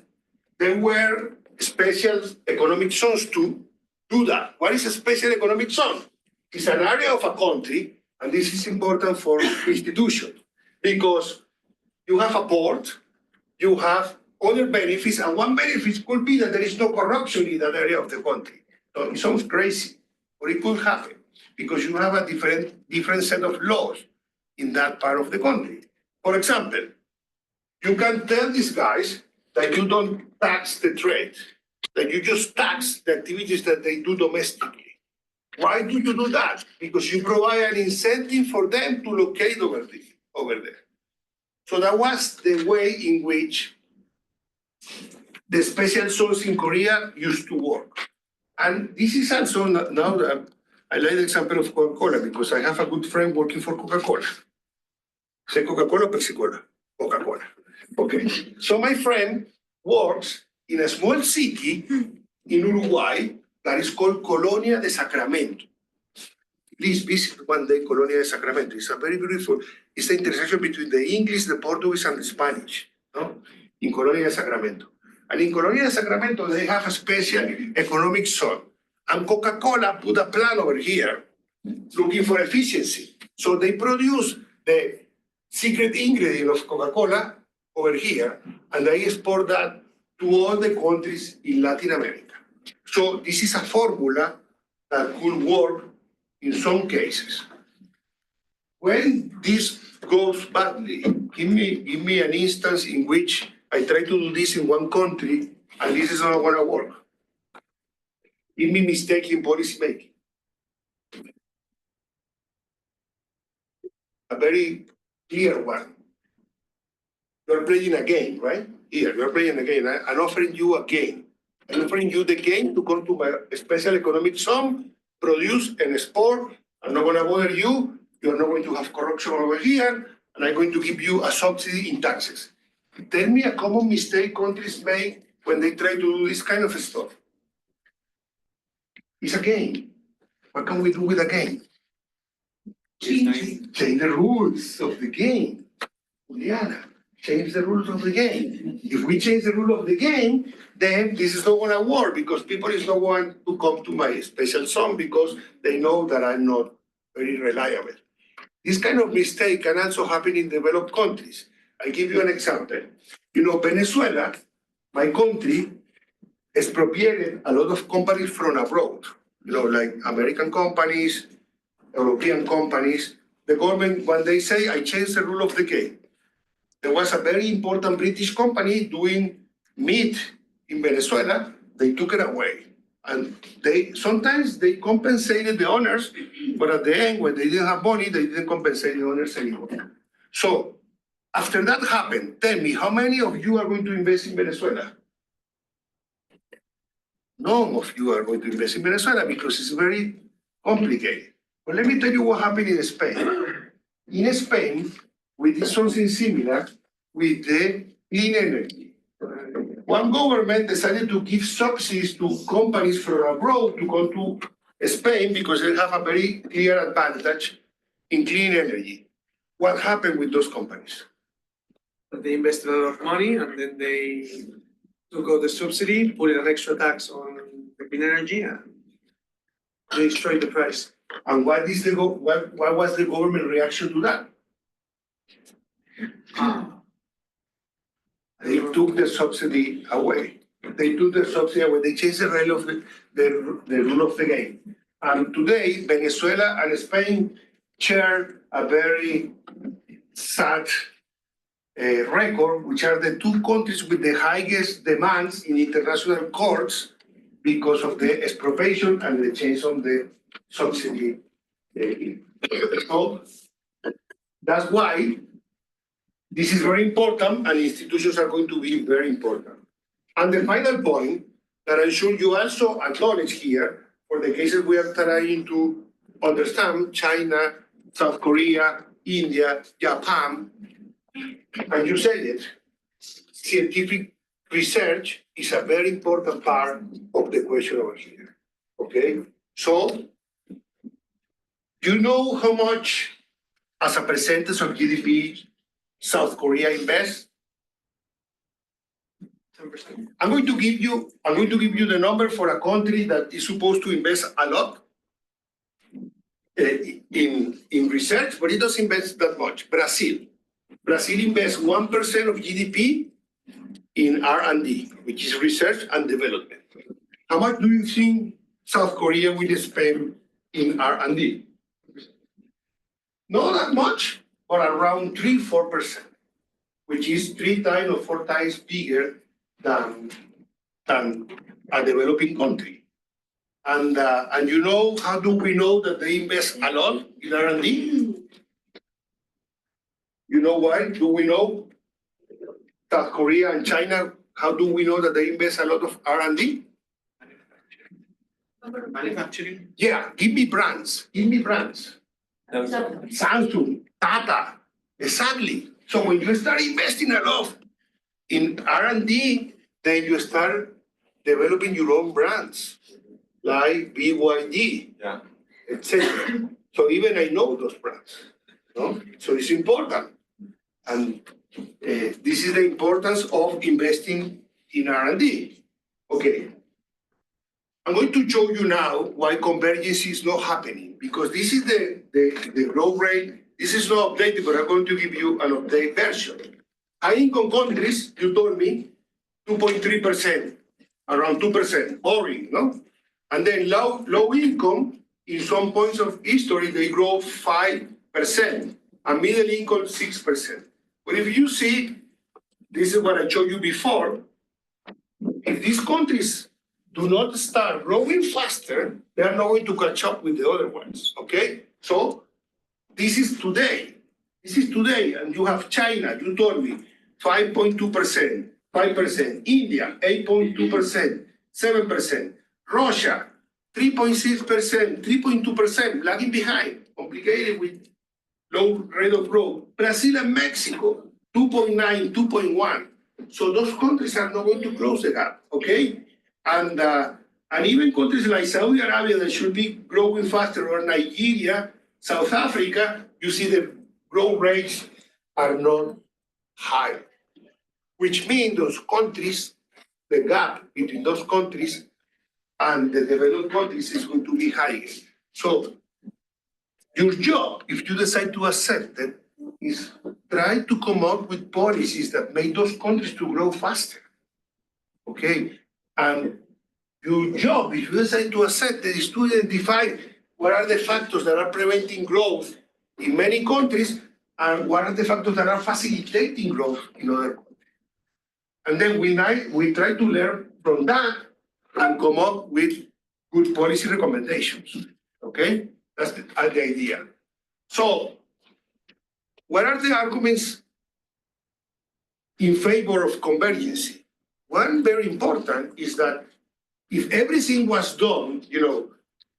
there were special economic zones to do that. What is a special economic zone? It's an area of a country, and this is important for institutions, because you have a port, you have other benefits, and one benefit could be that there is no corruption in that area of the country. So it sounds crazy, but it could happen because you have a different set of laws in that part of the country. For example, you can tell these guys that you don't tax the trade, that you just tax the activities that they do domestically. Why do you do that? Because you provide an incentive for them to locate over there. So that was the way in which the special zones in Korea used to work. And this is also now that I like the example of Coca-Cola because I have a good friend working for Coca-Cola. Say Coca-Cola, Pepsi Cola, Coca-Cola. Okay, so my friend works in a small city in Uruguay that is called Colonia de Sacramento. Please visit one day Colonia de Sacramento. It's a very beautiful, it's the intersection between the English, the Portuguese, and the Spanish, no? In Colonia de Sacramento. And in Colonia de Sacramento, they have a special economic zone. And Coca-Cola put a plan over here looking for efficiency. So they produce the secret ingredient of Coca-Cola over here, and they export that to all the countries in Latin America. So this is a formula that could work in some cases. When this goes badly, give me an instance in which I try to do this in one country and this is not going to work. Give me mistake in policy making. A very clear one. You're playing a game, right? Here, you're playing a game. I'm offering you a game. I'm offering you the game to come to my special economic zone, produce and export. I'm not going to bother you. You're not going to have corruption over here. And I'm going to give you a subsidy in taxes. Tell me a common mistake countries make when they try to do this kind of stuff. It's a game. What can we do with a game? Change the rules of the game. Juliana, change the rules of the game. If we change the rule of the game, then this is not going to work because people is not going to come to my special zone because they know that I'm not very reliable. This kind of mistake can also happen in developed countries. I give you an example. You know, Venezuela, my country, expropriated a lot of companies from abroad. You know, like American companies, European companies. The government, when they say, I changed the rule of the game. There was a very important British company doing meat in Venezuela. They took it away. And sometimes they compensated the owners, but at the end, when they didn't have money, they didn't compensate the owners anymore. So after that happened, tell me, how many of you are going to invest in Venezuela? None of you are going to invest in Venezuela because it's very complicated. But let me tell you what happened in Spain. In Spain, we did something similar with the clean energy. One government decided to give subsidies to companies from abroad to come to Spain because they have a very clear advantage in clean energy. What happened with those companies? They invested a lot of money and then they took out the subsidy, put an extra tax on the clean energy, and they destroyed the price. And what was the government reaction to that? They took the subsidy away. They took the subsidy away. They changed the rule of the game. And today, Venezuela and Spain share a very sad record, which are the two countries with the highest demands in international courts because of the expropriation and the change of the subsidy. So that's why this is very important and institutions are going to be very important. And the final point that I'm sure you also acknowledge here, for the cases we are trying to understand, China, South Korea, India, Japan, and you said it, scientific research is a very important part of the question over here, okay? So, you know how much as a percentage of GDP South Korea invests? 10%. I'm going to give you the number for a country that is supposed to invest a lot in research, but it doesn't invest that much. Brazil invests 1% of GDP in R&D, which is research and development. How much do you think South Korea will spend in R&D? Not that much, but around 3-4%, which is 3 times or 4 times bigger than a developing country. And you know, how do we know that they invest a lot in R&D? You know why? Do we know South Korea and China? How do we know that they invest a lot of R&D? Manufacturing? Yeah, give me brands. Give me brands. Samsung, Tata, exactly. So when you start investing a lot in R&D, then you start developing your own brands, like BYD, etc. So even I know those brands, no? So it's important. And this is the importance of investing in R&D. Okay. I'm going to show you now why convergence is not happening, because this is the growth rate. This is not updated, but I'm going to give you an updated version. High-income countries, you told me, 2.3%, around 2%, boring, no? And then low income, in some points of history, they grow 5%, and middle income 6%. But if you see, this is what I showed you before, if these countries do not start growing faster, they are not going to catch up with the other ones, okay? So this is today. This is today, and you have China, you told me, 5.2%, 5%, India, 8.2%, 7%, Russia, 3.6%, 3.2%, lagging behind, complicated with low rate of growth. Brazil and Mexico, 2.9, 2.1. So those countries are not going to close the gap, okay? And even countries like Saudi Arabia that should be growing faster, or Nigeria, South Africa, you see the growth rates are not high, which means those countries, the gap between those countries and the developed countries is going to be higher. So your job, if you decide to accept it, is try to come up with policies that make those countries to grow faster, okay? And your job, if you decide to accept it, is to identify what are the factors that are preventing growth in many countries and what are the factors that are facilitating growth in other countries. And then we try to learn from that and come up with good policy recommendations, okay? That's the idea. So, what are the arguments in favor of convergence? One very important is that if everything was done, you know,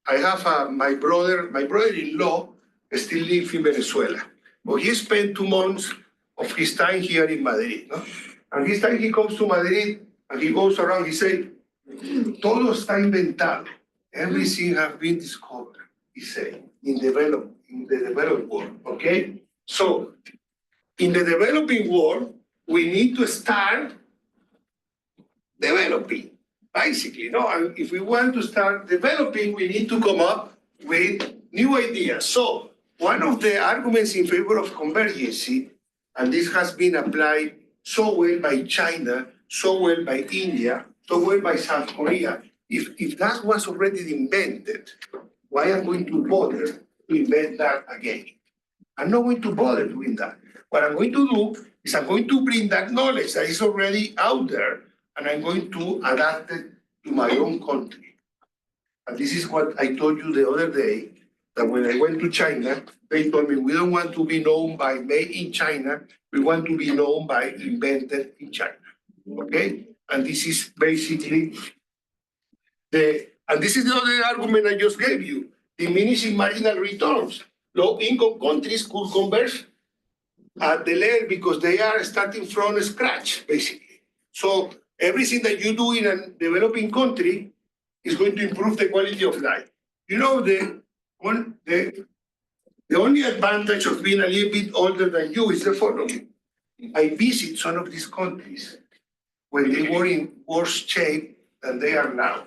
I have my brother-in-law still lives in Venezuela, but he spent 2 months of his time here in Madrid, no? And this time he comes to Madrid and he goes around, he says, todo está inventado, everything has been discovered, he said, in the developed world, okay? So, in the developing world, we need to start developing, basically, no? And if we want to start developing, we need to come up with new ideas. So, one of the arguments in favor of convergence, and this has been applied so well by China, so well by India, so well by South Korea, if that was already invented, why am I going to bother to invent that again? I'm not going to bother doing that. What I'm going to do is I'm going to bring that knowledge that is already out there, and I'm going to adapt it to my own country. And this is what I told you the other day, that when I went to China, they told me, we don't want to be known by made in China, we want to be known by invented in China, okay? And this is basically and this is the other argument I just gave you, diminishing marginal returns. Low-income countries could converge at the level because they are starting from scratch, basically. So everything that you do in a developing country is going to improve the quality of life. You know, the only advantage of being a little bit older than you is the following. I visit some of these countries when they were in worse shape than they are now.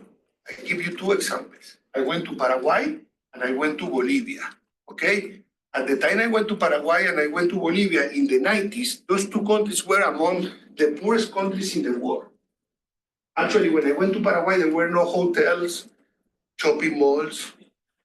I give you 2 examples. I went to Paraguay and I went to Bolivia, okay? At the time I went to Paraguay and I went to Bolivia in the 90s, those 2 countries were among the poorest countries in the world. Actually, when I went to Paraguay, there were no hotels, shopping malls,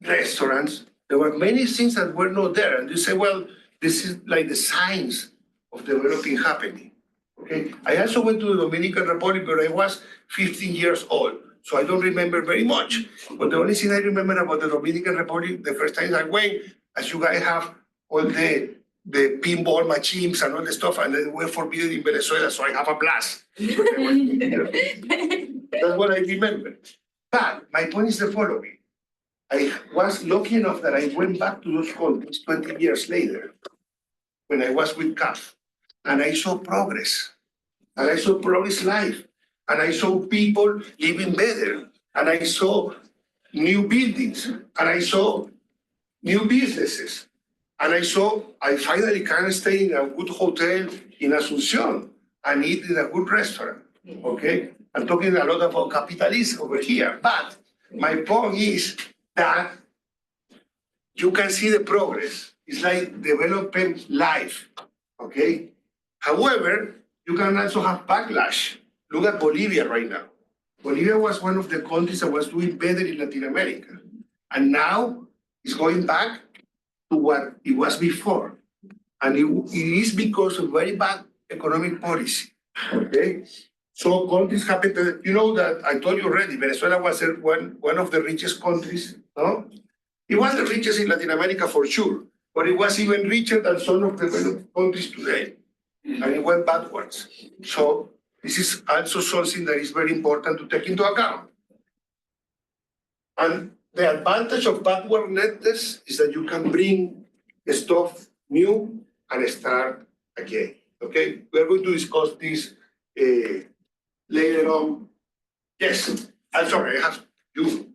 restaurants. There were many things that were not there. And you say, well, this is like the signs of developing happening. Okay. I also went to the Dominican Republic, but I was 15 years old. So I don't remember very much. But the only thing I remember about the Dominican Republic, the first time I went, as you guys have all the pinball machines and all the stuff, and they were forbidden in Venezuela, so I have a blast. That's what I remember. But my point is the following. I was lucky enough that I went back to those countries 20 years later, when I was with CAF, and I saw progress. And I saw progress live. And I saw people living better. And I saw new buildings. And I saw new businesses. And I finally can stay in a good hotel in Asunción and eat in a good restaurant. Okay? I'm talking a lot about capitalism over here. But my point is that you can see the progress. It's like development life. Okay? However, you can also have backlash. Look at Bolivia right now. Bolivia was one of the countries that was doing better in Latin America. And now it's going back to what it was before. And it is because of very bad economic policy. Okay? So countries happen to, you know that I told you already, Venezuela was one of the richest countries, no? It was the richest in Latin America for sure, but it was even richer than some of the developed countries today. And it went backwards. So this is also something that is very important to take into account. And the advantage of backwardness is that you can bring stuff new and start again. Okay, we are going to discuss this later on. Yes, I'm sorry, I have you.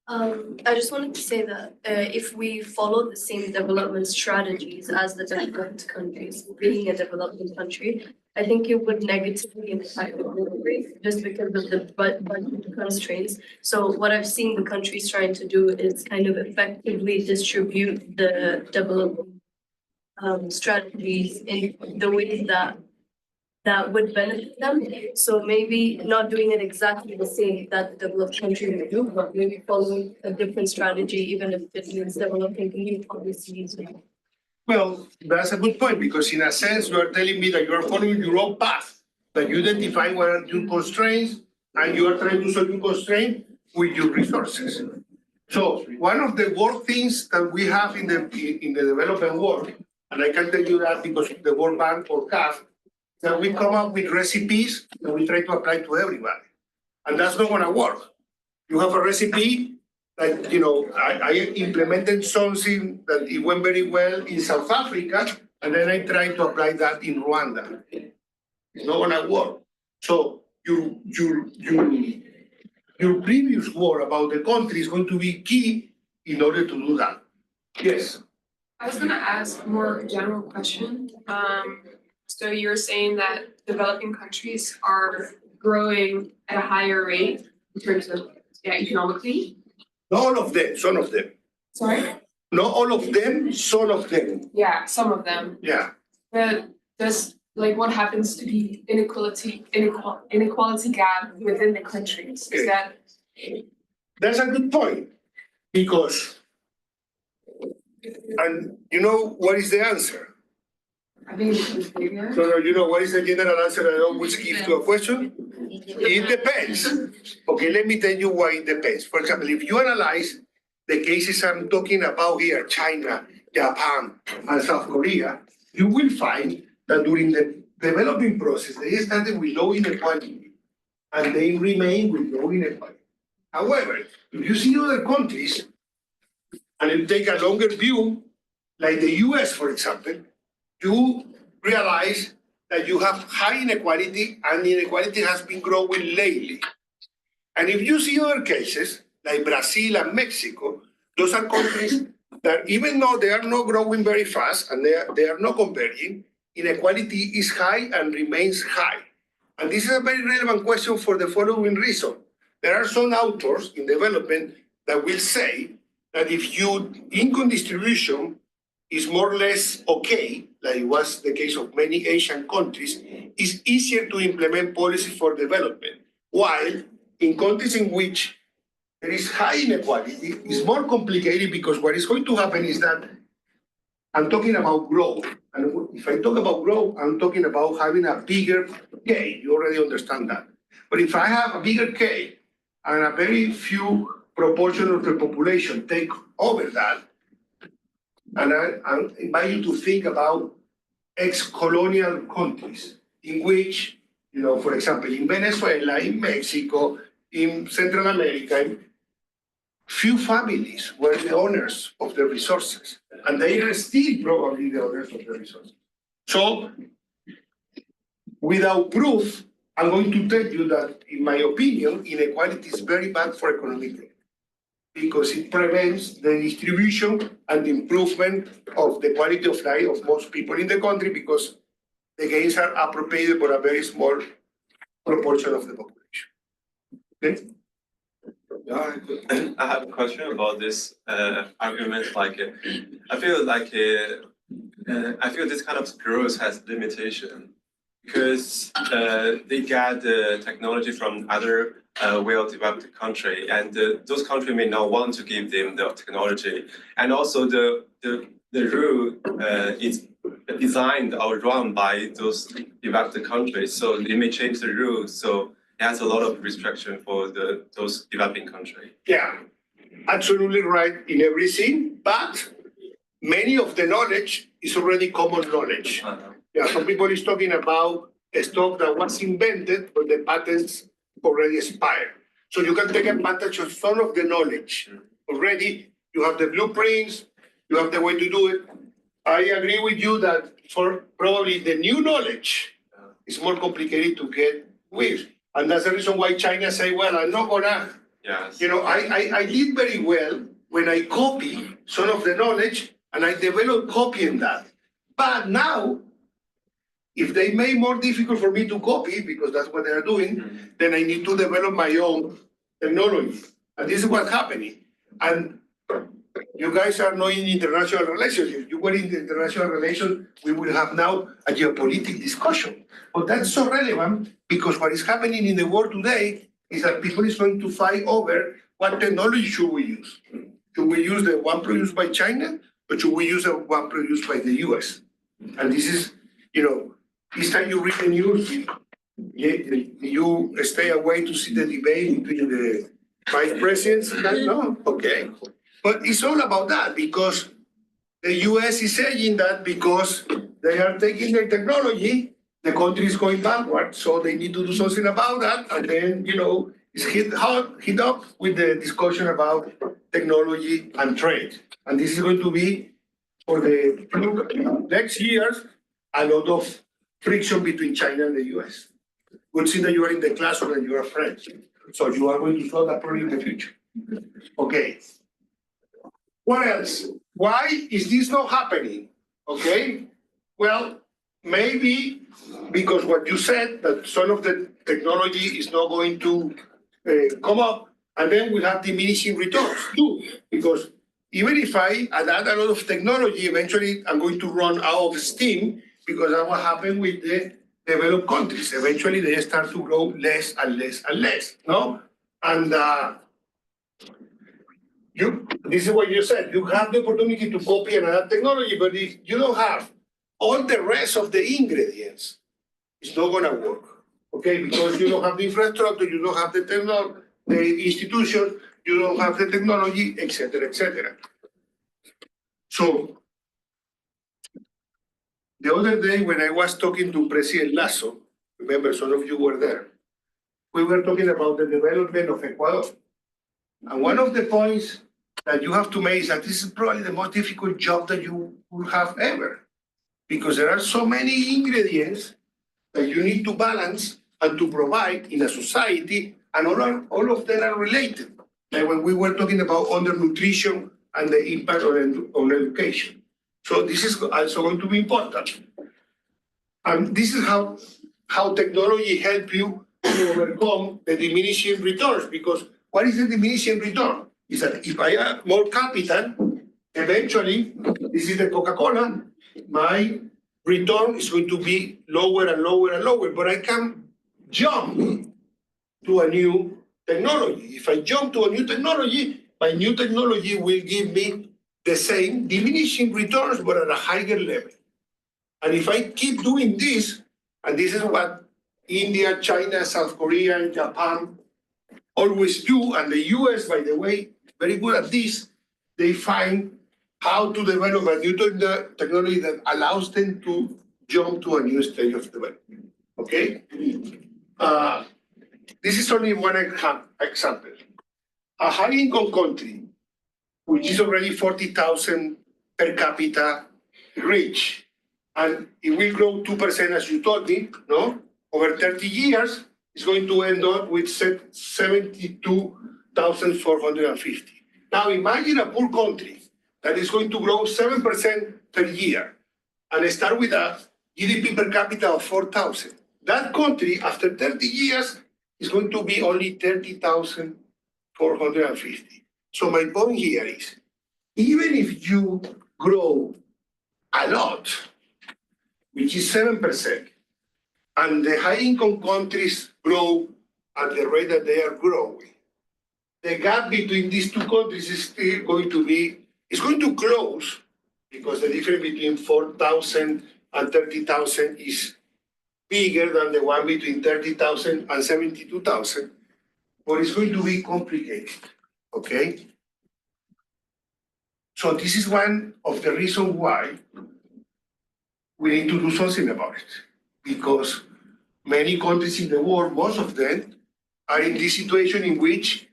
I just wanted to say that if we follow the same development strategies as the developed countries, being a developing country, I think it would negatively impact the growth rate just because of the budget constraints. So what I've seen the countries trying to do is kind of effectively distribute the development strategies in the ways that would benefit them. So maybe not doing it exactly the same that the developed country would do, but maybe following a different strategy, even if it means developing new policies. Well, that's a good point, because in a sense, you are telling me that you are following your own path, that you identify what are your constraints, and you are trying to solve your constraint with your resources. So one of the worst things that we have in the development world, and I can tell you that because of the World Bank or CAF, that we come up with recipes that we try to apply to everybody. And that's not gonna work. You have a recipe that, you know, I implemented something that it went very well in South Africa, and then I tried to apply that in Rwanda. It's not gonna work. So your previous word about the country is going to be key in order to do that. Yes. I was gonna ask a more general question. So you're saying that developing countries are growing at a higher rate in terms of economically? Not all of them, some of them. Sorry? Not all of them, some of them. Yeah, some of them. Yeah. But does what happens to the inequality gap within the countries? Is that? That's a good point, because, and you know what is the answer? I think it's bigger. So you know what is the general answer I always give to a question? It depends. Okay, let me tell you why it depends. For example, if you analyze the cases I'm talking about here, China, Japan, and South Korea, you will find that during the developing process, they started with low inequality, and they remain with low inequality. However, if you see other countries, and you take a longer view, like the US, for example, you realize that you have high inequality, and the inequality has been growing lately. And if you see other cases, like Brazil and Mexico, those are countries that even though they are not growing very fast and they are not converging, inequality is high and remains high. And this is a very relevant question for the following reason. There are some authors in development that will say that if you income distribution is more or less okay, like it was the case of many Asian countries, it's easier to implement policy for development. While in countries in which there is high inequality, it's more complicated because what is going to happen is that I'm talking about growth. And if I talk about growth, I'm talking about having a bigger K. You already understand that. But if I have a bigger K and a very few proportion of the population take over that, and I invite you to think about ex-colonial countries in which, for example, in Venezuela, in Mexico, in Central America, few families were the owners of the resources, and they are still probably the owners of the resources. So, without proof, I'm going to tell you that, in my opinion, inequality is very bad for economic growth because it prevents the distribution and the improvement of the quality of life of most people in the country because the gains are appropriated for a very small proportion of the population. Okay? I have a question about this argument. Like, I feel this kind of growth has limitation because they get the technology from other well-developed country, and those countries may not want to give them the technology, and also the rule is designed or run by those developed countries, so they may change the rules. So it has a lot of restriction for those developing countries. Yeah, absolutely right in everything, but many of the knowledge is already common knowledge. Yeah, some people is talking about a stuff that was invented, but the patents already expired. So you can take advantage of some of the knowledge already. You have the blueprints, you have the way to do it. I agree with you that for probably the new knowledge, it's more complicated to get with. And that's the reason why China say, well, I'm not gonna, I did very well when I copy some of the knowledge and I develop copying that. But now, if they make more difficult for me to copy, because that's what they're doing, then I need to develop my own technology. And this is what's happening. And you guys are not in international relations. If you were in the international relations, we would have now a geopolitical discussion. But that's so relevant because what is happening in the world today is that people is going to fight over what technology should we use. Should we use the one produced by China or should we use the one produced by the US? And this is, each time you read the news, you stay away to see the debate between the vice presidents. No, okay. But it's all about that because the US is saying that because they are taking their technology, the country is going backward, so they need to do something about that. And then, it's hit up with the discussion about technology and trade. And this is going to be for the next years, a lot of friction between China and the US. Good thing that you are in the classroom and you are friends. So you are going to solve that problem in the future. Okay. What else? Why is this not happening? Okay. Well, maybe because what you said, that some of the technology is not going to come up, and then we have diminishing returns too. Because even if I add a lot of technology, eventually I'm going to run out of steam because that's what happened with the developed countries. Eventually they start to grow less and less and less, no? And this is what you said, you have the opportunity to copy another technology, but if you don't have all the rest of the ingredients, it's not gonna work, okay? Because you don't have the infrastructure, you don't have the institution, you don't have the technology, etc., etc. So, the other day when I was talking to President Lasso, remember some of you were there, we were talking about the development of Ecuador. And one of the points that you have to make is that this is probably the most difficult job that you will have ever, because there are so many ingredients that you need to balance and to provide in a society, and all of them are related. Like when we were talking about undernutrition and the impact on education. So this is also going to be important. And this is how technology helps you to overcome the diminishing returns, because what is the diminishing return? Is that if I have more capital, eventually, this is the Coca-Cola, my return is going to be lower and lower and lower, but I can jump to a new technology. If I jump to a new technology, my new technology will give me the same diminishing returns, but at a higher level. And if I keep doing this, and this is what India, China, South Korea, and Japan always do, and the US, by the way, very good at this, they find how to develop a new technology that allows them to jump to a new stage of development, okay? This is only one example. A high-income country, which is already 40,000 per capita rich, and it will grow 2%, as you told me, no? Over 30 years, it's going to end up with 72,450. Now imagine a poor country that is going to grow 7% per year and start with a GDP per capita of 4,000. That country, after 30 years, is going to be only 30,450. So my point here is, even if you grow a lot, which is 7%, and the high-income countries grow at the rate that they are growing, the gap between these two countries is still going to be, it's going to close, because the difference between 4,000 and 30,000 is bigger than the one between 30,000 and 72,000, but it's going to be complicated, okay? So this is one of the reasons why we need to do something about it, because many countries in the world, most of them, are in this situation in which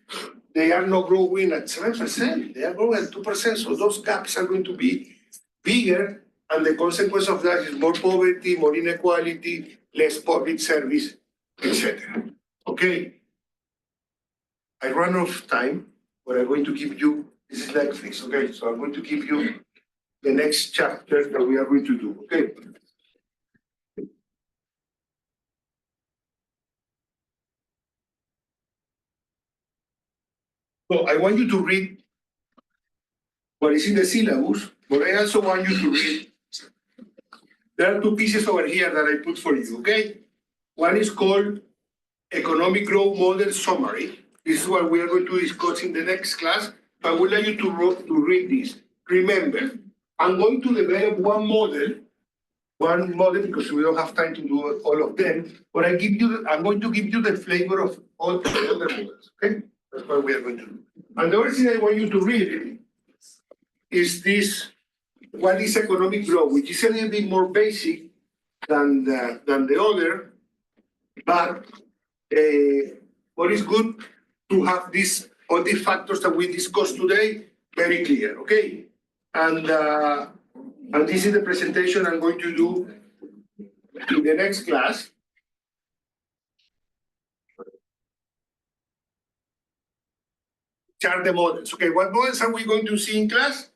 they are not growing at 7%, they are growing at 2%, so those gaps are going to be bigger, and the consequence of that is more poverty, more inequality, less public service, etc. Okay, I run out of time, but I'm going to give you, this is Netflix, okay? So I'm going to give you the next chapter that we are going to do, okay? So I want you to read what is in the syllabus, but I also want you to read. There are two pieces over here that I put for you, okay? One is called Economic Growth Model Summary. This is what we are going to discuss in the next class. I would like you to read this. Remember, I'm going to develop one model because we don't have time to do all of them, but I'm going to give you the flavor of all the other models, okay? That's what we are going to do. And the other thing I want you to read is this, what is economic growth, which is a little bit more basic than the other, but what is good to have this, all these factors that we discussed today very clear, okay? And this is the presentation I'm going to do in the next class. Chart the models. Okay, what models are we going to see in class?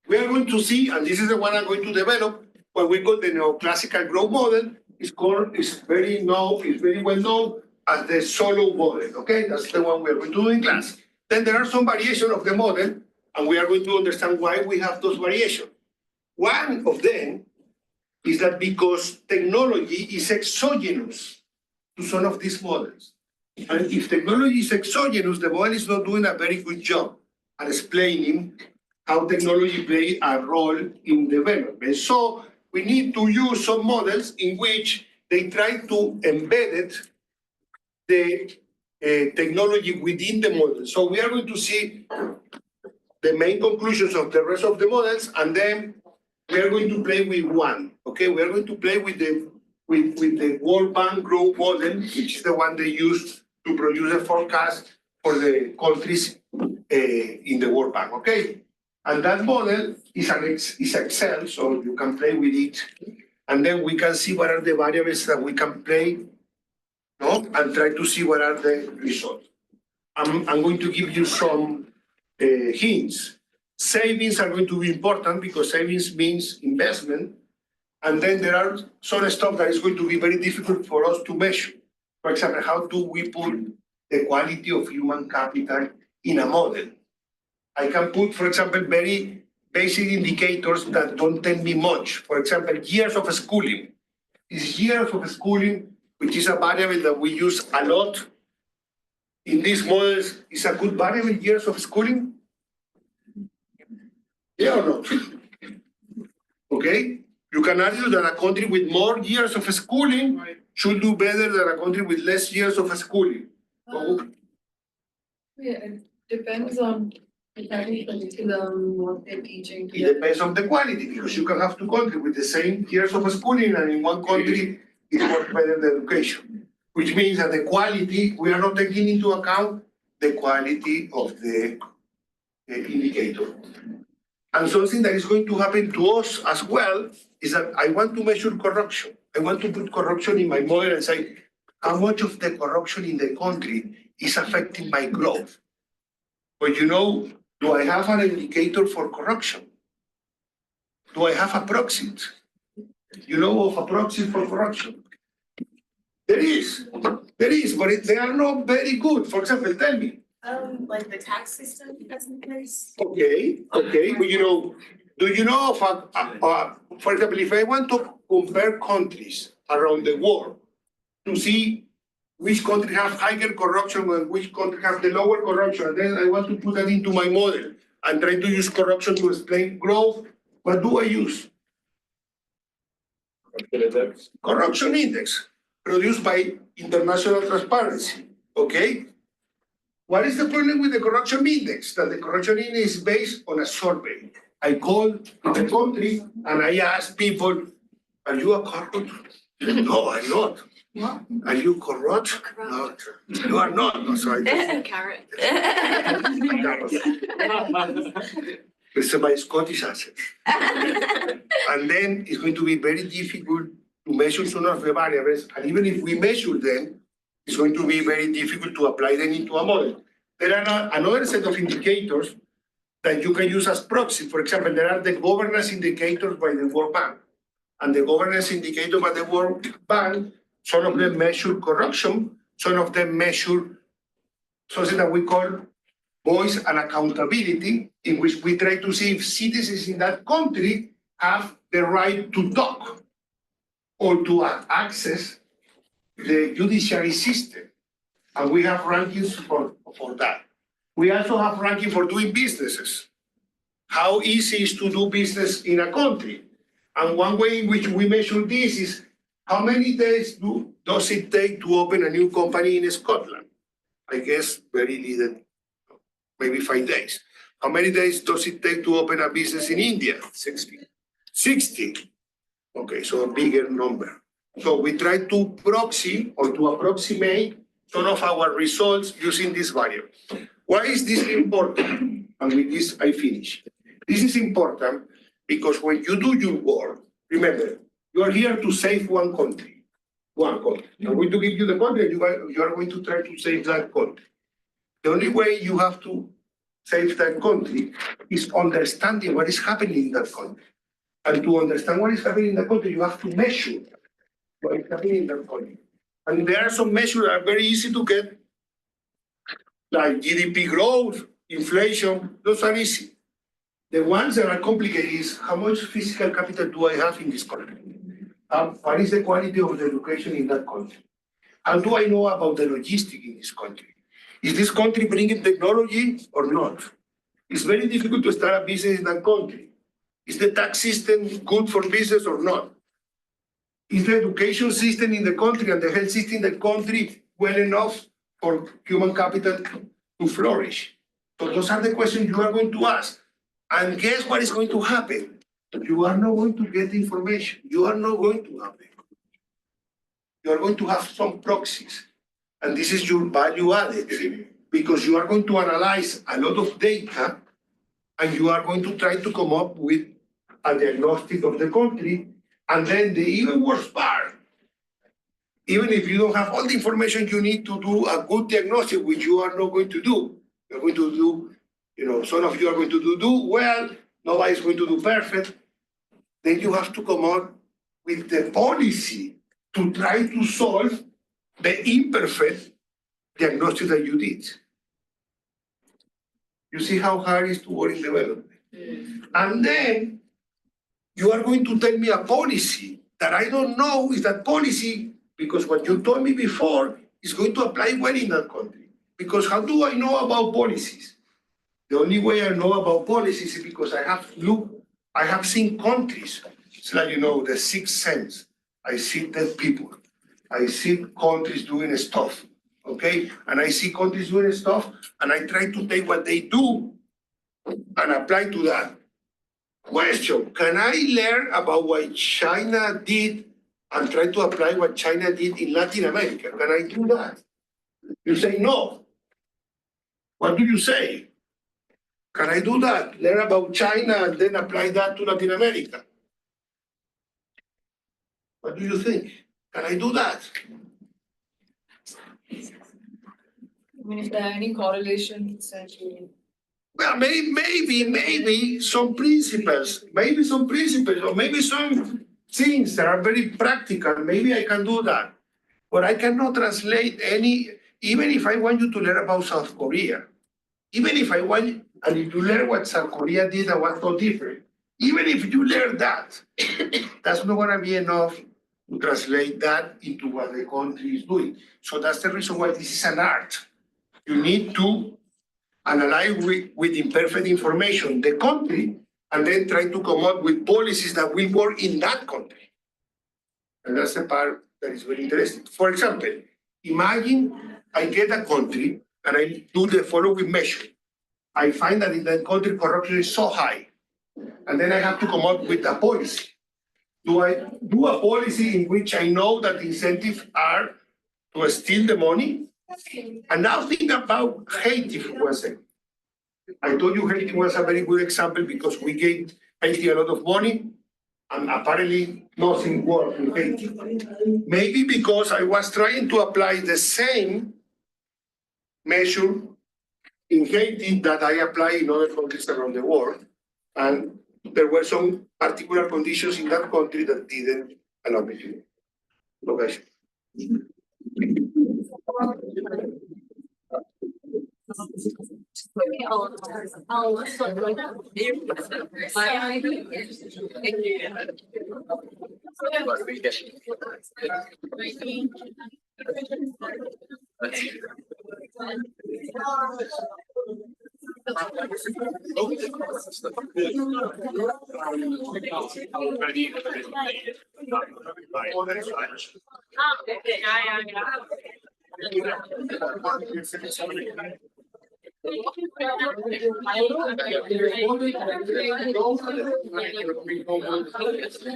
We are going to see, and this is the one I'm going to develop, what we call the neoclassical growth model. It's very well known as the solo model. Okay, that's the one we are going to do in class. Then there are some variations of the model, and we are going to understand why we have those variations. One of them is that because technology is exogenous to some of these models. And if technology is exogenous, the model is not doing a very good job at explaining how technology plays a role in development. So we need to use some models in which they try to embed the technology within the model. So we are going to see the main conclusions of the rest of the models, and then we are going to play with one. Okay, we are going to play with the World Bank growth model, which is the one they use to produce a forecast for the countries in the World Bank. Okay, and that model is Excel, so you can play with it, and then we can see what are the variables that we can play, no, and try to see what are the results. I'm going to give you some hints. Savings are going to be important because savings means investment. And then there are some stuff that is going to be very difficult for us to measure. For example, how do we put the quality of human capital in a model? I can put, for example, very basic indicators that don't tell me much. For example, years of schooling. Is years of schooling, which is a variable that we use a lot in these models, is a good variable, years of schooling? Yeah or no? Okay? You can argue that a country with more years of schooling should do better than a country with less years of schooling. Yeah, it depends on the curriculum, what they're teaching. It depends on the quality, because you can have two countries with the same years of schooling, and in one country it's much better the education. Which means that the quality, we are not taking into account the quality of the indicator. And something that is going to happen to us as well is that I want to measure corruption. I want to put corruption in my model and say, how much of the corruption in the country is affecting my growth? But you know, do I have an indicator for corruption? Do I have a proxy? You know of a proxy for corruption? There is, but they are not very good. For example, tell me. Like the tax system that's in place. Okay, but you know, do you know of for example, if I want to compare countries around the world to see which country have higher corruption and which country have the lower corruption, and then I want to put that into my model and try to use corruption to explain growth, what do I use? Corruption index, produced by International Transparency, okay? What is the problem with the corruption index? That the corruption index is based on a survey. I call the country and I ask people, are you a corrupt? No, I'm not. What? Are you corrupt? No, you are not. No, sorry. Carrot. It's my Scottish accent. And then it's going to be very difficult to measure some of the variables. And even if we measure them, it's going to be very difficult to apply them into a model. There are another set of indicators that you can use as proxy. For example, there are the governance indicators by the World Bank. And the governance indicator by the World Bank, some of them measure corruption, some of them measure something that we call voice and accountability, in which we try to see if citizens in that country have the right to talk or to access the judiciary system. And we have rankings for that. We also have ranking for doing businesses. How easy is to do business in a country? And one way in which we measure this is how many days does it take to open a new company in Scotland? I guess very little, maybe 5 days. How many days does it take to open a business in India? 60. Okay, so a bigger number. So we try to proxy or to approximate some of our results using this variable. Why is this important? And with this, I finish. This is important because when you do your work, remember, you are here to save one country. I'm going to give you the country, and you are going to try to save that country. The only way you have to save that country is understanding what is happening in that country. And to understand what is happening in that country, you have to measure what is happening in that country. And there are some measures that are very easy to get, like GDP growth, inflation, those are easy. The ones that are complicated is how much physical capital do I have in this country? What is the quality of the education in that country? How do I know about the logistics in this country? Is this country bringing technology or not? It's very difficult to start a business in that country. Is the tax system good for business or not? Is the education system in the country and the health system in the country well enough for human capital to flourish? So those are the questions you are going to ask. And guess what is going to happen? You are not going to get the information. You are not going to have it. You are going to have some proxies. And this is your value added, because you are going to analyze a lot of data and you are going to try to come up with a diagnostic of the country. And then the even worse part, even if you don't have all the information you need to do a good diagnostic, which you are not going to do, you're going to do, some of you are going to do well, nobody's going to do perfect. Then you have to come up with the policy to try to solve the imperfect diagnosis that you did. You see how hard it is to work in development. And then you are going to tell me a policy that I don't know is that policy, because what you told me before is going to apply well in that country. Because how do I know about policies? The only way I know about policies is because I have seen countries. It's like, the sixth sense. I see dead people. I see countries doing stuff, okay? And I see countries doing stuff, and I try to take what they do and apply to that. Question, can I learn about what China did and try to apply what China did in Latin America? Can I do that? You say no. What do you say? Can I do that? Learn about China and then apply that to Latin America? What do you think? Can I do that? I mean, if there are any correlations, essentially. Well, maybe some principles, or maybe some things that are very practical. Maybe I can do that. But I cannot translate any, even if I want you to learn about South Korea, even if I want, and if you learn what South Korea did and what's so different, even if you learn that, that's not going to be enough to translate that into what the country is doing. So that's the reason why this is an art. You need to analyze with imperfect information the country and then try to come up with policies that will work in that country. And that's the part that is very interesting. For example, imagine I get a country and I do the following measure. I find that in that country corruption is so high. And then I have to come up with a policy. Do I do a policy in which I know that the incentives are to steal the money? And now think about Haiti for 1 second. I told you Haiti was a very good example because we gave Haiti a lot of money and apparently nothing worked in Haiti. Maybe because I was trying to apply the same measure in Haiti that I apply in other countries around the world. And there were some particular conditions in that country that didn't allow me to do it.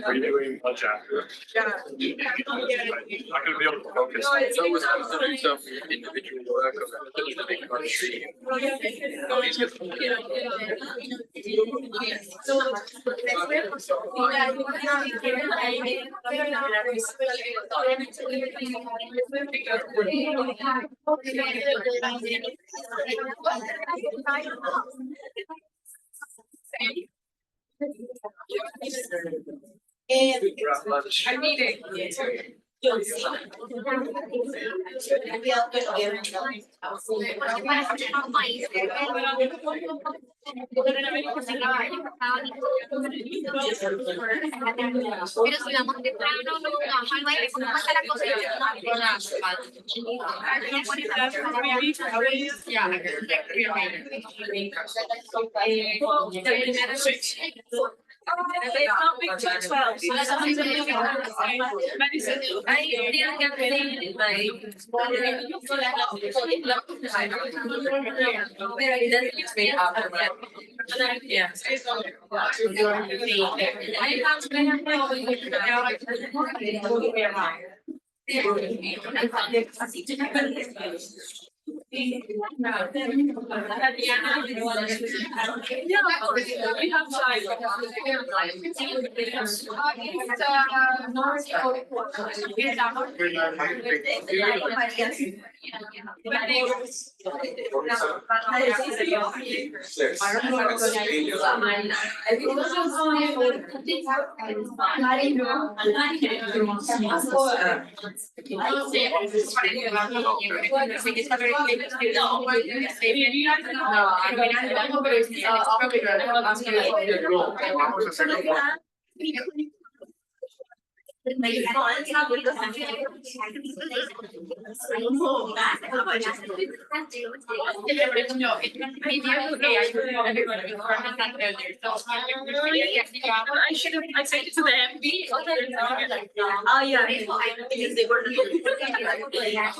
Redoing a chapter. Not gonna be able to focus. Some individual work on the big country. I need it. I should have, I sent it to the MD. Oh, yeah. Because they were. Yeah.